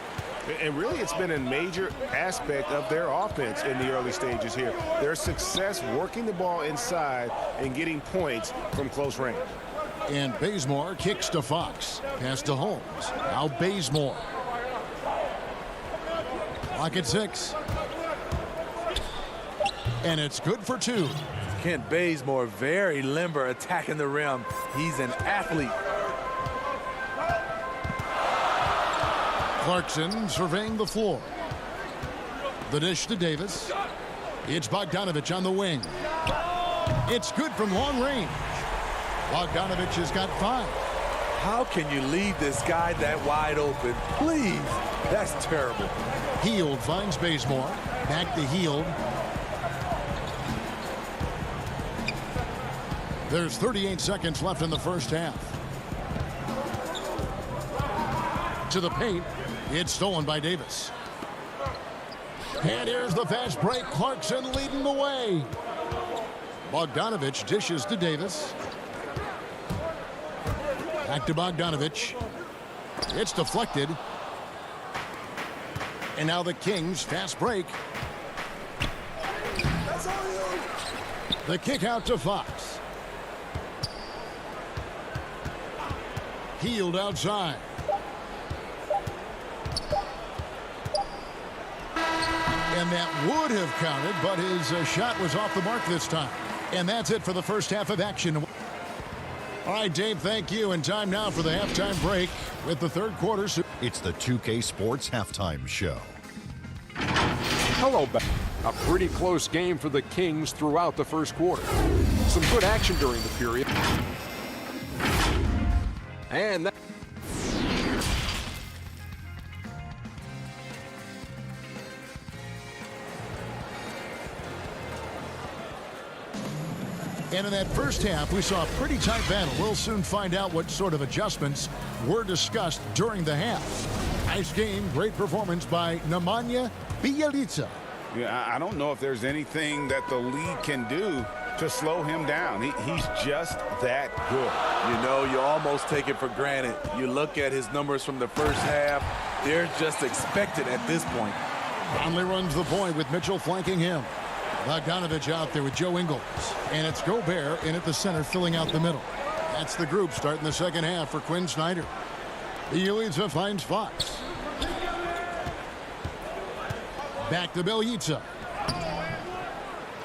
B: And really, it's been a major aspect of their offense in the early stages here. Their success working the ball inside and getting points from close range.
A: And Bazemore kicks to Fox. Pass to Holmes. Now Bazemore. Clock at 6. And it's good for 2.
C: Kent Bazemore, very limber, attacking the rim. He's an athlete.
A: Clarkson surveying the floor. The dish to Davis. It's Bogdanovich on the wing. It's good from long range. Bogdanovich has got 5.
C: How can you leave this guy that wide open? Please. That's terrible.
A: Hield finds Bazemore. Back to Hield. There's 38 seconds left in the first half. To the paint. It's stolen by Davis. And here's the fast break. Clarkson leading the way. Bogdanovich dishes to Davis. Back to Bogdanovich. It's deflected. And now the Kings fast break. The kick out to Fox. Hield outside. And that would have counted, but his shot was off the mark this time. And that's it for the first half of action. All right, Dave, thank you. And time now for the halftime break with the third quarter.
E: It's the 2K Sports Halftime Show.
F: Hello, back. A pretty close game for the Kings throughout the first quarter. Some good action during the period. And that
A: And in that first half, we saw a pretty tight battle. We'll soon find out what sort of adjustments were discussed during the half. Nice game, great performance by Nemanja Bjelica.
B: Yeah, I don't know if there's anything that the league can do to slow him down. He's just that good.
C: You know, you almost take it for granted. You look at his numbers from the first half, they're just expected at this point.
A: Conley runs the point with Mitchell flanking him. Bogdanovich out there with Joe Ingles. And it's Gobert in at the center, filling out the middle. That's the group starting the second half for Quinn Snyder. Bjelica finds Fox. Back to Bjelica.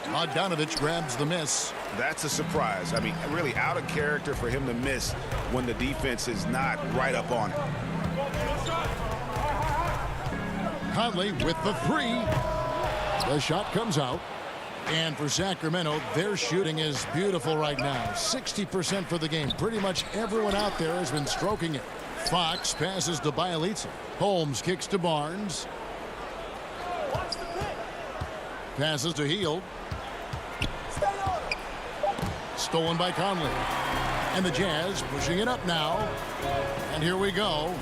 A: Bogdanovich grabs the miss.
B: That's a surprise. I mean, really out of character for him to miss when the defense is not right up on him.
A: Conley with the 3. The shot comes out. And for Sacramento, their shooting is beautiful right now. 60% for the game. Pretty much everyone out there has been stroking it. Fox passes to Bjelica. Holmes kicks to Barnes. Passes to Hield. Stolen by Conley. And the Jazz pushing it up now. And here we go.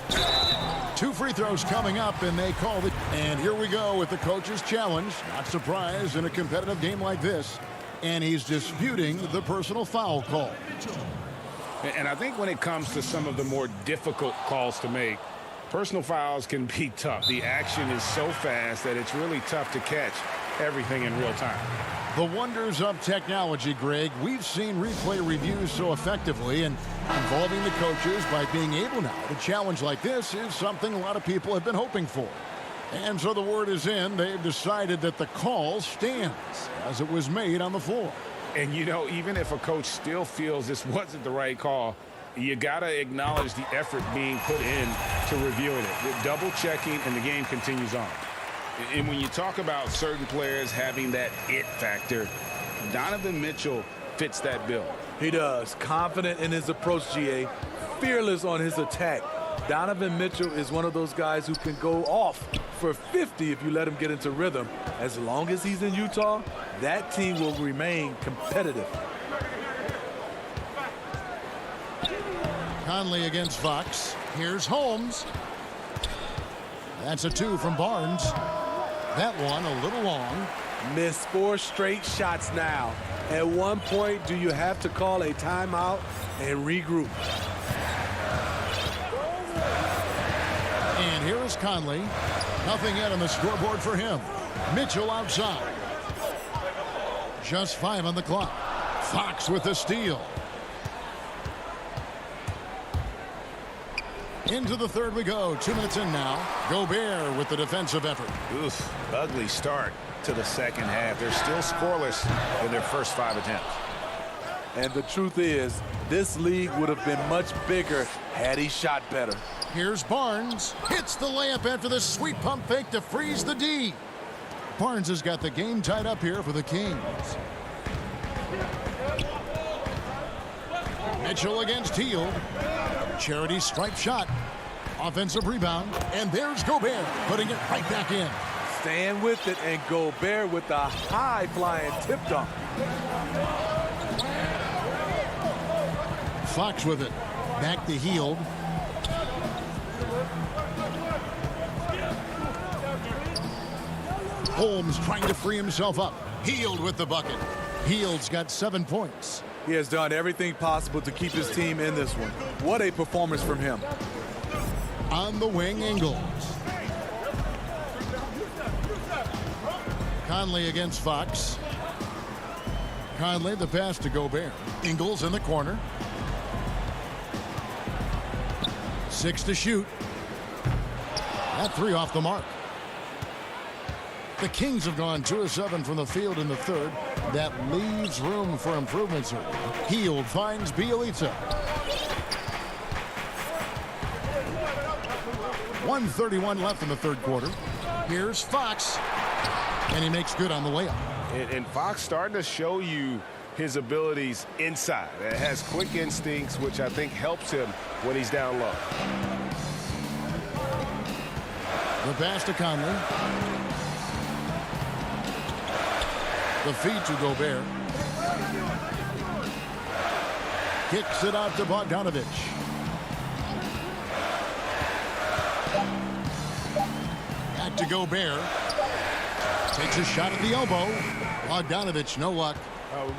A: 2 free throws coming up, and they called it. And here we go with the coach's challenge. Not surprised in a competitive game like this. And he's disputing the personal foul call.
B: And I think when it comes to some of the more difficult calls to make, personal fouls can be tough. The action is so fast that it's really tough to catch everything in real time.
A: The wonders of technology, Greg. We've seen replay reviews so effectively, and involving the coaches by being able now to challenge like this is something a lot of people have been hoping for. And so the word is in. They've decided that the call stands as it was made on the floor.
B: And, you know, even if a coach still feels this wasn't the right call, you got to acknowledge the effort being put in to reviewing it. Double checking, and the game continues on. And when you talk about certain players having that it factor, Donovan Mitchell fits that bill.
C: He does. Confident in his approach, GA. Fearless on his attack. Donovan Mitchell is one of those guys who can go off for 50 if you let him get into rhythm. As long as he's in Utah, that team will remain competitive.
A: Conley against Fox. Here's Holmes. That's a 2 from Barnes. That one a little long.
C: Missed 4 straight shots now. At one point, do you have to call a timeout and regroup?
A: And here is Conley. Nothing yet on the scoreboard for him. Mitchell outside. Just 5 on the clock. Fox with the steal. Into the third we go. 2 minutes in now. Gobert with the defensive effort.
B: Oof, ugly start to the second half. They're still scoreless in their first 5 attempts.
C: And the truth is, this league would have been much bigger had he shot better.
A: Here's Barnes. Hits the layup after the sweet pump fake to freeze the D. Barnes has got the game tied up here for the Kings. Mitchell against Hield. Charity stripe shot. Offensive rebound. And there's Gobert putting it right back in.
C: Stand with it, and Gobert with the high-flying tip dunk.
A: Fox with it. Back to Hield. Holmes trying to free himself up. Hield with the bucket. Hield's got 7 points.
C: He has done everything possible to keep his team in this one. What a performance from him.
A: On the wing, Ingles. Conley against Fox. Conley the pass to Gobert. Ingles in the corner. 6 to shoot. That 3 off the mark. The Kings have gone 2 of 7 from the field in the third. That leaves room for improvements here. Hield finds Bielitsa. 1:31 left in the third quarter. Here's Fox. And he makes good on the way up.
B: And Fox starting to show you his abilities inside. It has quick instincts, which I think helps him when he's down low.
A: The pass to Conley. The feed to Gobert. Kicks it out to Bogdanovich. Back to Gobert. Takes a shot at the elbow. Bogdanovich, no luck.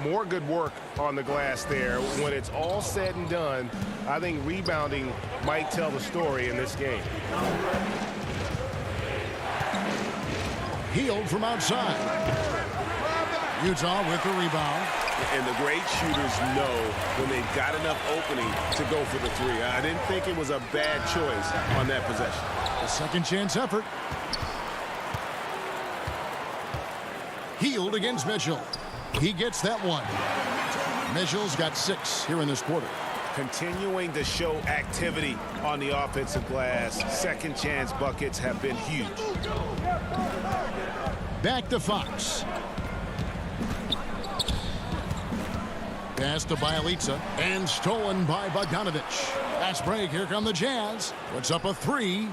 B: More good work on the glass there. When it's all said and done, I think rebounding might tell the story in this game.
A: Hield from outside. Utah with the rebound.
B: And the great shooters know when they've got enough opening to go for the 3. I didn't think it was a bad choice on that possession.
A: A second chance effort. Hield against Mitchell. He gets that one. Mitchell's got 6 here in this quarter.
B: Continuing to show activity on the offensive glass. Second chance buckets have been huge.
A: Back to Fox. Pass to Bielitsa and stolen by Bogdanovich. Fast break. Here come the Jazz. Puts up a 3.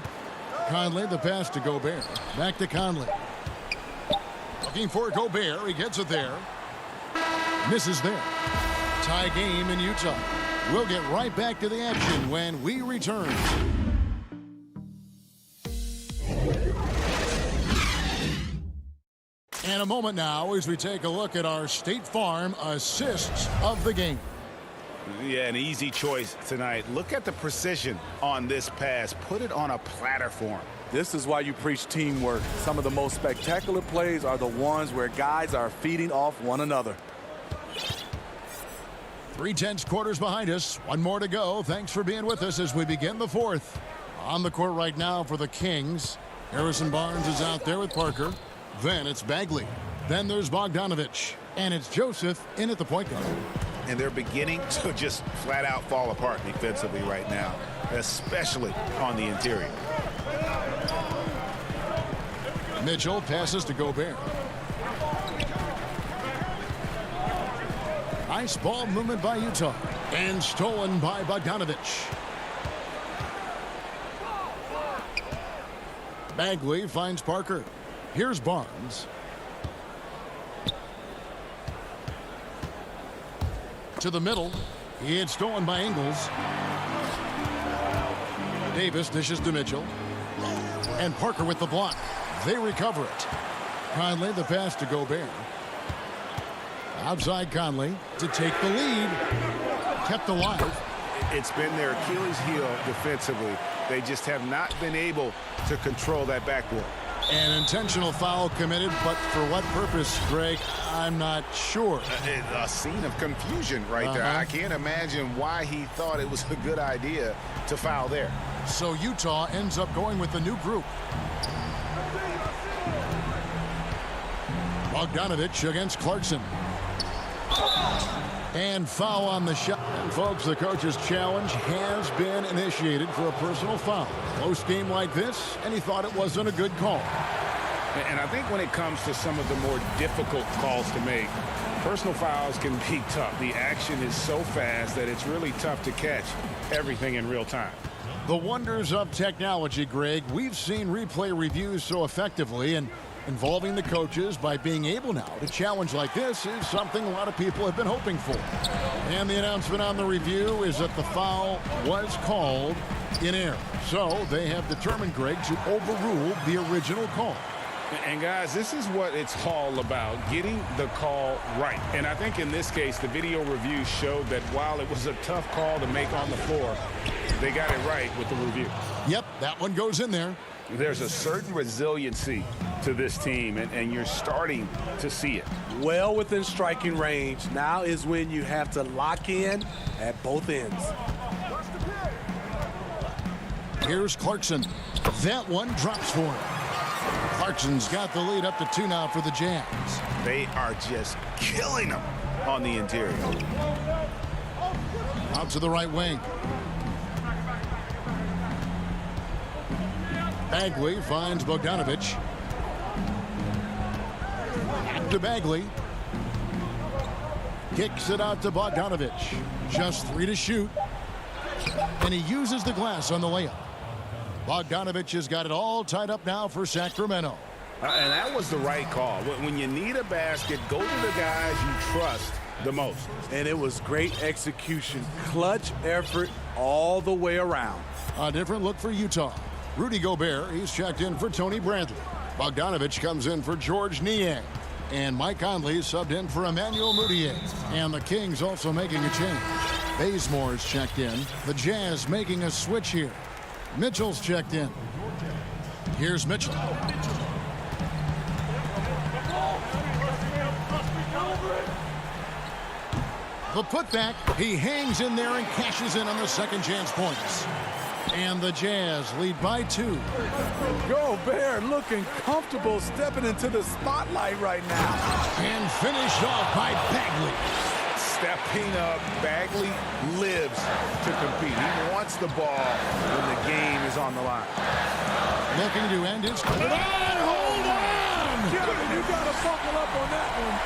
A: Conley the pass to Gobert. Back to Conley. Looking for Gobert. He gets it there. Misses there. Tie game in Utah. We'll get right back to the action when we return. In a moment now as we take a look at our State Farm assists of the game.
B: Yeah, an easy choice tonight. Look at the precision on this pass. Put it on a platter for him.
C: This is why you preach teamwork. Some of the most spectacular plays are the ones where guys are feeding off one another.
A: 3/10 quarters behind us. One more to go. Thanks for being with us as we begin the fourth. On the court right now for the Kings. Harrison Barnes is out there with Parker. Then it's Bagley. Then there's Bogdanovich. And it's Joseph in at the point guard.
B: And they're beginning to just flat out fall apart defensively right now, especially on the interior. Mitchell passes to Gobert.
A: Nice ball movement by Utah. And stolen by Bogdanovich. Bagley finds Parker. Here's Barnes. To the middle. It's stolen by Ingles. Davis dishes to Mitchell. And Parker with the block. They recover it. Conley the pass to Gobert. Outside Conley to take the lead. Kept alive.
B: It's been their Achilles heel defensively. They just have not been able to control that backboard.
A: An intentional foul committed, but for what purpose, Greg? I'm not sure.
B: A scene of confusion right there. I can't imagine why he thought it was a good idea to foul there.
A: So Utah ends up going with the new group. Bogdanovich against Clarkson. And foul on the shot. And folks, the coach's challenge has been initiated for a personal foul. Close game like this, and he thought it wasn't a good call.
B: And I think when it comes to some of the more difficult calls to make, personal fouls can be tough. The action is so fast that it's really tough to catch everything in real time.
A: The wonders of technology, Greg. We've seen replay reviews so effectively, and involving the coaches by being able now to challenge like this is something a lot of people have been hoping for. And the announcement on the review is that the foul was called in error. So they have determined, Greg, to overrule the original call.
B: And guys, this is what it's all about, getting the call right. And I think in this case, the video review showed that while it was a tough call to make on the floor, they got it right with the review.
A: Yep, that one goes in there.
B: There's a certain resiliency to this team, and you're starting to see it.
C: Well within striking range. Now is when you have to lock in at both ends.
A: Here's Clarkson. That one drops for him. Clarkson's got the lead up to 2 now for the Jazz.
B: They are just killing them on the interior.
A: Out to the right wing. Bagley finds Bogdanovich. Back to Bagley. Kicks it out to Bogdanovich. Just 3 to shoot. And he uses the glass on the layup. Bogdanovich has got it all tied up now for Sacramento.
B: And that was the right call. When you need a basket, go to the guys you trust the most.
C: And it was great execution. Clutch effort all the way around.
A: A different look for Utah. Rudy Gobert, he's checked in for Tony Bradley. Bogdanovich comes in for George Niang. And Mike Conley is subbed in for Emmanuel Mudiay. And the Kings also making a change. Bazemore's checked in. The Jazz making a switch here. Mitchell's checked in. Here's Mitchell. The putback. He hangs in there and cashes in on the second chance points. And the Jazz lead by 2.
C: Gobert looking comfortable stepping into the spotlight right now.
A: And finished off by Bagley.
B: Stepping up, Bagley lives to compete. He wants the ball when the game is on the line.
A: Looking to end his career. Hold on!
C: Kevin, you got to buckle up on that one.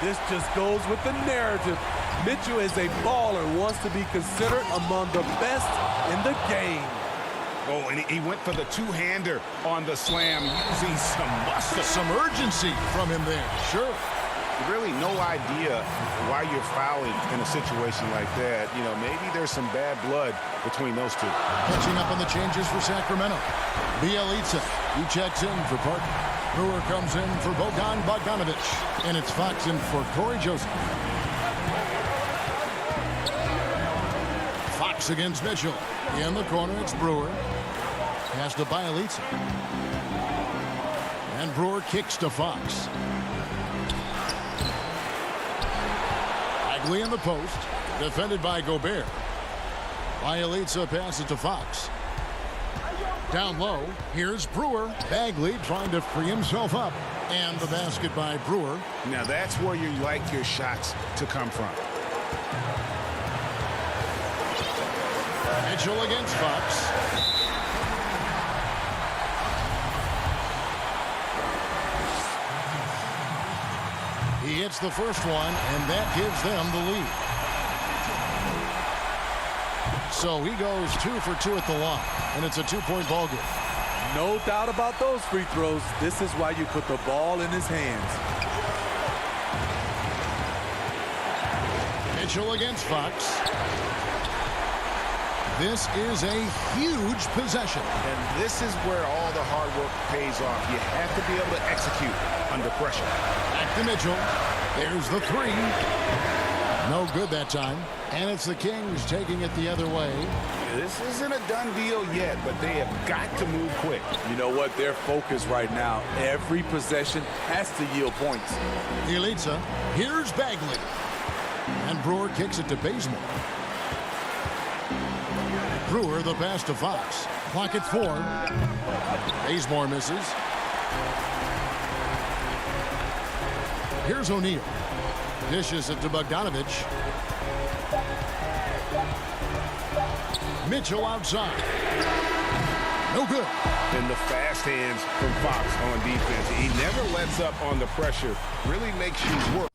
C: This just goes with the narrative. Mitchell is a baller, wants to be considered among the best in the game.
B: Oh, and he went for the two-hander on the slam, using some muscle.
A: Some urgency from him there. Sure.
B: Really no idea why you're fouling in a situation like that. You know, maybe there's some bad blood between those two.
A: Catching up on the changes for Sacramento. Bielitsa, he checks in for Parker. Brewer comes in for Bogdanovich. And it's Fox in for Corey Joseph. Fox against Mitchell. In the corner, it's Brewer. Pass to Bielitsa. And Brewer kicks to Fox. Bagley in the post. Defended by Gobert. Bielitsa passes to Fox. Down low, here's Brewer. Bagley trying to free himself up. And the basket by Brewer.
B: Now that's where you like your shots to come from.
A: Mitchell against Fox. He hits the first one, and that gives them the lead. So he goes 2 for 2 at the line, and it's a 2-point ball game.
C: No doubt about those free throws. This is why you put the ball in his hands.
A: Mitchell against Fox. This is a huge possession.
B: And this is where all the hard work pays off. You have to be able to execute under pressure.
A: Back to Mitchell. There's the 3. No good that time. And it's the Kings taking it the other way.
B: This isn't a done deal yet, but they have got to move quick.
C: You know what? Their focus right now, every possession has to yield points.
A: Elitsa. Here's Bagley. And Brewer kicks it to Bazemore. Brewer the pass to Fox. Clock at 4. Bazemore misses. Here's O'Neal. Dishes it to Bogdanovich. Mitchell outside. No good.
B: And the fast hands from Fox on defense. He never lets up on the pressure. Really makes you work.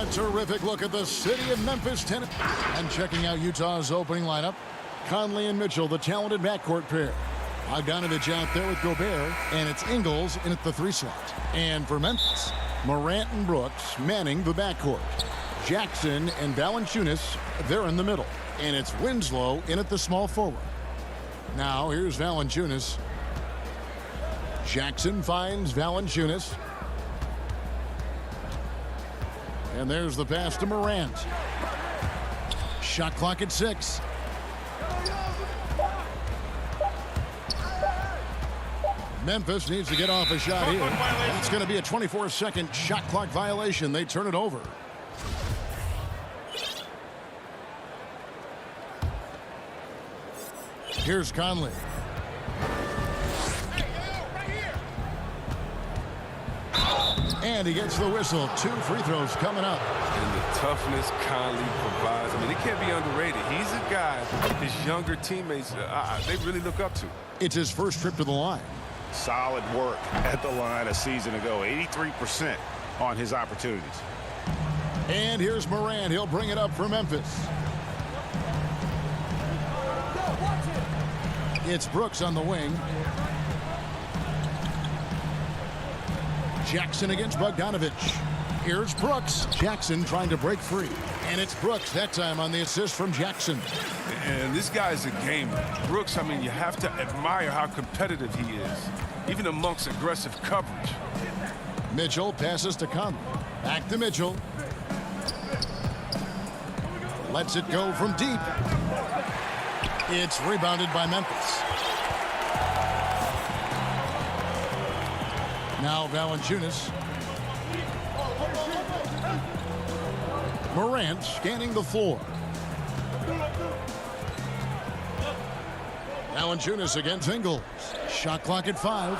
A: A terrific look at the city of Memphis, Tennessee. And checking out Utah's opening lineup, Conley and Mitchell, the talented backcourt pair. Bogdanovich out there with Gobert, and it's Ingles in at the 3 slot. And for Memphis, Morant and Brooks manning the backcourt. Jackson and Valanciunas, they're in the middle. And it's Winslow in at the small forward. Now here's Valanciunas. Jackson finds Valanciunas. And there's the pass to Morant. Shot clock at 6. Memphis needs to get off a shot here. It's going to be a 24-second shot clock violation. They turn it over. Here's Conley. And he gets the whistle. 2 free throws coming up.
K: And the toughness Conley provides, I mean, it can't be underrated. He's a guy his younger teammates, they really look up to.
A: It's his first trip to the line.
B: Solid work at the line a season ago. 83% on his opportunities.
A: And here's Morant. He'll bring it up for Memphis. It's Brooks on the wing. Jackson against Bogdanovich. Here's Brooks. Jackson trying to break free. And it's Brooks that time on the assist from Jackson.
K: And this guy's a gamer. Brooks, I mean, you have to admire how competitive he is, even amongst aggressive coverage.
A: Mitchell passes to Conley. Back to Mitchell. Lets it go from deep. It's rebounded by Memphis. Now Valanciunas. Morant scanning the floor. Valanciunas against Ingles. Shot clock at 5.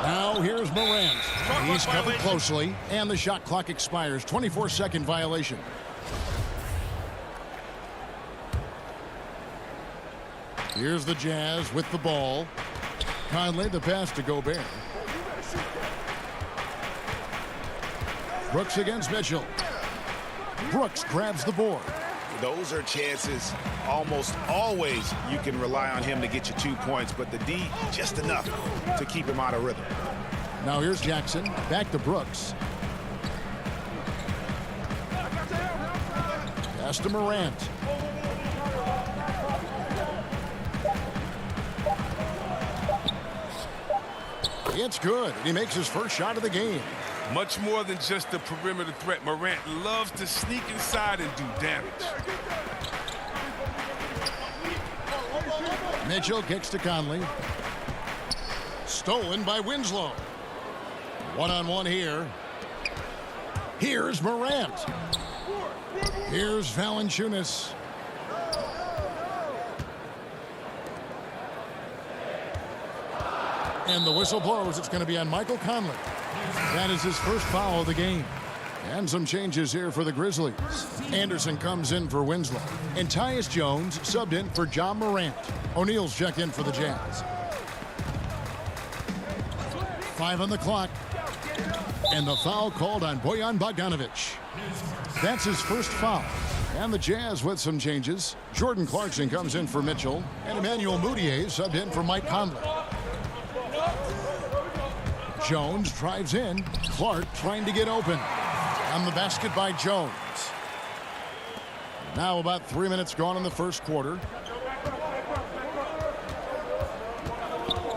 A: Now here's Morant. He's covered closely, and the shot clock expires. 24-second violation. Here's the Jazz with the ball. Conley, the pass to Gobert. Brooks against Mitchell. Brooks grabs the board.
B: Those are chances almost always you can rely on him to get you 2 points, but the D just enough to keep him out of rhythm.
A: Now here's Jackson. Back to Brooks. Pass to Morant. It's good. He makes his first shot of the game.
K: Much more than just a perimeter threat. Morant loves to sneak inside and do damage.
A: Mitchell kicks to Conley. Stolen by Winslow. One-on-one here. Here's Morant. Here's Valanciunas. And the whistle blows. It's going to be on Michael Conley. That is his first foul of the game. And some changes here for the Grizzlies. Anderson comes in for Winslow. And Tyus Jones subbed in for John Morant. O'Neal's checked in for the Jazz. 5 on the clock. And the foul called on Bojan Bogdanovich. That's his first foul. And the Jazz with some changes. Jordan Clarkson comes in for Mitchell. And Emmanuel Mudiay subbed in for Mike Conley. Jones drives in. Clark trying to get open. On the basket by Jones. Now about 3 minutes gone in the first quarter.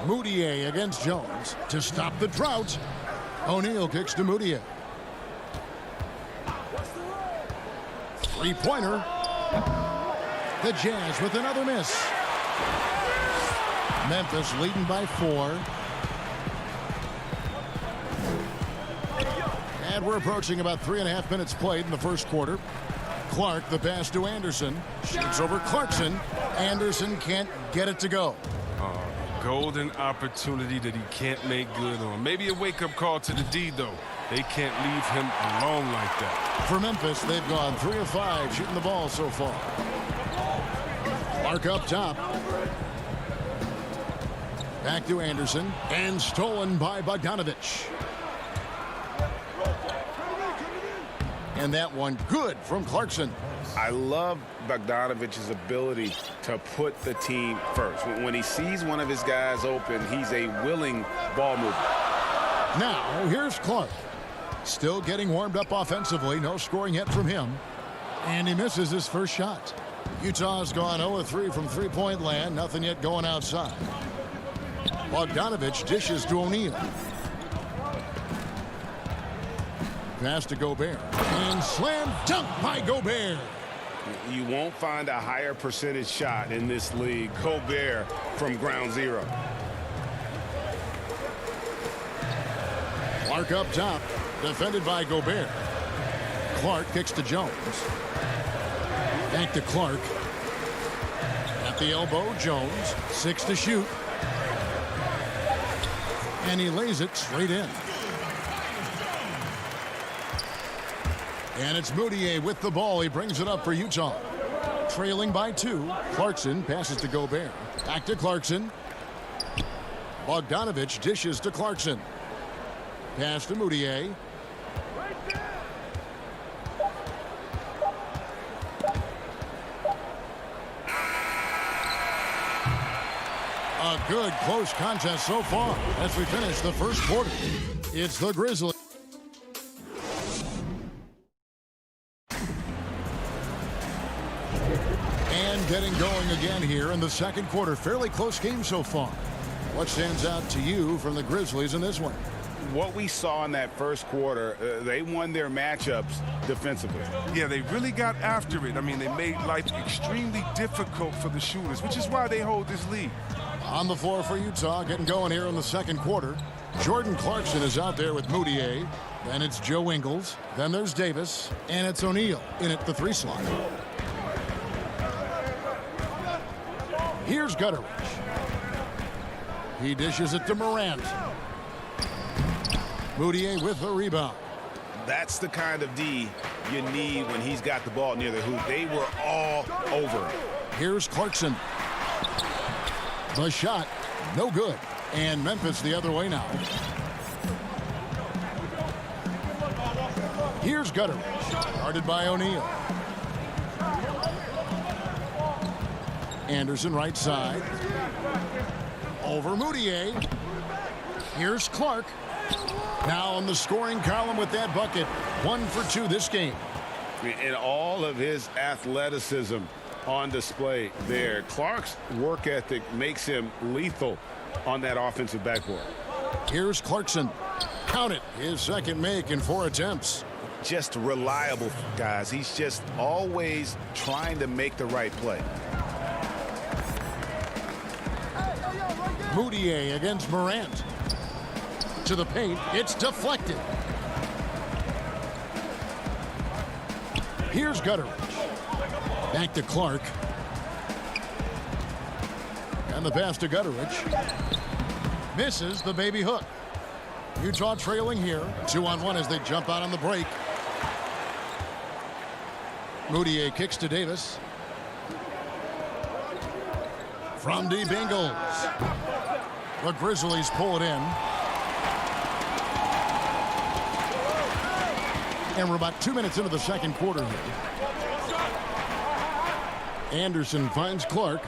A: Mudiay against Jones to stop the drought. O'Neal kicks to Mudiay. Three-pointer. The Jazz with another miss. Memphis leading by 4. And we're approaching about 3.5 minutes played in the first quarter. Clark, the pass to Anderson. Shoots over Clarkson. Anderson can't get it to go.
K: Golden opportunity that he can't make good on. Maybe a wake-up call to the D, though. They can't leave him alone like that.
A: For Memphis, they've gone 3 of 5 shooting the ball so far. Clark up top. Back to Anderson. And stolen by Bogdanovich. And that one good from Clarkson.
B: I love Bogdanovich's ability to put the team first. When he sees one of his guys open, he's a willing ball mover.
A: Now, here's Clark. Still getting warmed up offensively. No scoring yet from him. And he misses his first shot. Utah's gone 0-3 from three-point land. Nothing yet going outside. Bogdanovich dishes to O'Neal. Pass to Gobert. And slam dunk by Gobert.
B: You won't find a higher percentage shot in this league. Gobert from ground zero.
A: Clark up top. Defended by Gobert. Clark kicks to Jones. Back to Clark. At the elbow, Jones. 6 to shoot. And he lays it straight in. And it's Moutier with the ball. He brings it up for Utah. Trailing by 2. Clarkson passes to Gobert. Back to Clarkson. Bogdanovich dishes to Clarkson. Pass to Moutier. A good close contest so far as we finish the first quarter. It's the Grizzlies. And getting going again here in the second quarter. Fairly close game so far. What stands out to you from the Grizzlies in this one?
B: What we saw in that first quarter, they won their matchups defensively.
K: Yeah, they really got after it. I mean, they made life extremely difficult for the shooters, which is why they hold this lead.
A: On the floor for Utah, getting going here in the second quarter. Jordan Clarkson is out there with Moutier. Then it's Joe Ingles. Then there's Davis. And it's O'Neal in at the 3 slot. Here's Gutteridge. He dishes it to Morant. Moutier with the rebound.
B: That's the kind of D you need when he's got the ball near the hoop. They were all over him.
A: Here's Clarkson. The shot, no good. And Memphis the other way now. Here's Gutteridge, guarded by O'Neal. Anderson right side. Over Moutier. Here's Clark. Now on the scoring column with that bucket. 1 for 2 this game.
B: And all of his athleticism on display there. Clark's work ethic makes him lethal on that offensive backboard.
A: Here's Clarkson. Count it. His second make in 4 attempts.
B: Just reliable, guys. He's just always trying to make the right play.
A: Moutier against Morant. To the paint. It's deflected. Here's Gutteridge. Back to Clark. And the pass to Gutteridge. Misses the baby hook. Utah trailing here. 2-on-1 as they jump out on the break. Moutier kicks to Davis. From deep Ingles. The Grizzlies pull it in. And we're about 2 minutes into the second quarter here. Anderson finds Clark.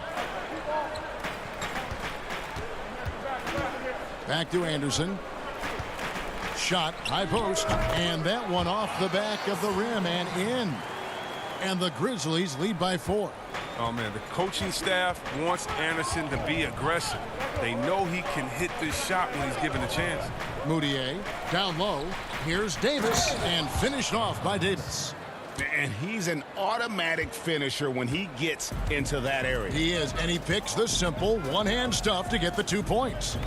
A: Back to Anderson. Shot, high post, and that one off the back of the rim and in. And the Grizzlies lead by 4.
K: Oh, man, the coaching staff wants Anderson to be aggressive. They know he can hit this shot when he's given a chance.
A: Moutier down low. Here's Davis, and finished off by Davis.
B: And he's an automatic finisher when he gets into that area.
A: He is, and he picks the simple one-hand stuff to get the 2 points.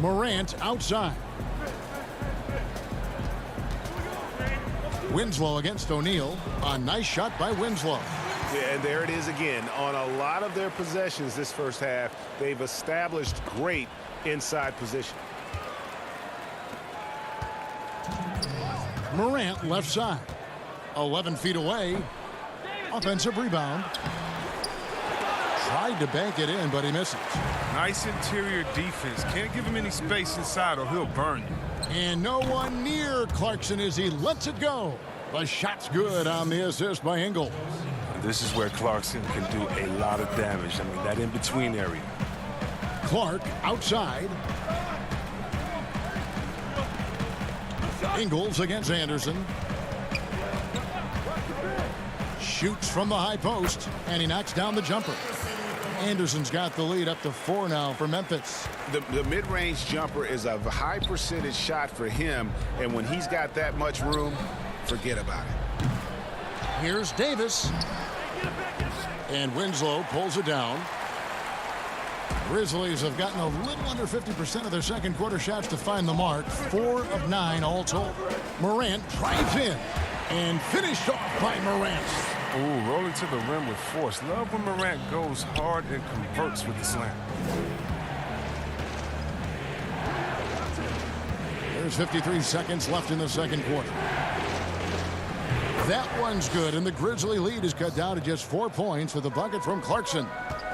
A: Morant outside. Winslow against O'Neal. A nice shot by Winslow.
B: Yeah, and there it is again. On a lot of their possessions this first half, they've established great inside position.
A: Morant left side. 11 feet away. Offensive rebound. Tried to bank it in, but he misses.
K: Nice interior defense. Can't give him any space inside or he'll burn you.
A: And no one near Clarkson as he lets it go. The shot's good on the assist by Ingles.
K: This is where Clarkson can do a lot of damage. I mean, that in-between area.
A: Clark outside. Ingles against Anderson. Shoots from the high post, and he knocks down the jumper. Anderson's got the lead up to 4 now for Memphis.
B: The mid-range jumper is a high percentage shot for him, and when he's got that much room, forget about it.
A: Here's Davis. And Winslow pulls it down. Grizzlies have gotten a little under 50% of their second quarter shots to find the mark. 4 of 9 all told. Morant drives in and finished off by Morant.
K: Ooh, rolling to the rim with force. Love when Morant goes hard and converts with the slam.
A: There's 53 seconds left in the second quarter. That one's good, and the Grizzly lead is cut down to just 4 points with a bucket from Clarkson.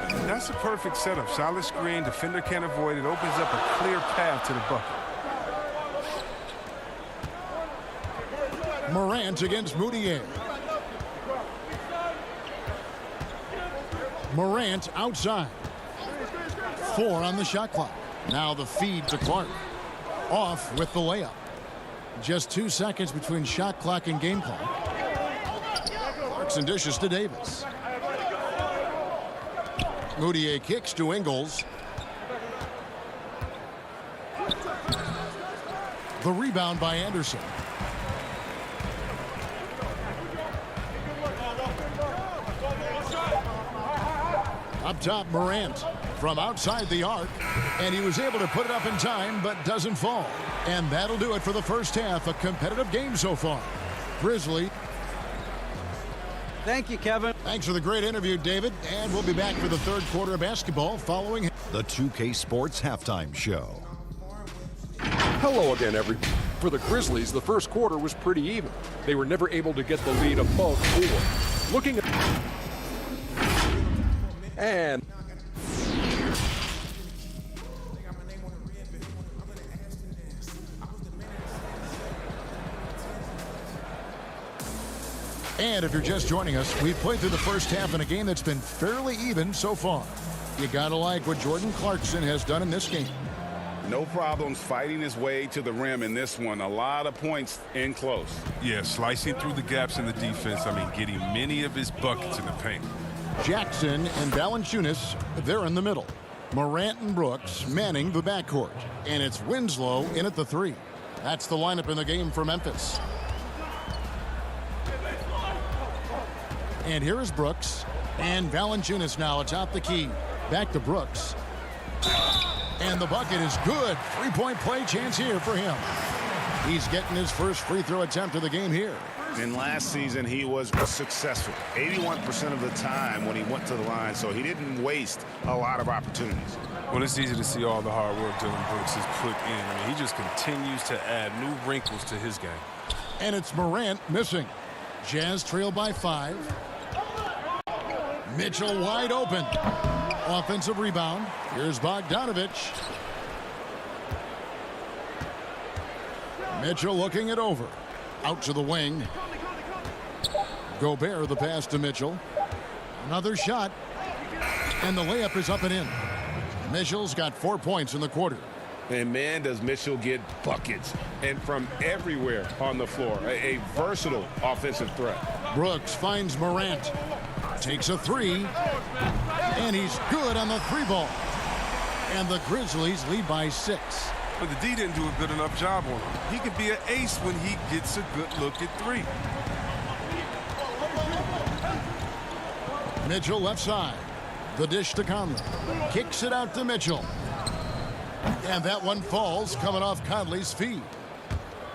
K: That's a perfect setup. Solid screen, defender can't avoid it. Opens up a clear path to the bucket.
A: Morant against Moutier. Morant outside. 4 on the shot clock. Now the feed to Clark. Off with the layup. Just 2 seconds between shot clock and game clock. Clarkson dishes to Davis. Moutier kicks to Ingles. The rebound by Anderson. Up top, Morant from outside the arc, and he was able to put it up in time, but doesn't fall. And that'll do it for the first half. A competitive game so far. Grizzly.
J: Thank you, Kevin.
A: Thanks for the great interview, David. And we'll be back for the third quarter of basketball following
E: the 2K Sports Halftime Show.
F: Hello again, everyone. For the Grizzlies, the first quarter was pretty even. They were never able to get the lead above 4. Looking at... And...
A: And if you're just joining us, we've played through the first half in a game that's been fairly even so far. You gotta like what Jordan Clarkson has done in this game.
B: No problems fighting his way to the rim in this one. A lot of points in close.
K: Yeah, slicing through the gaps in the defense. I mean, getting many of his buckets in the paint.
A: Jackson and Valanciunas, they're in the middle. Morant and Brooks manning the backcourt. And it's Winslow in at the 3. That's the lineup in the game for Memphis. And here is Brooks. And Valanciunas now atop the key. Back to Brooks. And the bucket is good. 3-point play chance here for him. He's getting his first free throw attempt of the game here.
B: And last season, he was successful 81% of the time when he went to the line, so he didn't waste a lot of opportunities.
K: Well, it's easy to see all the hard work Dylan Brooks has put in. I mean, he just continues to add new wrinkles to his game.
A: And it's Morant missing. Jazz trail by 5. Mitchell wide open. Offensive rebound. Here's Bogdanovich. Mitchell looking it over. Out to the wing. Gobert the pass to Mitchell. Another shot. And the layup is up and in. Mitchell's got 4 points in the quarter.
B: And man, does Mitchell get buckets. And from everywhere on the floor. A versatile offensive threat.
A: Brooks finds Morant. Takes a 3. And he's good on the 3 ball. And the Grizzlies lead by 6.
K: But the D didn't do a good enough job on him. He could be an ace when he gets a good look at 3.
A: Mitchell left side. The dish to Conley. Kicks it out to Mitchell. And that one falls coming off Conley's feet.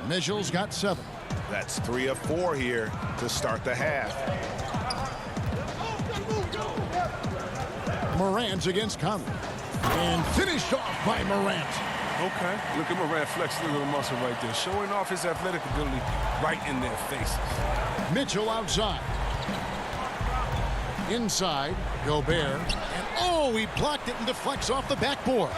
A: Mitchell's got 7.
B: That's 3 of 4 here to start the half.
A: Morant against Conley. And finished off by Morant.
K: Okay. Look at Morant flexing a little muscle right there. Showing off his athletic ability right in their faces.
A: Mitchell outside. Inside, Gobert. And oh, he blocked it and deflects off the backboard.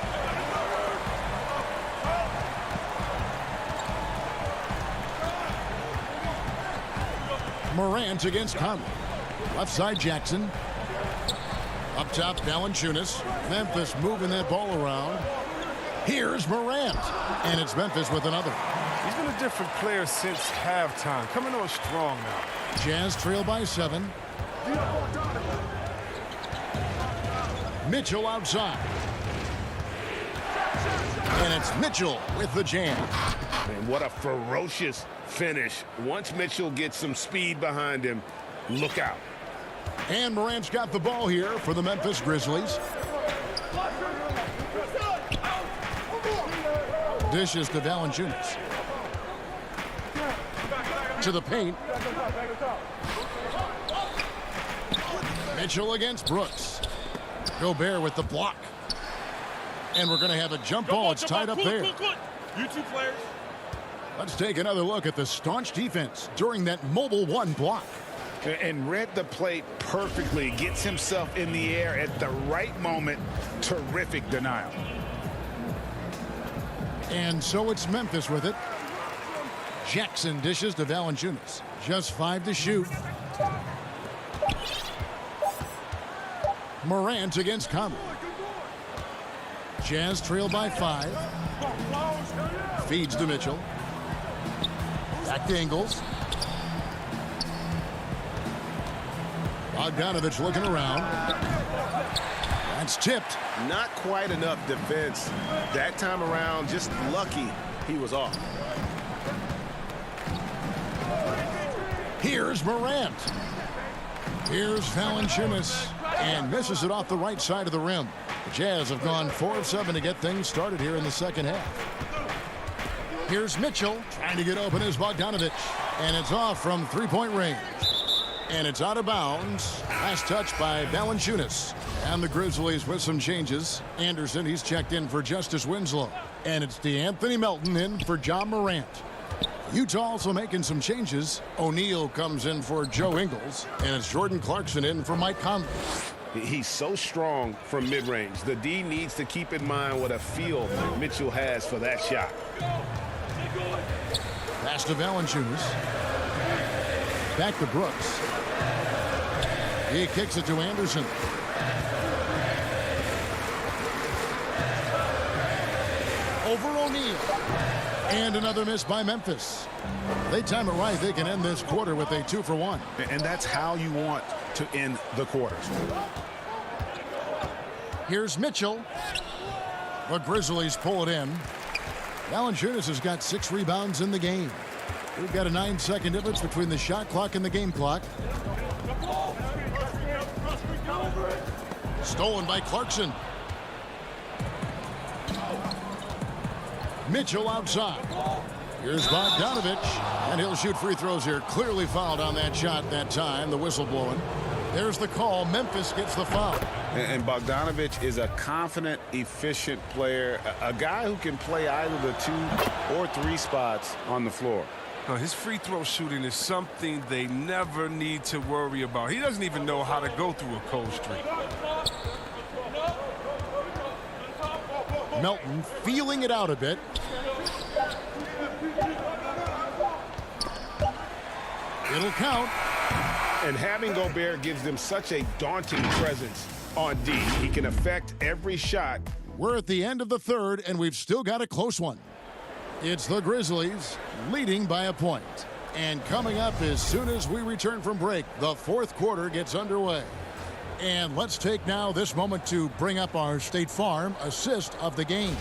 A: Morant against Conley. Left side, Jackson. Up top, Valanciunas. Memphis moving that ball around. Here's Morant. And it's Memphis with another.
K: He's been a different player since halftime. Coming on strong now.
A: Jazz trail by 7. Mitchell outside. And it's Mitchell with the jam.
B: And what a ferocious finish. Once Mitchell gets some speed behind him, look out.
A: And Morant's got the ball here for the Memphis Grizzlies. Dishes to Valanciunas. To the paint. Mitchell against Brooks. Gobert with the block. And we're going to have a jump ball. It's tied up there.
K: You two players.
A: Let's take another look at the staunch defense during that mobile 1 block.
B: And read the play perfectly. Gets himself in the air at the right moment. Terrific denial.
A: And so it's Memphis with it. Jackson dishes to Valanciunas. Just 5 to shoot. Morant against Conley. Jazz trail by 5. Feeds to Mitchell. Back to Ingles. Bogdanovich looking around. That's tipped.
D: Not quite enough defense that time around. Just lucky he was off.
A: Here's Morant. Here's Valanciunas. And misses it off the right side of the rim. The Jazz have gone 4 of 7 to get things started here in the second half. Here's Mitchell trying to get open as Bogdanovich. And it's off from 3-point range. And it's out of bounds. Last touch by Valanciunas. And the Grizzlies with some changes. Anderson, he's checked in for Justice Winslow. And it's DeAnthony Melton in for John Morant. Utah also making some changes. O'Neal comes in for Joe Ingles. And it's Jordan Clarkson in for Mike Conley.
B: He's so strong from mid-range. The D needs to keep in mind what a feel Mitchell has for that shot.
A: Pass to Valanciunas. Back to Brooks. He kicks it to Anderson. Over O'Neal. And another miss by Memphis. They time it right. They can end this quarter with a 2-for-1.
B: And that's how you want to end the quarters.
A: Here's Mitchell. The Grizzlies pull it in. Valanciunas has got 6 rebounds in the game. We've got a 9-second difference between the shot clock and the game clock. Stolen by Clarkson. Mitchell outside. Here's Bogdanovich, and he'll shoot free throws here. Clearly fouled on that shot that time, the whistle blowing. There's the call. Memphis gets the foul.
B: And Bogdanovich is a confident, efficient player, a guy who can play either the 2 or 3 spots on the floor.
K: His free throw shooting is something they never need to worry about. He doesn't even know how to go through a cold streak.
A: Melton feeling it out a bit. It'll count.
B: And having Gobert gives them such a daunting presence on D. He can affect every shot.
A: We're at the end of the third, and we've still got a close one. It's the Grizzlies leading by a point. And coming up as soon as we return from break, the fourth quarter gets underway. And let's take now this moment to bring up our State Farm assist of the game.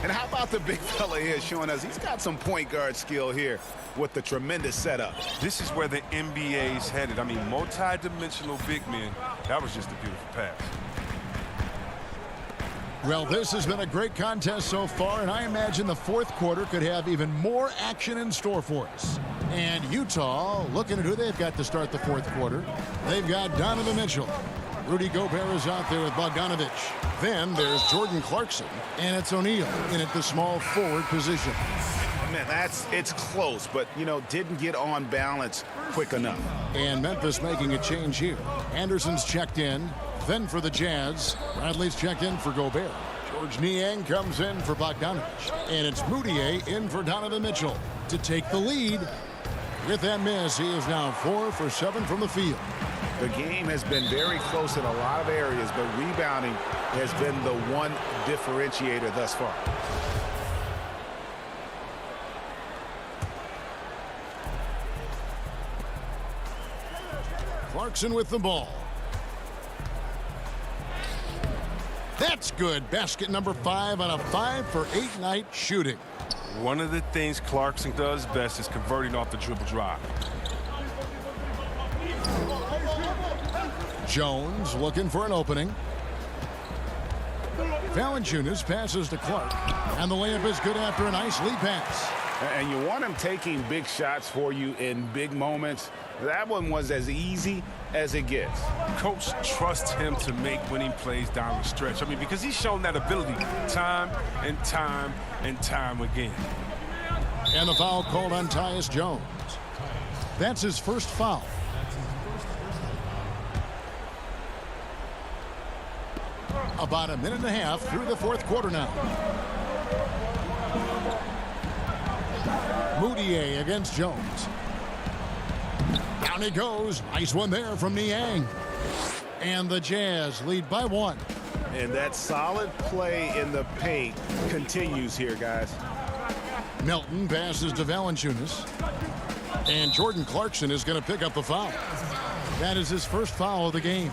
B: And how about the big fella here showing us he's got some point guard skill here with the tremendous setup.
K: This is where the NBA's headed. I mean, multi-dimensional big men. That was just a beautiful pass.
A: Well, this has been a great contest so far, and I imagine the fourth quarter could have even more action in store for us. And Utah, looking at who they've got to start the fourth quarter. They've got Donovan Mitchell. Rudy Gobert is out there with Bogdanovich. Then there's Jordan Clarkson, and it's O'Neal in at the small forward position.
B: Man, it's close, but, didn't get on balance quick enough.
A: And Memphis making a change here. Anderson's checked in. Then for the Jazz, Bradley's checked in for Gobert. George Niang comes in for Bogdanovich. And it's Moutier in for Donovan Mitchell to take the lead. With that miss, he is now 4 for 7 from the field.
B: The game has been very close in a lot of areas, but rebounding has been the one differentiator thus far.
A: Clarkson with the ball. That's good. Basket number 5 on a 5 for 8 night shooting.
K: One of the things Clarkson does best is converting off the dribble drive.
A: Jones looking for an opening. Valanciunas passes to Clark, and the layup is good after a nice lead pass.
B: And you want him taking big shots for you in big moments. That one was as easy as it gets.
K: Coach trusts him to make winning plays down the stretch. I mean, because he's shown that ability time and time and time again.
A: And the foul called on Tyus Jones. That's his first foul. About a minute and a half through the fourth quarter now. Moutier against Jones. Down he goes. Nice one there from Niang. And the Jazz lead by 1.
B: And that solid play in the paint continues here, guys.
A: Melton passes to Valanciunas. And Jordan Clarkson is going to pick up the foul. That is his first foul of the game.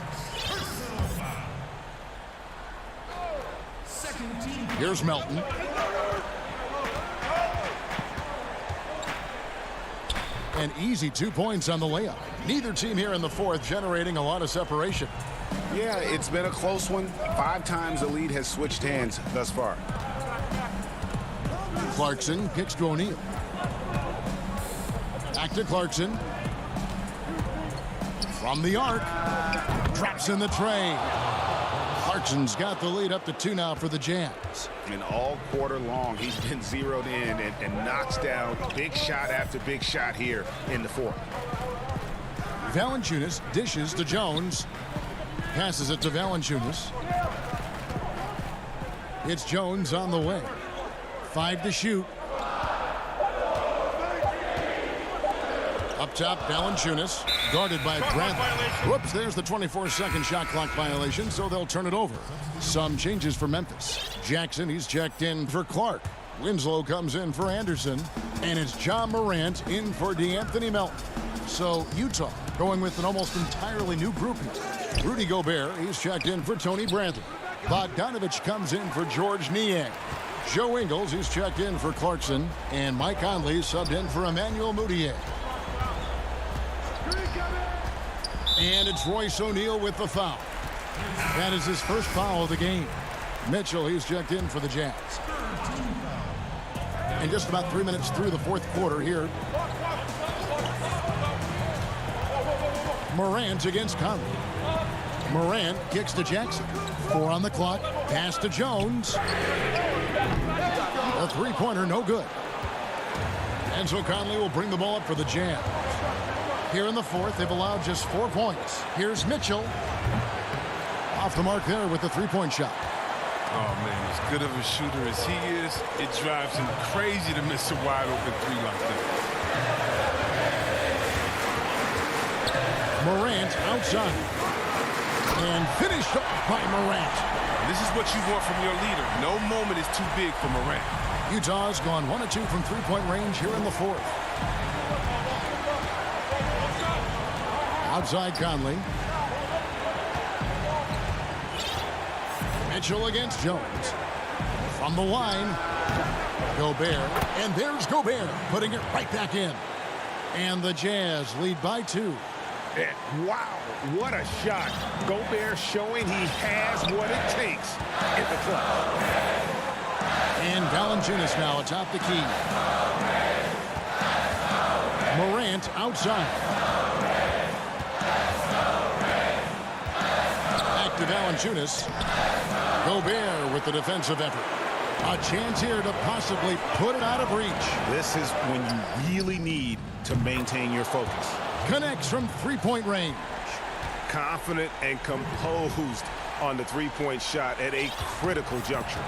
A: Here's Melton. An easy 2 points on the layup. Neither team here in the fourth generating a lot of separation.
B: Yeah, it's been a close one. 5 times the lead has switched hands thus far.
A: Clarkson kicks to O'Neal. Back to Clarkson. From the arc. Drops in the tray. Clarkson's got the lead up to 2 now for the Jazz.
B: And all quarter long, he's been zeroed in and knocks down big shot after big shot here in the fourth.
A: Valanciunas dishes to Jones. Passes it to Valanciunas. It's Jones on the way. 5 to shoot. Up top, Valanciunas, guarded by Bradley. Whoops, there's the 24-second shot clock violation, so they'll turn it over. Some changes for Memphis. Jackson, he's checked in for Clark. Winslow comes in for Anderson. And it's John Morant in for DeAnthony Melton. So Utah going with an almost entirely new group here. Rudy Gobert, he's checked in for Tony Bradley. Bogdanovich comes in for George Niang. Joe Ingles, he's checked in for Clarkson. And Mike Conley subbed in for Emmanuel Moutier. And it's Royce O'Neal with the foul. That is his first foul of the game. Mitchell, he's checked in for the Jazz. And just about 3 minutes through the fourth quarter here. Morant against Conley. Morant kicks to Jackson. 4 on the clock. Pass to Jones. A three-pointer, no good. And so Conley will bring the ball up for the Jazz. Here in the fourth, they've allowed just 4 points. Here's Mitchell. Off the mark there with the three-point shot.
K: Oh, man, as good of a shooter as he is, it drives him crazy to miss a wide-open 3 like that.
A: Morant outside. And finished off by Morant.
K: This is what you want from your leader. No moment is too big for Morant.
A: Utah's gone 1 of 2 from three-point range here in the fourth. Outside Conley. Mitchell against Jones. From the line, Gobert. And there's Gobert putting it right back in. And the Jazz lead by 2.
B: Wow, what a shot. Gobert showing he has what it takes in the clutch.
A: And Valanciunas now atop the key. Morant outside. Back to Valanciunas. Gobert with the defensive effort. A chance here to possibly put it out of reach.
B: This is when you really need to maintain your focus.
A: Connects from three-point range.
B: Confident and composed on the three-point shot at a critical juncture.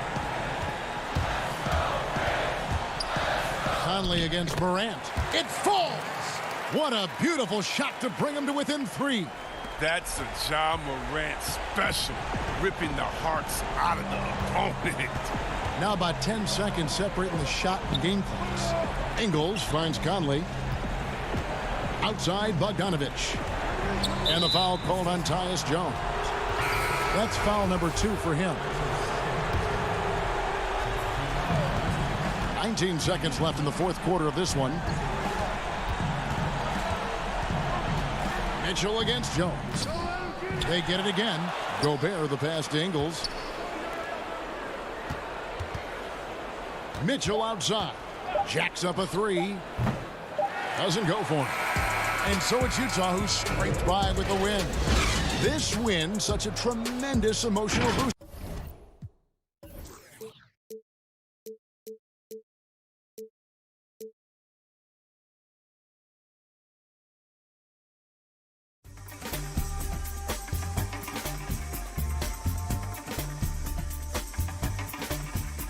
A: Conley against Morant. It falls. What a beautiful shot to bring him to within 3.
K: That's a Ja Morant special, ripping the hearts out of the opponent.
A: Now about 10 seconds separating the shot and game clocks. Ingles finds Conley. Outside Bogdanovich. And the foul called on Tyus Jones. That's foul number 2 for him. 19 seconds left in the fourth quarter of this one. Mitchell against Jones. They get it again. Gobert the pass to Ingles. Mitchell outside. Jacks up a 3. Doesn't go for him. And so it's Utah who scraped by with the win. This win, such a tremendous emotional boost.